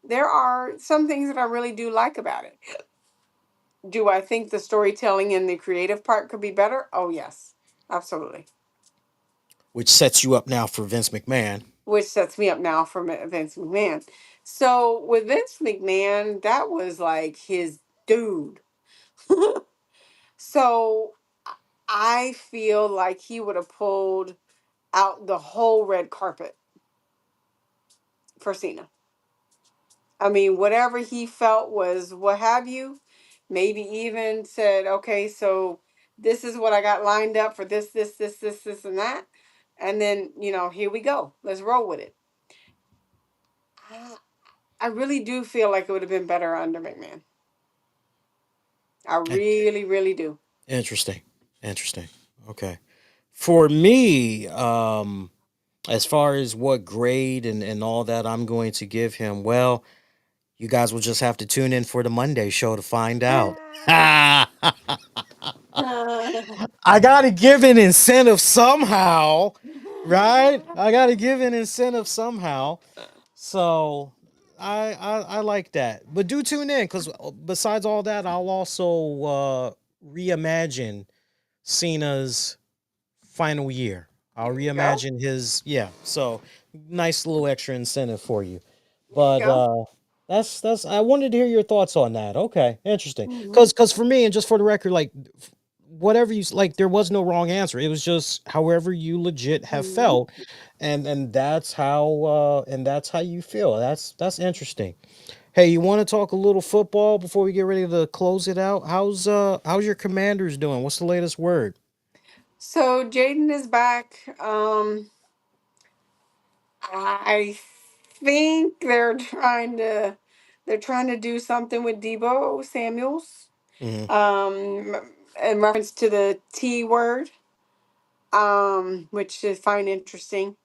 There are some things that I really do like about it. Do I think the storytelling and the creative part could be better? Oh yes, absolutely. Which sets you up now for Vince McMahon. Which sets me up now for Vince McMahon. So with Vince McMahon, that was like his dude. So I feel like he would have pulled out the whole red carpet for Cena. I mean, whatever he felt was what have you. Maybe even said, okay, so this is what I got lined up for this, and that. And then, here we go. Let's roll with it. I I really do feel like it would have been better under McMahon. I Eh, really, really do. Interesting. Interesting. Okay. For me, as far as what grade and all that I'm going to give him, well, you guys will just have to tune in for the Monday show to find out. I gotta give an incentive somehow, right? I gotta give an incentive somehow. So I like that. But do tune in because besides all that, I'll also reimagine Cena's final year. I'll There you go. reimagine his yeah. So nice little extra incentive for you. There you But go. that's I wanted to hear your thoughts on that. Okay, interesting. Hmm. Because for me and just for the record, like whatever you like, there was no wrong answer. It was just however you legit have Hmm. felt, and that's how you feel. That's interesting. Hey, you want to talk a little football before we get ready to close it out? How's your Commanders doing? What's the latest word? So Jaden is back. I think they're trying to do something with Debo Samuels. Hmm. Um, in reference to the T word. Which I find interesting.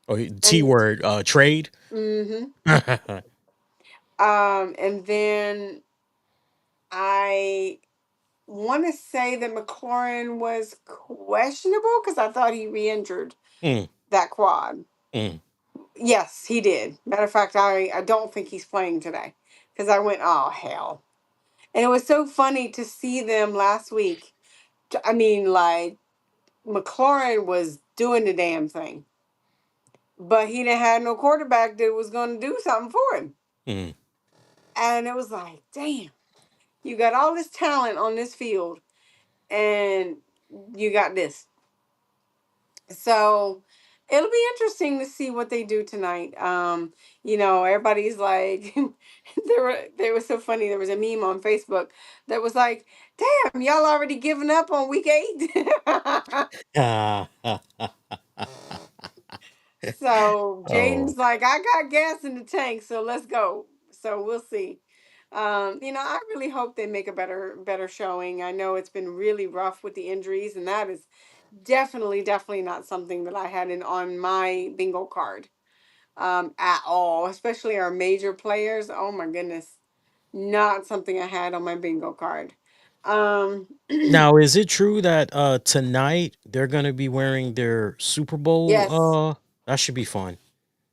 Oh, T And word. Trade. mm-hmm. And then I want to say that McLaurin was questionable because I thought he re-injured Mm, that quad. mm. Yes, he did. Matter of fact, I don't think he's playing today because I went, oh hell. And it was so funny to see them last week. I mean, like McLaurin was doing the damn thing, but he didn't have no quarterback that was going to do something for him. Mm. And it was like, damn, you got all this talent on this field, and you got this. So it'll be interesting to see what they do tonight. Everybody's like, there was so funny. There was a meme on Facebook that was like, "Damn, y'all already giving up on week 8." Ah, So oh, Jaden's like, "I got gas in the tank, so let's go." So we'll see. I really hope they make a better showing. I know it's been really rough with the injuries, and that is definitely not something that I had in on my bingo card at all, especially our major players. Oh my goodness, not something I had on my bingo card. Um, now is it true that tonight they're gonna be wearing their Super Bowl? yes, That should be fun.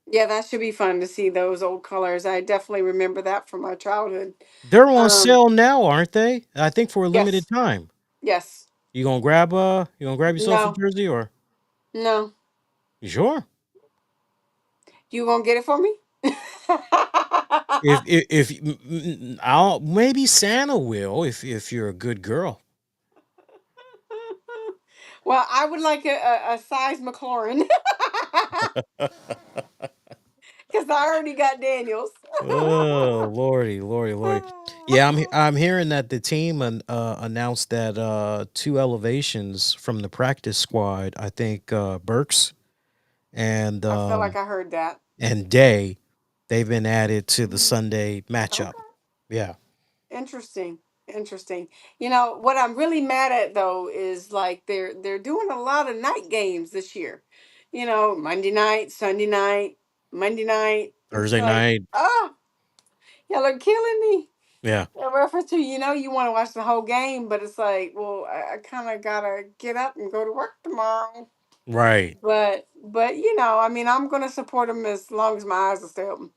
yeah, that should be fun to see those old colors. I definitely remember that from my childhood. They're on Um, sale now, aren't they? I think for a limited yes, time. yes, You gonna grab yourself a no, jersey or no, you sure? you gonna get it for me? I'll maybe Santa will if you're a good girl. Well, I would like a size McLaurin because I already got Daniels. Oh lordy, lordy, lordy. Yeah, I'm hearing that the team announced that two elevations from the practice squad. I think Burks and I feel like um, I heard that. and Day, they've been added to the Mm, Sunday matchup. okay. Yeah, Interesting. Interesting. You know, what I'm really mad at though is like they're doing a lot of night games this year. You know, Monday night, Sunday night, Monday night. It's Thursday like, night. oh, y'all are killing me. Yeah, A reference to, you want to watch the whole game, but it's like, well, I kind of gotta get up and go to work tomorrow. right. But I mean, I'm gonna support them as long as my eyes will stay open.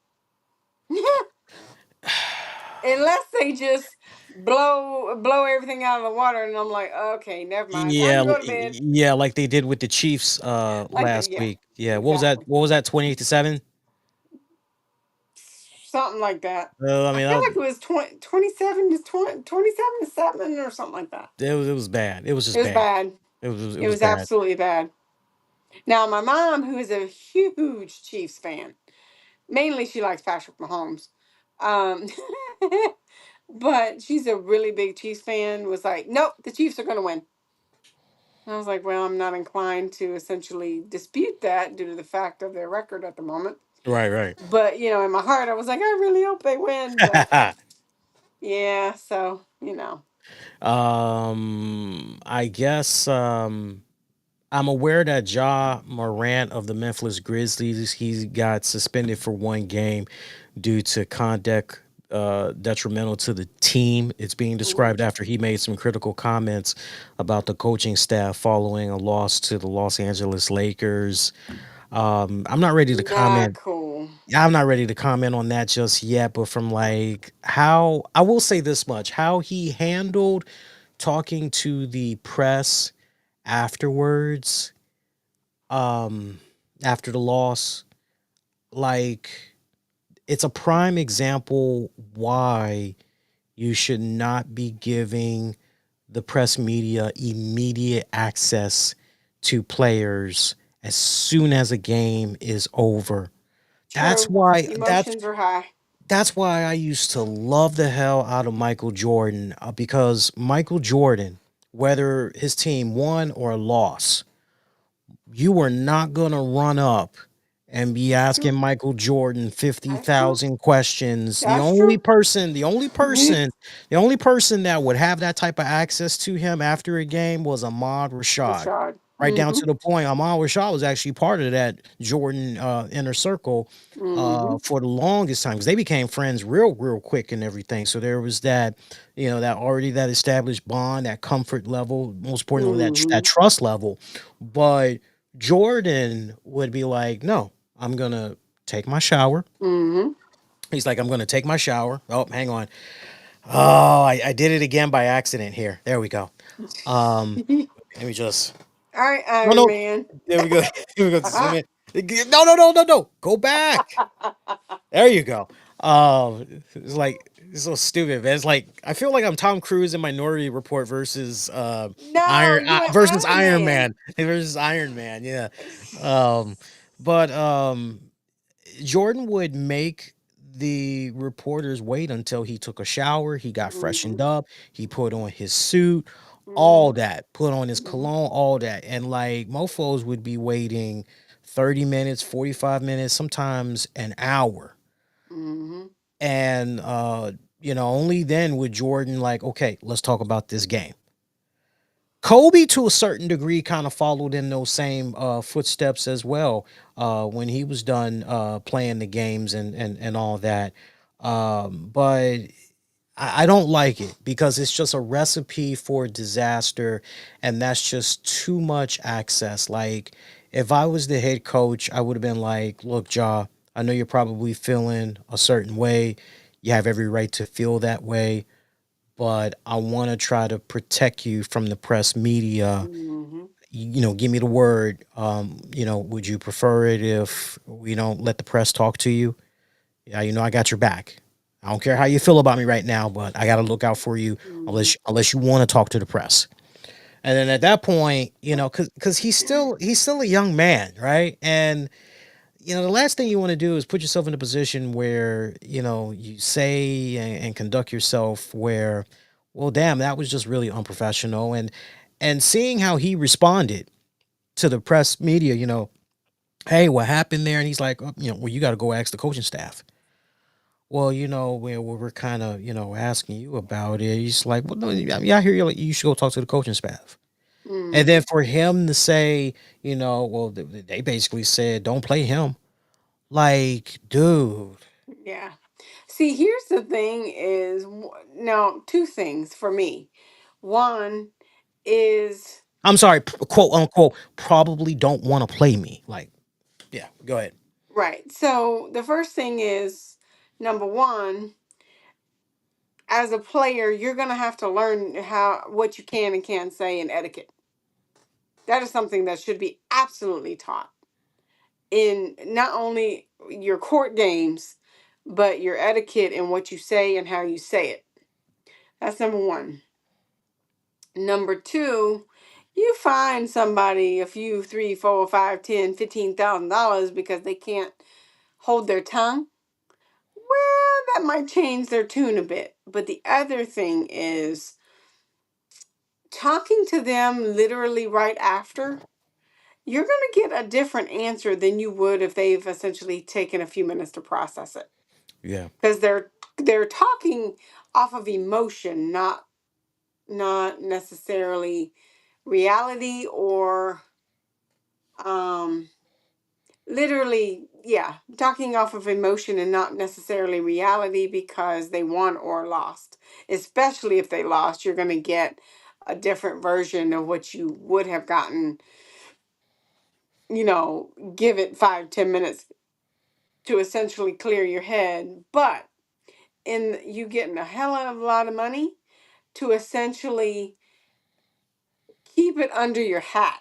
Unless they just blow everything out of the water, and I'm like, okay, never mind, time Yeah, to go to bed. yeah, like they did with the Chiefs Like that, last yeah, week. Yeah, what was that? exactly, What was that? 28-7. something like that. I I mean, feel like it was 27 to 20, 27 to 7 or something like that. it was bad. It was It just was bad. bad. It It was was bad. absolutely bad. Now, my mom, who is a huge Chiefs fan, mainly she likes Patrick Mahomes, um, but she's a really big Chiefs fan. Was like, nope, the Chiefs are going to win. And I was like, well, I'm not inclined to essentially dispute that due to the fact of their record at the moment. Right, right. But in my heart, I was like, I really hope they win. But yeah, so I guess I'm aware that Ja Morant of the Memphis Grizzlies, he got suspended for one game due to conduct detrimental to the team. It's being Mhm. described after he made some critical comments about the coaching staff following a loss to the Los Angeles Lakers. I'm not ready to Not comment. cool. I'm not ready to comment on that just yet, but from like how I will say this much, how he handled talking to the press afterwards, um, after the loss, like it's a prime example why you should not be giving the press media immediate access to players as soon as a game is over. That's True. why Emotions are high. that's why I used to love the hell out of Michael Jordan because Michael Jordan, whether his team won or lost, you were not going to run up and be asking True. Michael Jordan That's true. 50,000 questions. The That's only true. person, the only person, the only person that would have that type of access to him after a game was Ahmad Rashad. Rashad. Right down to Mm-hmm. the point, Ahmad Rashad was actually part of that Jordan inner circle Mm-hmm. for the longest time because they became friends real quick and everything. So there was that, that already that established bond, that comfort level, most importantly that Mm-hmm. trust level. But Jordan would be like, "No, I'm gonna take my shower." Mm-hmm. He's like, "I'm gonna take my shower." Oh, hang on. Oh, I did it again by accident here. There we go. Um, let me just. All right, No, Iron no. Man. There we go. Here we go. Zoom in. No, no, no, no, no. Go back. There you go. It's like it's so stupid, man. It's like I feel like I'm Tom Cruise in Minority Report versus No, you went Iron Iron Man. Man versus Iron Man. Yeah. Um, but Jordan would make the reporters wait until he took a shower, he got Mm-hmm. freshened up, he put on his suit, Mm-hmm. all that, put on his cologne, all that. And like mofos would be waiting 30 minutes, 45 minutes, sometimes an hour. Mm-hmm. And only then would Jordan like, okay, let's talk about this game. Kobe, to a certain degree, kind of followed in those same footsteps as well when he was done playing the games and all that. But I don't like it because it's just a recipe for disaster, and that's just too much access. Like, if I was the head coach, I would have been like, "Look, Ja, I know you're probably feeling a certain way. You have every right to feel that way, but I want to try to protect you from the press media. Mm-hmm. Give me the word. Would you prefer it if we don't let the press talk to you? Yeah, I got your back. I don't care how you feel about me right now, but I got to look out for you Mm-hmm. unless you want to talk to the press." And then at that point, Yep. because he's still a young man, right? And the last thing you want to do is put yourself in a position where you say and conduct yourself where, well, damn, that was just really unprofessional. And seeing how he responded to the press media, hey, what happened there? And he's like, oh, well, you got to go ask the coaching staff. Well, we're kind of asking you about it. He's like, well, no, yeah, I hear you. Like, you should go talk to the coaching staff. And then Mm-hmm. for him to say, well, they basically said, don't play him. Like, dude. Yeah. See, here's the thing is now two things for me. One is I'm sorry, quote unquote, probably don't want to play me. Like, yeah, go ahead. right. So the first thing is number one, as a player, you're gonna have to learn how what you can and can't say in etiquette. That is something that should be absolutely taught in not only your court games, but your etiquette and what you say and how you say it. That's number one. Number two, you find somebody a few, three, four, five, 10, $15,000 because they can't hold their tongue. Well, that might change their tune a bit. But the other thing is talking to them literally right after, you're going to get a different answer than you would if they've essentially taken a few minutes to process it. Yeah. Because they're talking off of emotion, not necessarily reality or um literally, yeah, talking off of emotion and not necessarily reality because they won or lost. Especially if they lost, you're going to get a different version of what you would have gotten, give it 5, 10 minutes to essentially clear your head. But in you getting a hell of a lot of money to essentially keep it under your hat.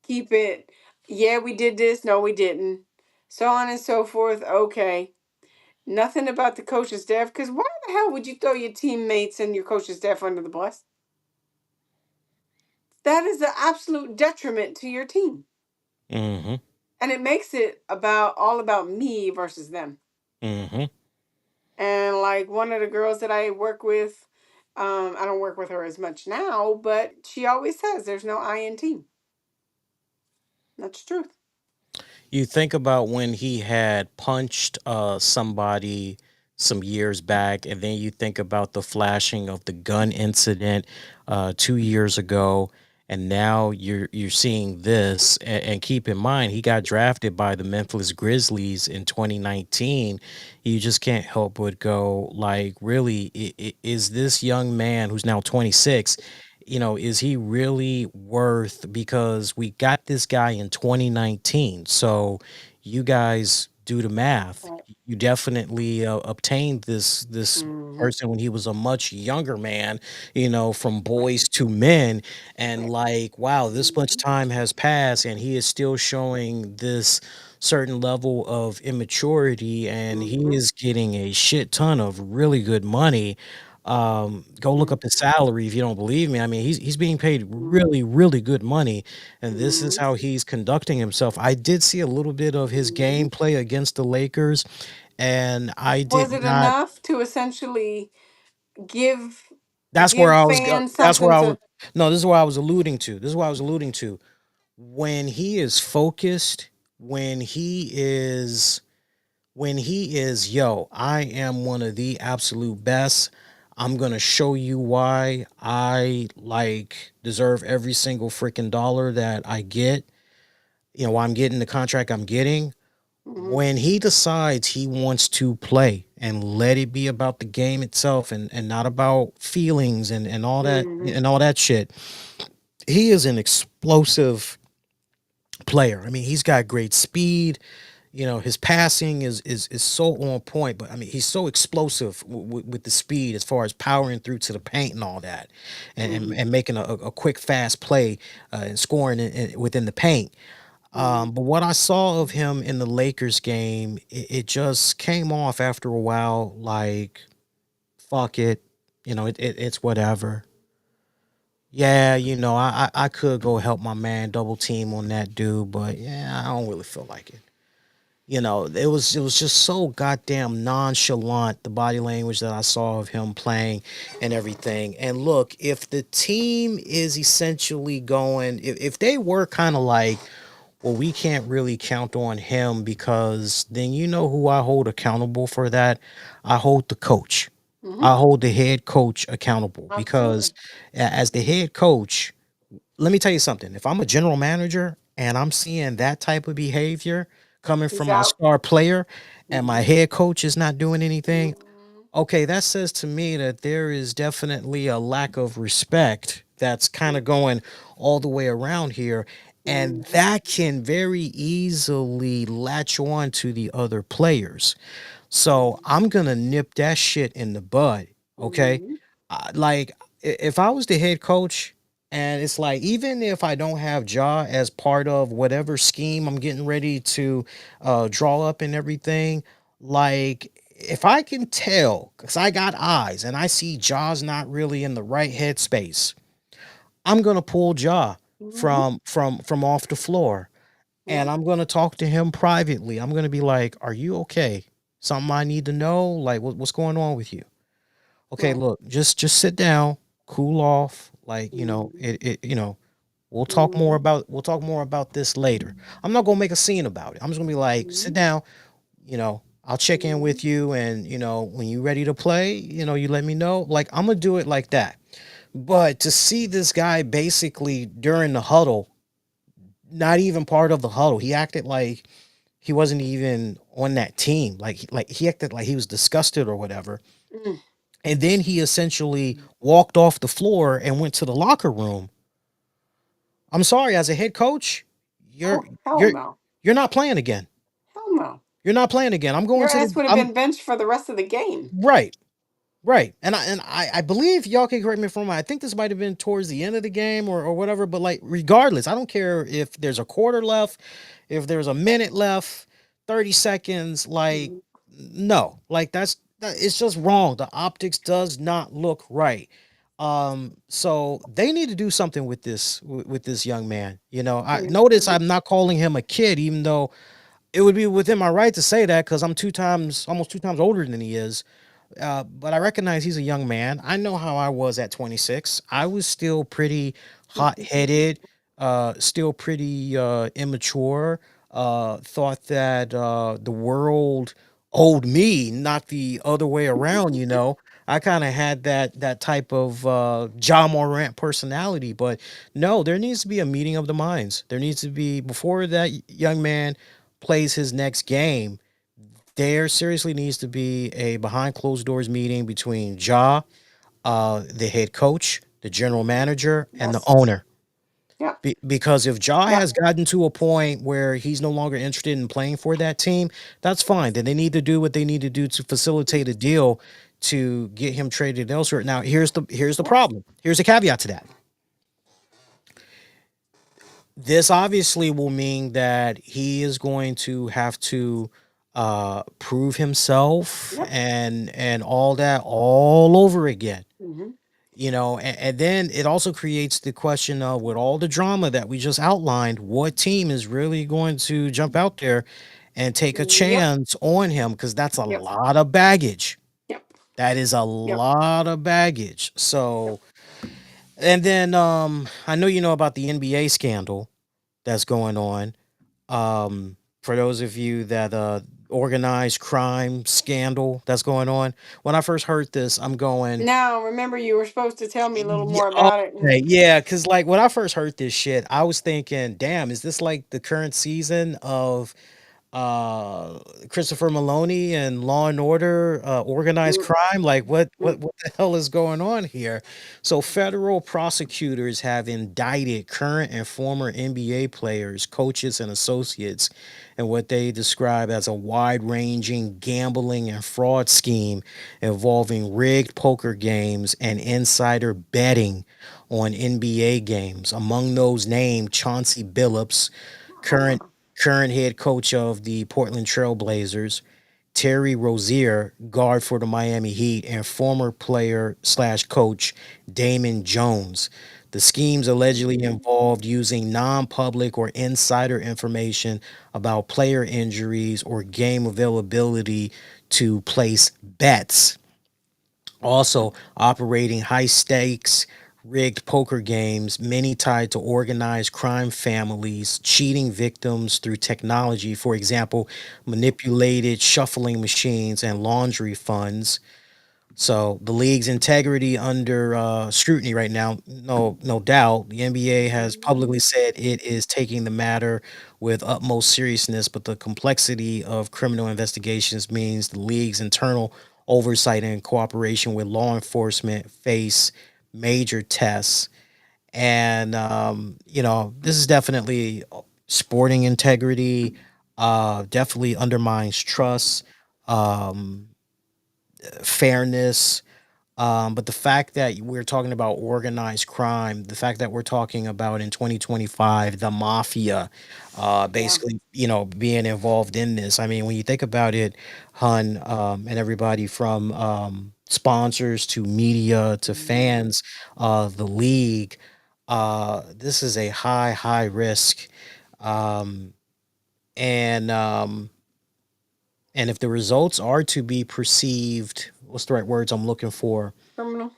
Keep it, yeah, we did this, no, we didn't. So on and so forth. Okay. Nothing about the coaching staff, because why the hell would you throw your teammates and your coaching staff under the bus? That is an absolute detriment to your team. Mm-hmm. And it makes it all about me versus them. Mm-hmm. And like one of the girls that I work with, I don't work with her as much now, but she always says there's no I in team. That's the truth. You think about when he had punched somebody some years back, and then you think about the flashing of the gun incident 2 years ago, and now you're seeing this. And keep in mind, he got drafted by the Memphis Grizzlies in 2019. You just can't help but go, like, really, is this young man who's now 26? Is he really worth, because we got this guy in 2019. So you guys do the math. Right. You definitely obtained this Mm-hmm. person when he was a much younger man, from boys to men. And like, wow, this much Mm-hmm. time has passed and he is still showing this certain level of immaturity, and he Mm-hmm. is getting a shit ton of really good money. Go look up his Mm-hmm. salary if you don't believe me. I mean, he's being paid Mm-hmm. really, really good money, and this is Mm-hmm. how he's conducting himself. I did see a little bit of his Mm-hmm. gameplay against the Lakers, and I Was did it not. enough to essentially give That's where give I was. fans That's where something I was. to? No, this is what I was alluding to. This is what I was alluding to. When he is focused, when he is yo, I am one of the absolute best. I'm gonna show you why I like deserve every single freaking dollar that I get. Why I'm getting the contract I'm getting. Mm-hmm. When he decides he wants to play and let it be about the game itself, and not about feelings Mm-hmm. and all that shit, he is an explosive player. I mean, he's got great speed. His passing is so on point, but I mean, he's so explosive with the speed as far as powering through to the paint and all that, Mm-hmm. and making a quick fast play, and scoring within the paint. Mm-hmm. But what I saw of him in the Lakers game, it just came off after a while like, fuck it, it's whatever. Yeah, I could go help my man double team on that dude, but yeah, I don't really feel like it. It was just so goddamn nonchalant, the body language that I saw of him playing and everything. And look, if the team is essentially going, if they were kind of like, well, we can't really count on him, because then you know who I hold accountable for that? I hold the coach. Hmm. I hold the head coach accountable, because Absolutely. as the head coach, let me tell you something. If I'm a general manager and I'm seeing that type of behavior coming He's from my out. star player, and Hmm. my head coach is not doing anything, Hmm. okay, that says to me that there is definitely a lack of respect that's kind of going all the way around here. And Hmm. that can very easily latch on to the other players. So I'm going to nip that shit in the bud. Okay. Hmm. Like, if I was the head coach, and it's like, even if I don't have Ja as part of whatever scheme I'm getting ready to draw up and everything, like, if I can tell, because I got eyes and I see Ja's not really in the right headspace, I'm gonna pull Ja Hmm. from off the floor, and Yeah. I'm gonna talk to him privately. I'm gonna be like, "Are you okay? Something I need to know? Like, what's going on with you? Okay, Right. look, just sit down, cool off. Like, Hmm. we'll Hmm. talk more about this later. I'm not gonna make a scene about it. I'm just gonna be like, sit Hmm. down. I'll check in Hmm. with you, and when you're ready to play, you let me know. Like, I'm gonna do it like that. But to see this guy basically during the huddle, not even part of the huddle, he acted like he wasn't even on that team. Like he acted like he was disgusted or whatever. Mm. And then he essentially walked off the floor and went to the locker room. I'm sorry, as a head coach, you're Oh, hell you're no. you're not playing again. Hell no. You're not playing again. I'm going Your to ass the would have I'm been benched for the rest of the game. right. Right. And I believe, y'all can correct me if I'm wrong, I think this might have been towards the end of the game, or whatever, but like, regardless, I don't care if there's a quarter left, if there's a minute left, 30 seconds, like, Mhm. no. Like, it's just wrong. The optics does not look right. So they need to do something with this young man. I Yeah. notice I'm not calling him a kid, even though it would be within my right to say that, because I'm almost 2 times older than he is. But I recognize he's a young man. I know how I was at 26. I was still pretty hot headed, still pretty immature. Thought that the world owed me, not the other way around. I kind of had that type of John Morant personality. But no, there needs to be a meeting of the minds. There needs to be, before that young man plays his next game, there seriously needs to be a behind closed doors meeting between the head coach, the general manager, and the Yes. owner. Yep. Because if Ja Yep. has gotten to a point where he's no longer interested in playing for that team, that's fine. Then they need to do what they need to do to facilitate a deal to get him traded elsewhere. Now, here's the Yes. problem. Here's a caveat to that. This obviously will mean that he is going to have to prove himself Yep. and all that all over again. Hmm. And then it also creates the question of, with all the drama that we just outlined, what team is really going to jump out there and take a Yep. chance on him, because that's a Yep. lot of baggage. Yep. That is a Yep. lot of baggage. Yep. So, and then I know you know about the NBA scandal that's going on. For those of you that organized crime scandal that's going on, when I first heard this, I'm going, Now, remember, you were supposed to tell me a little yeah, more about it. okay, yeah, because like when I first heard this shit, I was thinking, damn, is this like the current season of uh Christopher Maloney and Law and Order, organized Mm, crime? Like, what mm, what what the hell is going on here? So federal prosecutors have indicted current and former NBA players, coaches, and associates in what they describe as a wide-ranging gambling and fraud scheme involving rigged poker games and insider betting on NBA games. Among those named, Chauncey Billups, current uh-uh. current head coach of the Portland Trail Blazers, Terry Rozier, guard for the Miami Heat, and former player slash coach Damon Jones. The schemes allegedly involved using non public or insider information about player injuries or game availability to place bets. Also, operating high stakes, rigged poker games, many tied to organized crime families, cheating victims through technology, for example, manipulated shuffling machines and laundry funds. So the league's integrity under scrutiny right now, no doubt. The NBA has publicly Mhm. said it is taking the matter with utmost seriousness, but the complexity of criminal investigations means the league's internal oversight and cooperation with law enforcement face major tests. And this is definitely sporting integrity. Definitely undermines trust, um, fairness, but the fact that we're talking about organized crime, the fact that we're talking about in 2025, the mafia, Yeah. basically, being involved in this. I mean, when you think about it, Hun, and everybody from sponsors to media to Mhm. fans of the league, this is a high, high risk. Um, and and if the results are to be perceived, what's the right words I'm looking for? Criminal.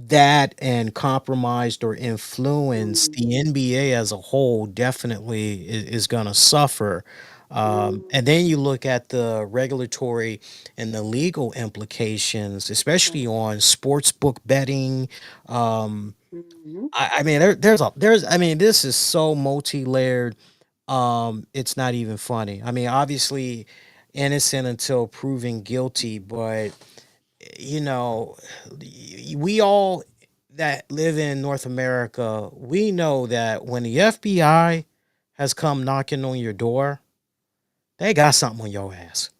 That and compromised or influenced, the Mhm. NBA as a whole definitely is going to suffer. And Mhm. then you look at the regulatory and the legal implications, especially on sports book betting. Um, Mhm. I mean, I mean, this is so multi-layered. It's not even funny. I mean, obviously, innocent until proven guilty, but you know, we all that live in North America, we know that when the FBI has come knocking on your door, they got something on your ass.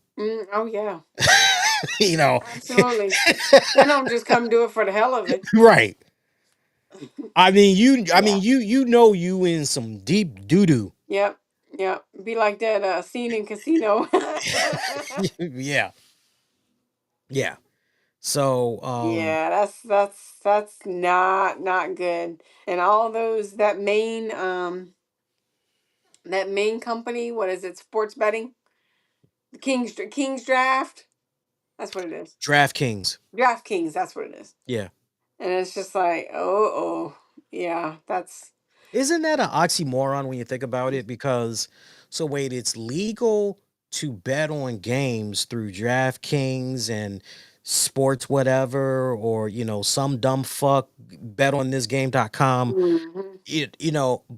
Oh yeah. you know, Absolutely. They don't just come do it for the hell of it. right. I mean, Yeah. you in some deep doo doo. Yep. Yep. Be like that scene in Casino. yeah, yeah. So, Yeah, that's not good. And all those that main company, what is it? Sports betting? The King's Draft. That's what it is. DraftKings. DraftKings, that's what it is. Yeah. And it's just like, oh, yeah, that's Isn't that an oxymoron when you think about it? Because, so wait, it's legal to bet on games through DraftKings and sports whatever, or, some dumb fuck bet on this game.com, hmm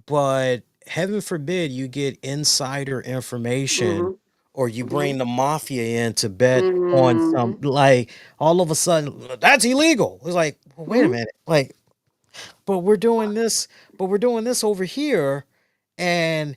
but heaven forbid you get insider information hmm or you hmm bring the mafia in to bet on some, hmm like, all of a sudden, that's illegal. It's like, well, wait a hmm minute. Like, but we're doing this, over here, and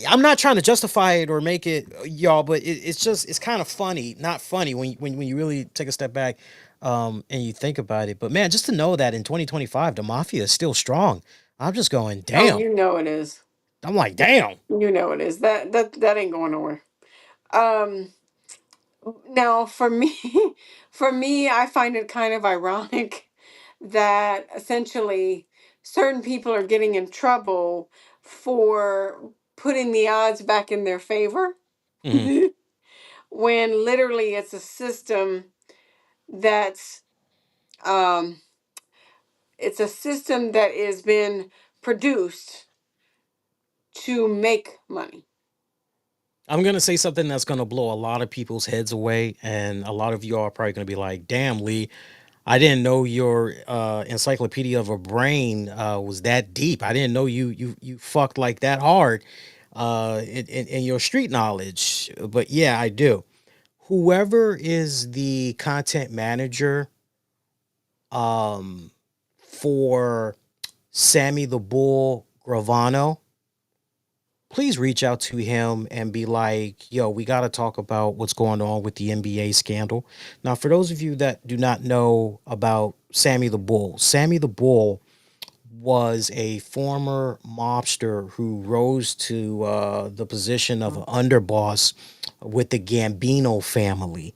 I'm not trying to justify it or make it y'all, but it's kind of funny, not funny when you really take a step back, and you think about it. But man, just to know that in 2025 the mafia is still strong, I'm just going, Oh, damn. you know it is. I'm like, damn. You know it is. That ain't going nowhere. Um Now, for me, for me, I find it kind of ironic that essentially certain people are getting in trouble for putting the odds back in their favor Hmm. when literally it's a system that's um it's a system that has been produced to make money. I'm gonna say something that's gonna blow a lot of people's heads away, and a lot of you are probably gonna be like, damn, Lee, I didn't know your encyclopedia of a brain was that deep. I didn't know you fucked like that hard in your street knowledge. But yeah, I do. Whoever is the content manager um, for Sammy the Bull Gravano, please reach out to him and be like, yo, we got to talk about what's going on with the NBA scandal. Now, for those of you that do not know about Sammy the Bull was a former mobster who rose to the position of an underboss with the Gambino family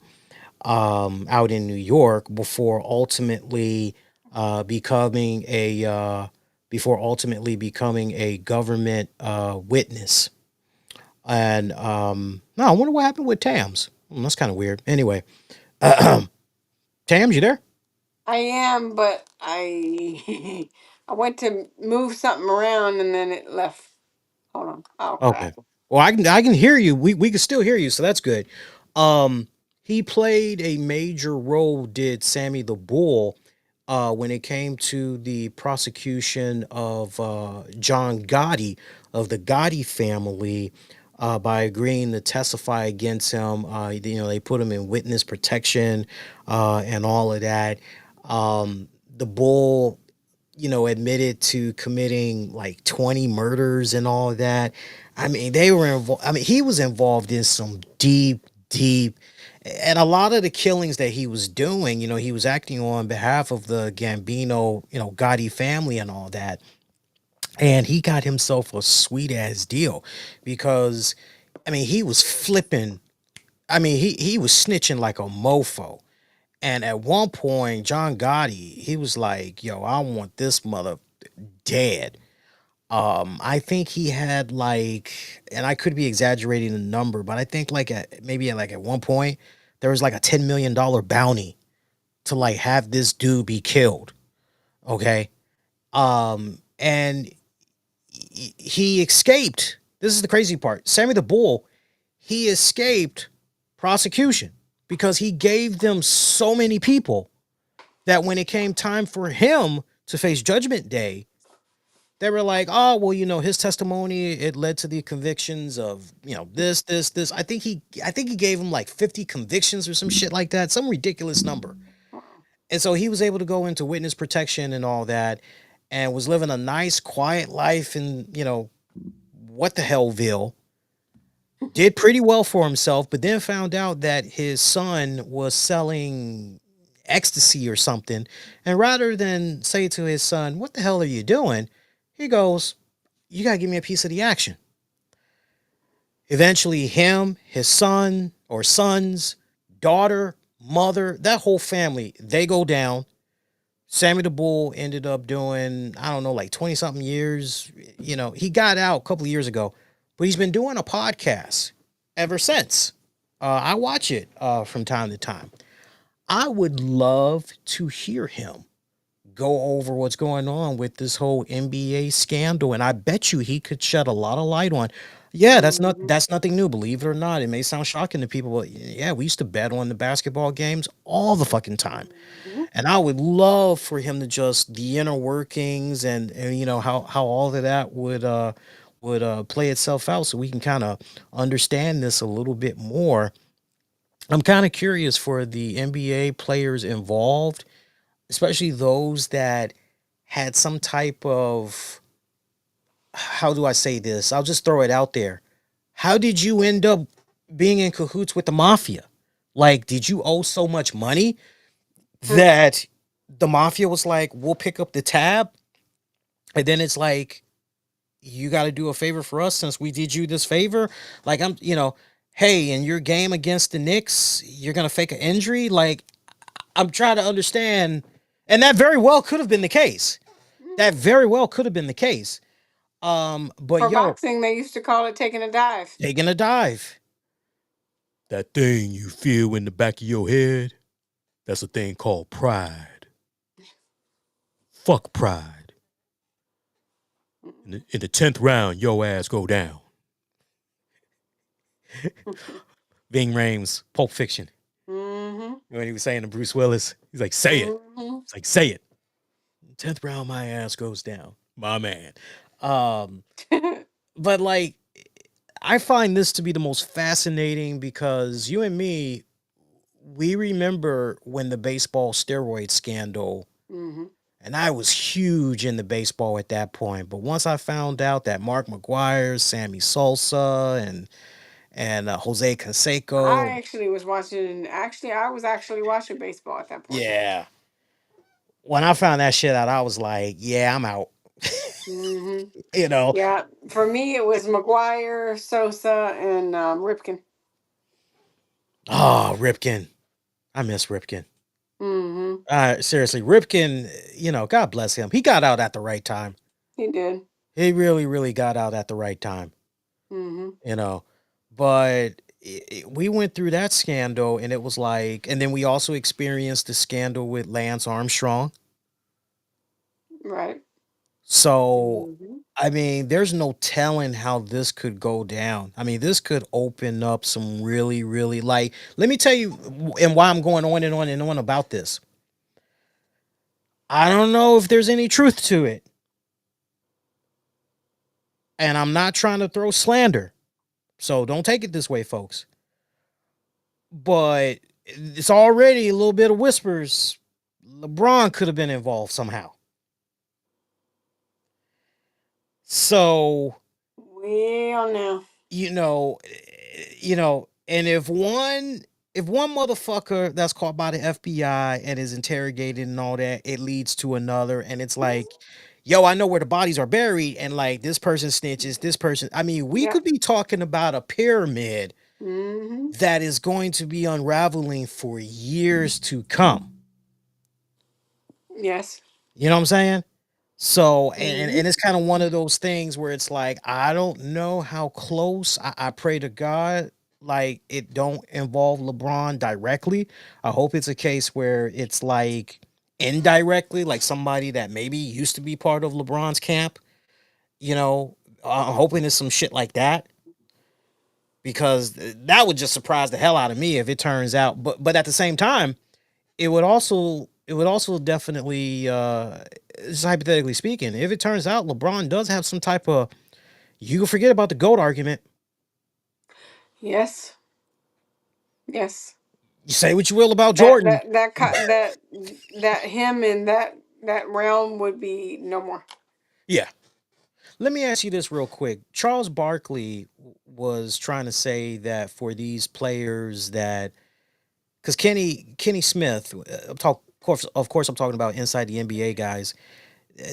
out in New York becoming a before ultimately becoming a government witness. And no, I wonder what happened with Tams. That's kind of weird. Anyway, Tams, you there? I am, but I I went to move something around and then it left. Hold on. Oh Okay. crap. Well, I can hear you. We can still hear you, so that's good. Um, he played a major role. Did Sammy the Bull when it came to the prosecution of John Gotti of the Gotti family by agreeing to testify against him. They put him in witness protection and all of that. The Bull admitted to committing like 20 murders and all of that. I mean, they were involved. I mean, he was involved in some deep, and a lot of the killings that he was doing, he was acting on behalf of the Gambino, Gotti family and all that. And he got himself a sweet ass deal because, I mean, he was flipping. I mean, he was snitching like a mofo. And at one point, John Gotti, he was like, "Yo, I want this mother dead." I think he had like, and I could be exaggerating the number, but I think like at one point there was like a $10 million bounty to like have this dude be killed. Okay, and he escaped. This is the crazy part. Sammy the Bull, he escaped prosecution because he gave them so many people that when it came time for him to face Judgment Day, they were like, "Oh, well, his testimony it led to the convictions of this. I think he gave him like 50 convictions or some shit like that, some ridiculous number." Wow. And so he was able to go into witness protection and all that, and was living a nice, quiet life in what the hellville. Did pretty well for himself, but then found out that his son was selling ecstasy or something. And rather than say to his son, "What the hell are you doing?" he goes, "You got to give me a piece of the action." Eventually, him, his son or sons, daughter, mother, that whole family, they go down. Sammy the Bull ended up doing, I don't know, like 20 something years. He got out a couple of years ago, but he's been doing a podcast ever since. I watch it from time to time. I would love to hear him go over what's going on with this whole NBA scandal, and I bet you he could shed a lot of light on. Yeah, Mhm. that's nothing new, believe it or not. It may sound shocking to people, but yeah, we used to bet on the basketball games all the fucking time. Mhm. And I would love for him to just the inner workings and how all of that would play itself out so we can kind of understand this a little bit more. I'm kind of curious for the NBA players involved, especially those that had some type of, how do I say this? I'll just throw it out there. How did you end up being in cahoots with the mafia? Like, did you owe so much money that the mafia was like, "We'll pick up the tab," and then it's like, "You got to do a favor for us since we did you this favor." Like, hey, in your game against the Knicks, you're gonna fake an injury. Like, I'm trying to understand, and that very well could have been the case. That very well could have been the case. But For yo, boxing, they used to call it taking a dive. taking a dive. That thing you feel in the back of your head, that's a thing called pride. Fuck pride. In the 10th round, your ass go down. Ving Rhames, Pulp Fiction. Mhm. When he was saying to Bruce Willis, he's like, "Say it." Mhm. It's like, "Say it." 10th round, my ass goes down. My man. Um, but like, I find this to be the most fascinating because you and me, we remember when the baseball steroid scandal, Mhm. and I was huge into baseball at that point. But once I found out that Mark McGuire, Sammy Sosa, and Jose I Canseco, actually was watching. Actually, I was actually watching baseball at that point. yeah, when I found that shit out, I was like, "Yeah, I'm out." Hmm. you know, Yeah, for me it was McGuire, Sosa, and Ripken. Oh, Ripken. I miss Ripken. Mm-hmm. Seriously, Ripken, God bless him. He got out at the right time. He did. He really, really got out at the right time, Mm-hmm. you know. But we went through that scandal, and it was like, and then we also experienced the scandal with Lance Armstrong. Right. So, Mm-hmm. I mean, there's no telling how this could go down. I mean, this could open up some really, really like, let me tell you, and why I'm going on and on and on about this. I don't know if there's any truth to it. And I'm not trying to throw slander. So don't take it this way, folks. But it's already a little bit of whispers. LeBron could have been involved somehow. So, Well, now. you know, and if one motherfucker that's caught by the FBI and is interrogated and all that, it leads to another, and it's like, yo, I know where the bodies are buried, and like this person snitches, this person. I mean, we Yep. could be talking about a pyramid Mm-hmm. that is going to be unraveling for years to come. Yes. You know what I'm saying? So, and Mm-hmm. it's kind of one of those things where it's like, I don't know how close. I pray to God like it don't involve LeBron directly. I hope it's a case where it's like indirectly, like somebody that maybe used to be part of LeBron's camp. You know, I'm hoping it's some shit like that, because that would just surprise the hell out of me if it turns out. But at the same time, it would also definitely, just hypothetically speaking, if it turns out LeBron does have some type of, you can forget about the GOAT argument. Yes. Yes. You say what you will about That Jordan. that that that him in that realm would be no more. Yeah. Let me ask you this real quick. Charles Barkley was trying to say that for these players that, because Kenny Smith, of course I'm talking about inside the NBA guys.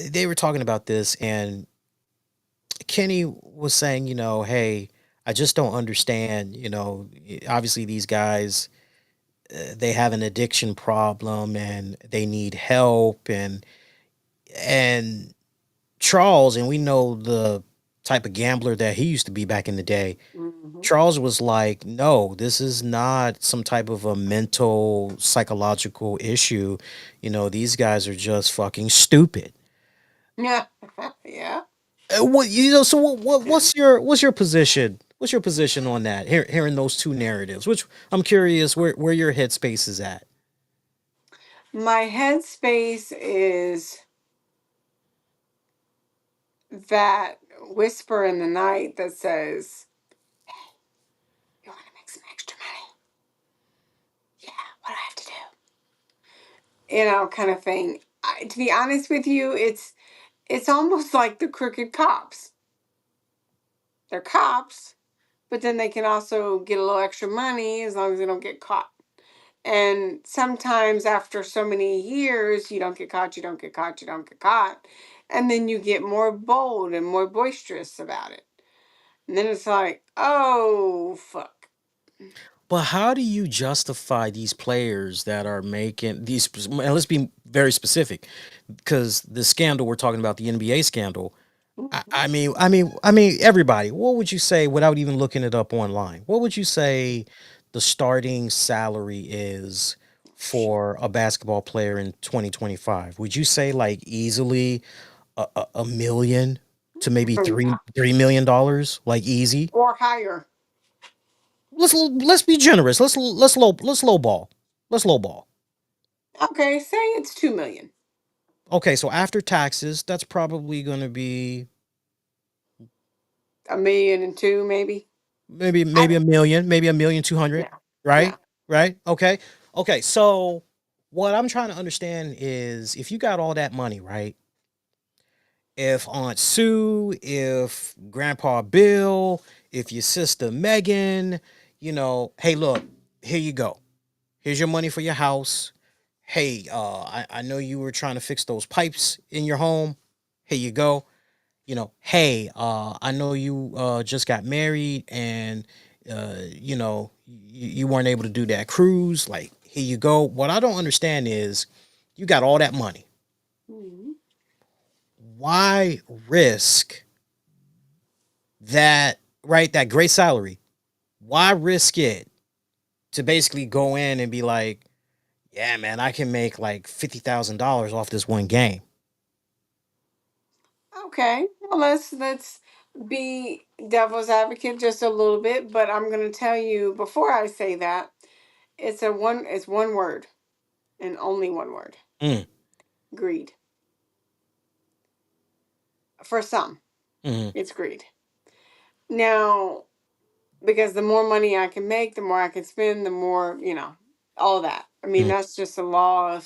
They were talking about this, and Kenny was saying, hey, I just don't understand. Obviously these guys, they have an addiction problem and they need help, and Charles, and we know the type of gambler that he used to be back in the day. Mm-hmm. Charles was like, no, this is not some type of a mental psychological issue. These guys are just fucking stupid. Yeah. Yeah. So what Yeah. what's your position? What's your position on that? Hearing those two narratives, which I'm curious where your headspace is at. My headspace is that whisper in the night that says, "You want to make some extra money? Yeah. What do I have to do?" Kind of thing. To be honest with you, it's almost like the crooked cops. They're cops, but then they can also get a little extra money as long as they don't get caught. And sometimes after so many years, you don't get caught, you don't get caught, you don't get caught. And then you get more bold and more boisterous about it. And then it's like, oh, fuck. But how do you justify these players that are making these? And let's be very specific, because the scandal we're talking about, the NBA scandal. I mean, everybody. What would you say without even looking it up online? What would you say the starting salary is for a basketball player in 2025? Would you say like easily a million to maybe Oh, three yeah. $3 million, like easy? Or higher. Let's be generous. Let's lowball. Let's lowball. Okay, say it's 2 million. Okay, so after taxes, that's probably going to be A million and two, maybe. maybe I maybe a don't, million, maybe a million 200, yeah. right? Yeah. Right? Okay. Okay, so what I'm trying to understand is, if you got all that money, right? If Aunt Sue, if Grandpa Bill, if your sister Megan, hey, look, here you go. Here's your money for your house. Hey, I know you were trying to fix those pipes in your home. Here you go. Hey, I know you just got married, and you weren't able to do that cruise. Like, here you go. What I don't understand is you got all that money. Mhm. Why risk that, right? That great salary. Why risk it to basically go in and be like, yeah, man, I can make like $50,000 off this one game. Okay, well, let's be devil's advocate just a little bit, but I'm going to tell you before I say that it's one word and only one word: Mm, greed. For some, mm, it's greed. Now, because the more money I can make, the more I can spend, the more, all of that. I mean, mm, that's just a law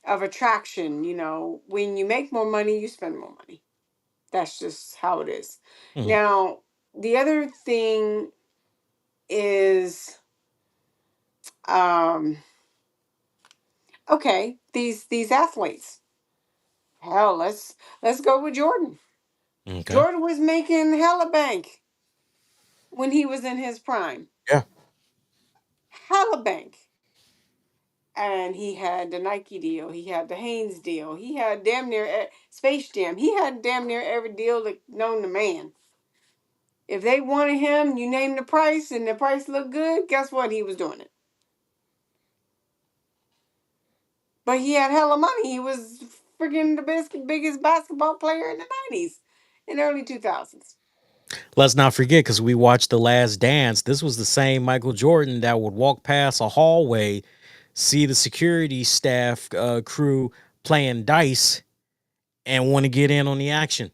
of attraction. When you make more money, you spend more money. That's just how it is. mm, Now, the other thing is, um okay, these athletes. Hell, let's go with Jordan. okay. Jordan was making hella bank when he was in his prime. Yeah. Hella bank. And he had the Nike deal, he had the Hanes deal, he had damn near Space Jam. He had damn near every deal that known to man. If they wanted him, you name the price, and the price looked good. Guess what? He was doing it. But he had hella money. He was freaking the biggest basketball player in the '90s, in the early 2000s. Let's not forget, because we watched The Last Dance. This was the same Michael Jordan that would walk past a hallway, see the security staff crew playing dice, and want to get in on the action.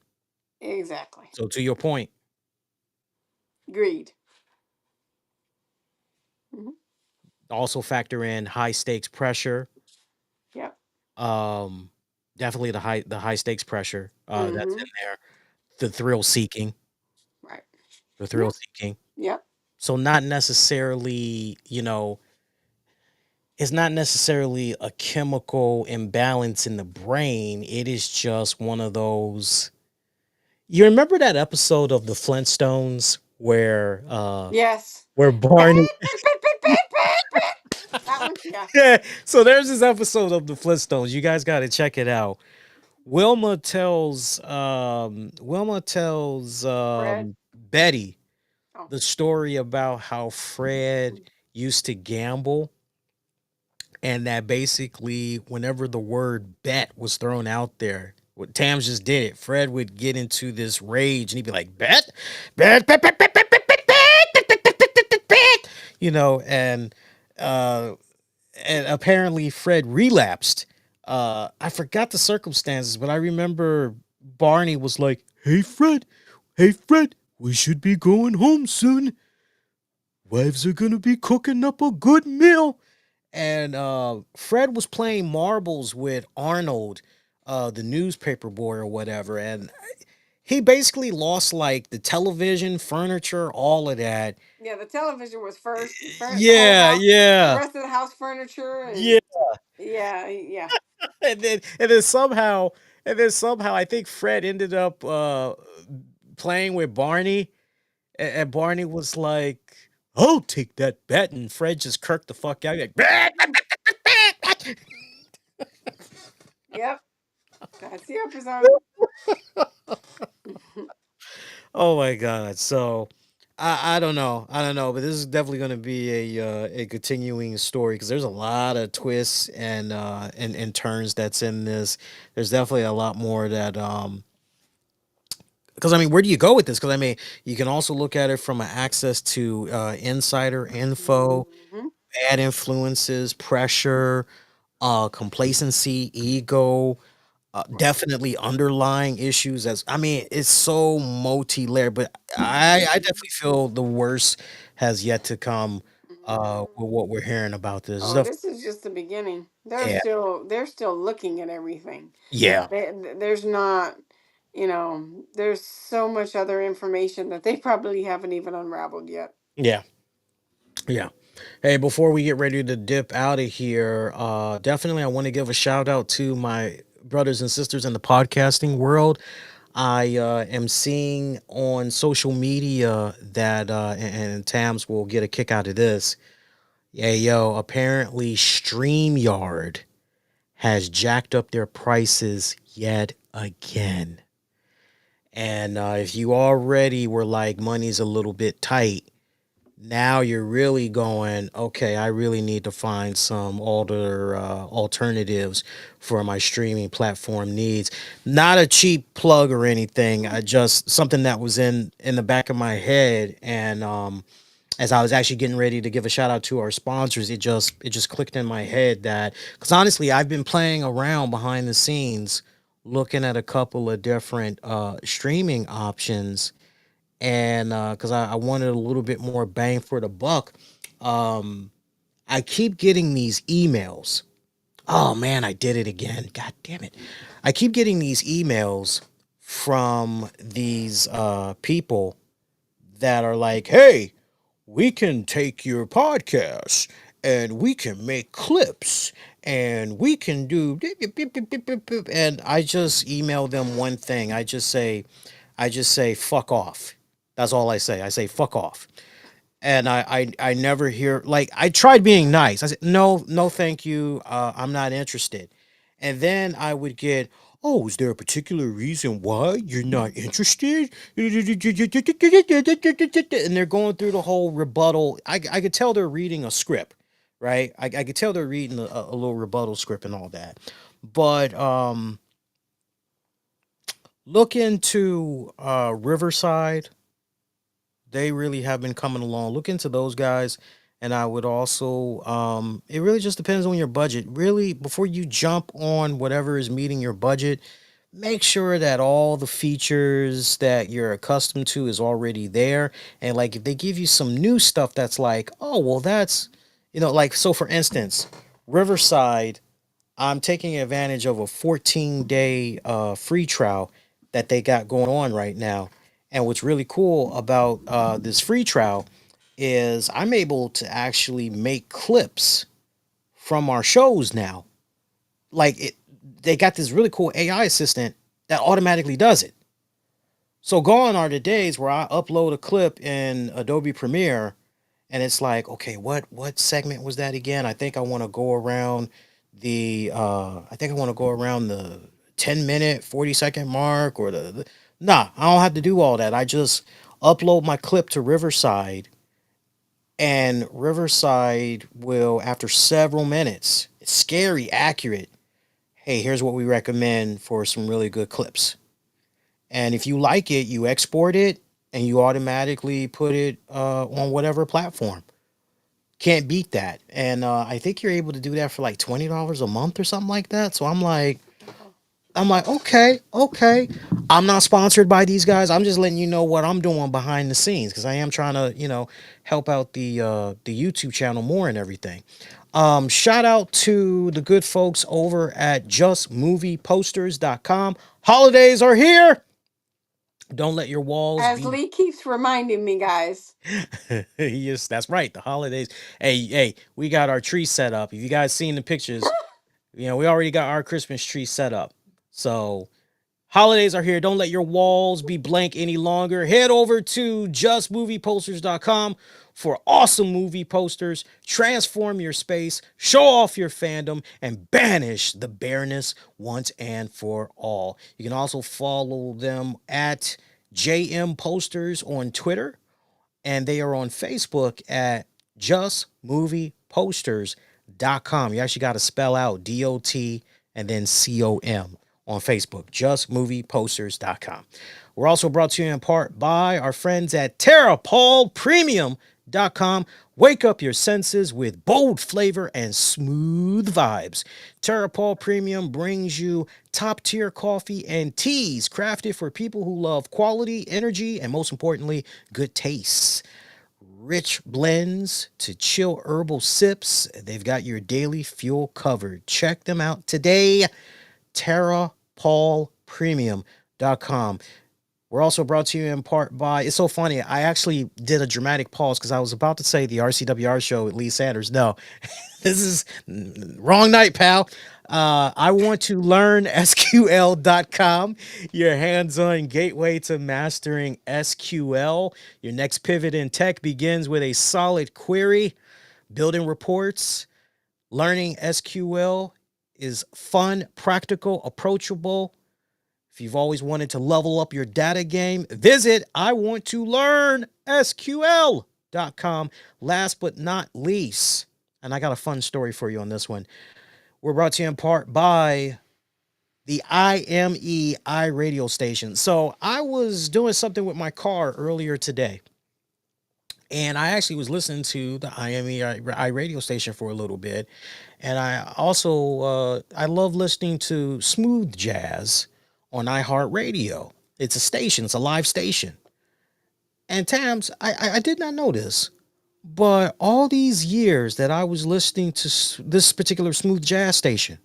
Exactly. So, to your point, Greed. Hmm. also factor in high stakes pressure. Yep. Um, Definitely the high stakes pressure that's Hmm. in there. The thrill seeking, Right. the thrill Yep. seeking. Yep. So, not necessarily, it's not necessarily a chemical imbalance in the brain. It is just one of those. You remember that episode of the Flintstones Yes. where Pit, Barney pit, pit, pit, pit, pit, pit. That one. Yeah. Yeah, so there's this episode of the Flintstones. You guys got to check it out. Fred. Wilma tells Betty Oh. the story about how Fred used to gamble, and that basically whenever the word bet was thrown out there, what Tams just did it, Fred would get into this rage and he'd be like, bet, bet, bet, bet, bet, bet, bet, bet, bet, bet, bet, bet, bet, bet, bet, uh and apparently Fred relapsed. I forgot the circumstances, but I remember Barney was like, hey Fred, we should be going home soon. Wives are gonna be cooking up a good meal. And Fred was playing marbles with Arnold, the newspaper boy or whatever, and he basically lost like the television, furniture, all of that. Yeah, the television was first. The whole Yeah, house, the yeah, rest of the house furniture, yeah. and yeah, yeah. And then somehow I think Fred ended up playing with Barney, and Barney was like, "I'll take that bet," and Fred just kirked the fuck out. Like, "Bet, bet, bet, bet, bet, bet." Yep. That's the episode. Oh my god! So I don't know, but this is definitely going to be a continuing story because there's a lot of twists and turns that's in this. There's definitely a lot more that because I mean, where do you go with this? Because I mean, you can also look at it from an access to insider info, Hmm. bad influences, pressure, complacency, ego, Right. definitely underlying issues. As I mean, it's so multi-layered, but I definitely feel the worst has yet to come with what we're hearing about this Oh, stuff. this is just the beginning. They're Yeah, still they're still looking at everything. yeah, There's not, there's so much other information that they probably haven't even unraveled yet. yeah, yeah. Hey, before we get ready to dip out of here, definitely I want to give a shout out to my brothers and sisters in the podcasting world. I am seeing on social media that, and Tams will get a kick out of this. Yeah, yo, apparently StreamYard has jacked up their prices yet again. And if you already were like, money's a little bit tight, now you're really going, okay, I really need to find some other alternatives for my streaming platform needs. Not a cheap plug or anything. I just something that was in the back of my head, and as I was actually getting ready to give a shout out to our sponsors, it just clicked in my head that, because honestly, I've been playing around behind the scenes, looking at a couple of different streaming options, and because I wanted a little bit more bang for the buck. um, I keep getting these emails. Oh man, I did it again. God damn it. I keep getting these emails from these people that are like, hey, we can take your podcast and we can make clips and we can do and I just email them one thing. I just say fuck off. That's all I say. I say fuck off. And I never hear, like, I tried being nice. I said no, no, thank you. I'm not interested. And then I would get, oh, is there a particular reason why you're not interested? And they're going through the whole rebuttal. I could tell they're reading a script, right? I could tell they're reading a little rebuttal script and all that. But look into Riverside. They really have been coming along. Look into those guys. And I would also, it really just depends on your budget. Really, before you jump on whatever is meeting your budget, make sure that all the features that you're accustomed to is already there. And like, if they give you some new stuff that's like, oh, well, that's, like, so for instance, Riverside, I'm taking advantage of a 14-day free trial that they got going on right now. And what's really cool about this free trial is I'm able to actually make clips from our shows now. Like, they got this really cool AI assistant that automatically does it. So gone are the days where I upload a clip in Adobe Premiere and it's like, okay, what segment was that again? I think I want to go around the 10-minute, 40-second mark, or nah, I don't have to do all that. I just upload my clip to Riverside, and Riverside will, after several minutes, it's scary accurate. Hey, here's what we recommend for some really good clips. And if you like it, you export it and you automatically put it on whatever platform. Can't beat that. And I think you're able to do that for like $20 a month or something like that. So I'm like, okay, okay. I'm not sponsored by these guys. I'm just letting you know what I'm doing behind the scenes because I am trying to, help out the YouTube channel more and everything. Shout out to the good folks over at justmovieposters.com. Holidays are here. Don't let your walls As be. Lee keeps reminding me, guys. Yes, that's right. The holidays. Hey, hey, we got our tree set up. If you guys seen the pictures, we already got our Christmas tree set up. So holidays are here. Don't let your walls be blank any longer. Head over to justmovieposters.com for awesome movie posters. Transform your space, show off your fandom, and banish the bareness once and for all. You can also follow them at JM Posters on Twitter, and they are on Facebook at justmovieposters.com. You actually got to spell out DOT and then COM on Facebook, justmovieposters.com. We're also brought to you in part by our friends at TerraPaulPremium.com. Wake up your senses with bold flavor and smooth vibes. TerraPaul Premium brings you top tier coffee and teas crafted for people who love quality, energy, and most importantly, good tastes. Rich blends to chill herbal sips. They've got your daily fuel covered. Check them out today. TerraPaulPremium.com. We're also brought to you in part by, it's so funny, I actually did a dramatic pause because I was about to say the RCWR show with Lee Sanders. No, this is wrong night, pal. I want to learn SQL.com, your hands on gateway to mastering SQL. Your next pivot in tech begins with a solid query, building reports. Learning SQL is fun, practical, approachable. If you've always wanted to level up your data game, visit I want to learn SQL.com. Last but not least, and I got a fun story for you on this one. We're brought to you in part by the IMEI radio station. So I was doing something with my car earlier today, and I actually was listening to the IMEI radio station for a little bit. And I also I love listening to smooth jazz on iHeartRadio. It's a station, it's a live station. And Tams, I did not know this, but all these years that I was listening to this particular smooth jazz station,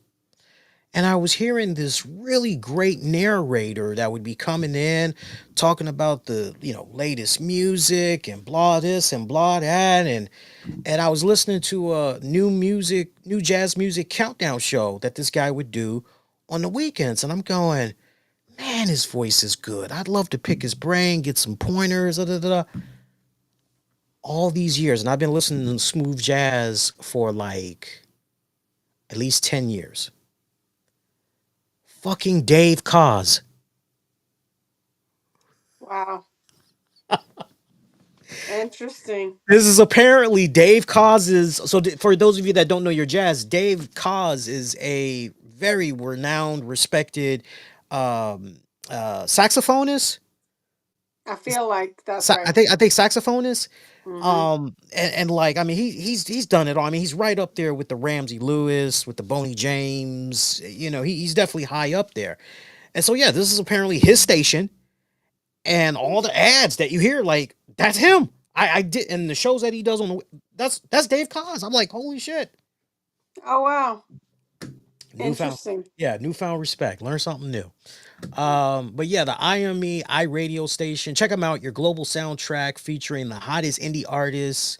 and I was hearing this really great narrator that would be coming in talking about the latest music and blah this and blah that, and I was listening to a new jazz music countdown show that this guy would do on the weekends, and I'm going, man, his voice is good. I'd love to pick his brain, get some pointers, da, da, da, da. All these years, and I've been listening to smooth jazz for like at least 10 years. Fucking Dave Koz. Wow. Interesting. This is apparently Dave Koz's. So, for those of you that don't know your jazz, Dave Koz is a very renowned, respected um, saxophonist. I feel like that's right. I think saxophonist. Mm-hmm. And like I mean, he's done it all. I mean, he's right up there with the Ramsey Lewis, with the Boney James. He's definitely high up there. And so yeah, this is apparently his station, and all the ads that you hear, like that's him. I did, and the shows that he does on the that's Dave Koz. I'm like, holy shit, Oh wow. newfound, Interesting. yeah, newfound respect. Learn something new. But yeah, the IME iRadio station. Check them out. Your global soundtrack featuring the hottest indie artists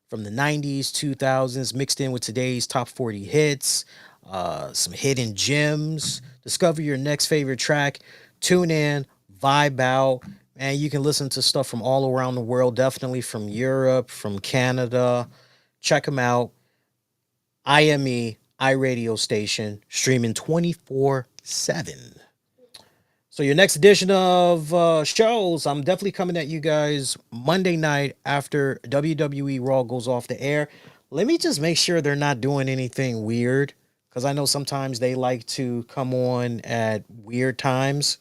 from the 90s, 2000s, mixed in with today's top 40 hits, some hidden gems. Discover your next favorite track. Tune in, vibe out, and you can listen to stuff from all around the world, definitely from Europe, from Canada. Check them out. IME iRadio station, streaming 24/7. So your next edition of shows, I'm definitely coming at you guys Monday night after WWE Raw goes off the air. Let me just make sure they're not doing anything weird, because I know sometimes they like to come on at weird times.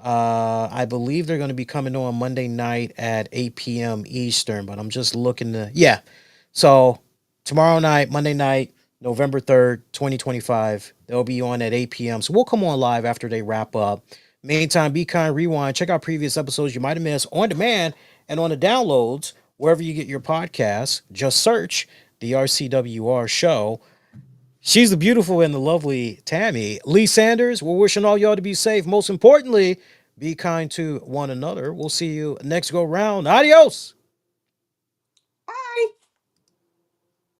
I believe they're going to be coming on Monday night at 8 p.m. Eastern, but I'm just looking to, yeah. So tomorrow night, Monday night, November 3rd, 2025, they'll be on at 8 p.m. So we'll come on live after they wrap up. Meantime, be kind, rewind, check out previous episodes you might have missed on demand and on the downloads, wherever you get your podcasts. Just search the RCWR show. She's the beautiful and the lovely Tammy. Lee Sanders, we're wishing all y'all to be safe. Most importantly, be kind to one another. We'll see you next go round. Adios.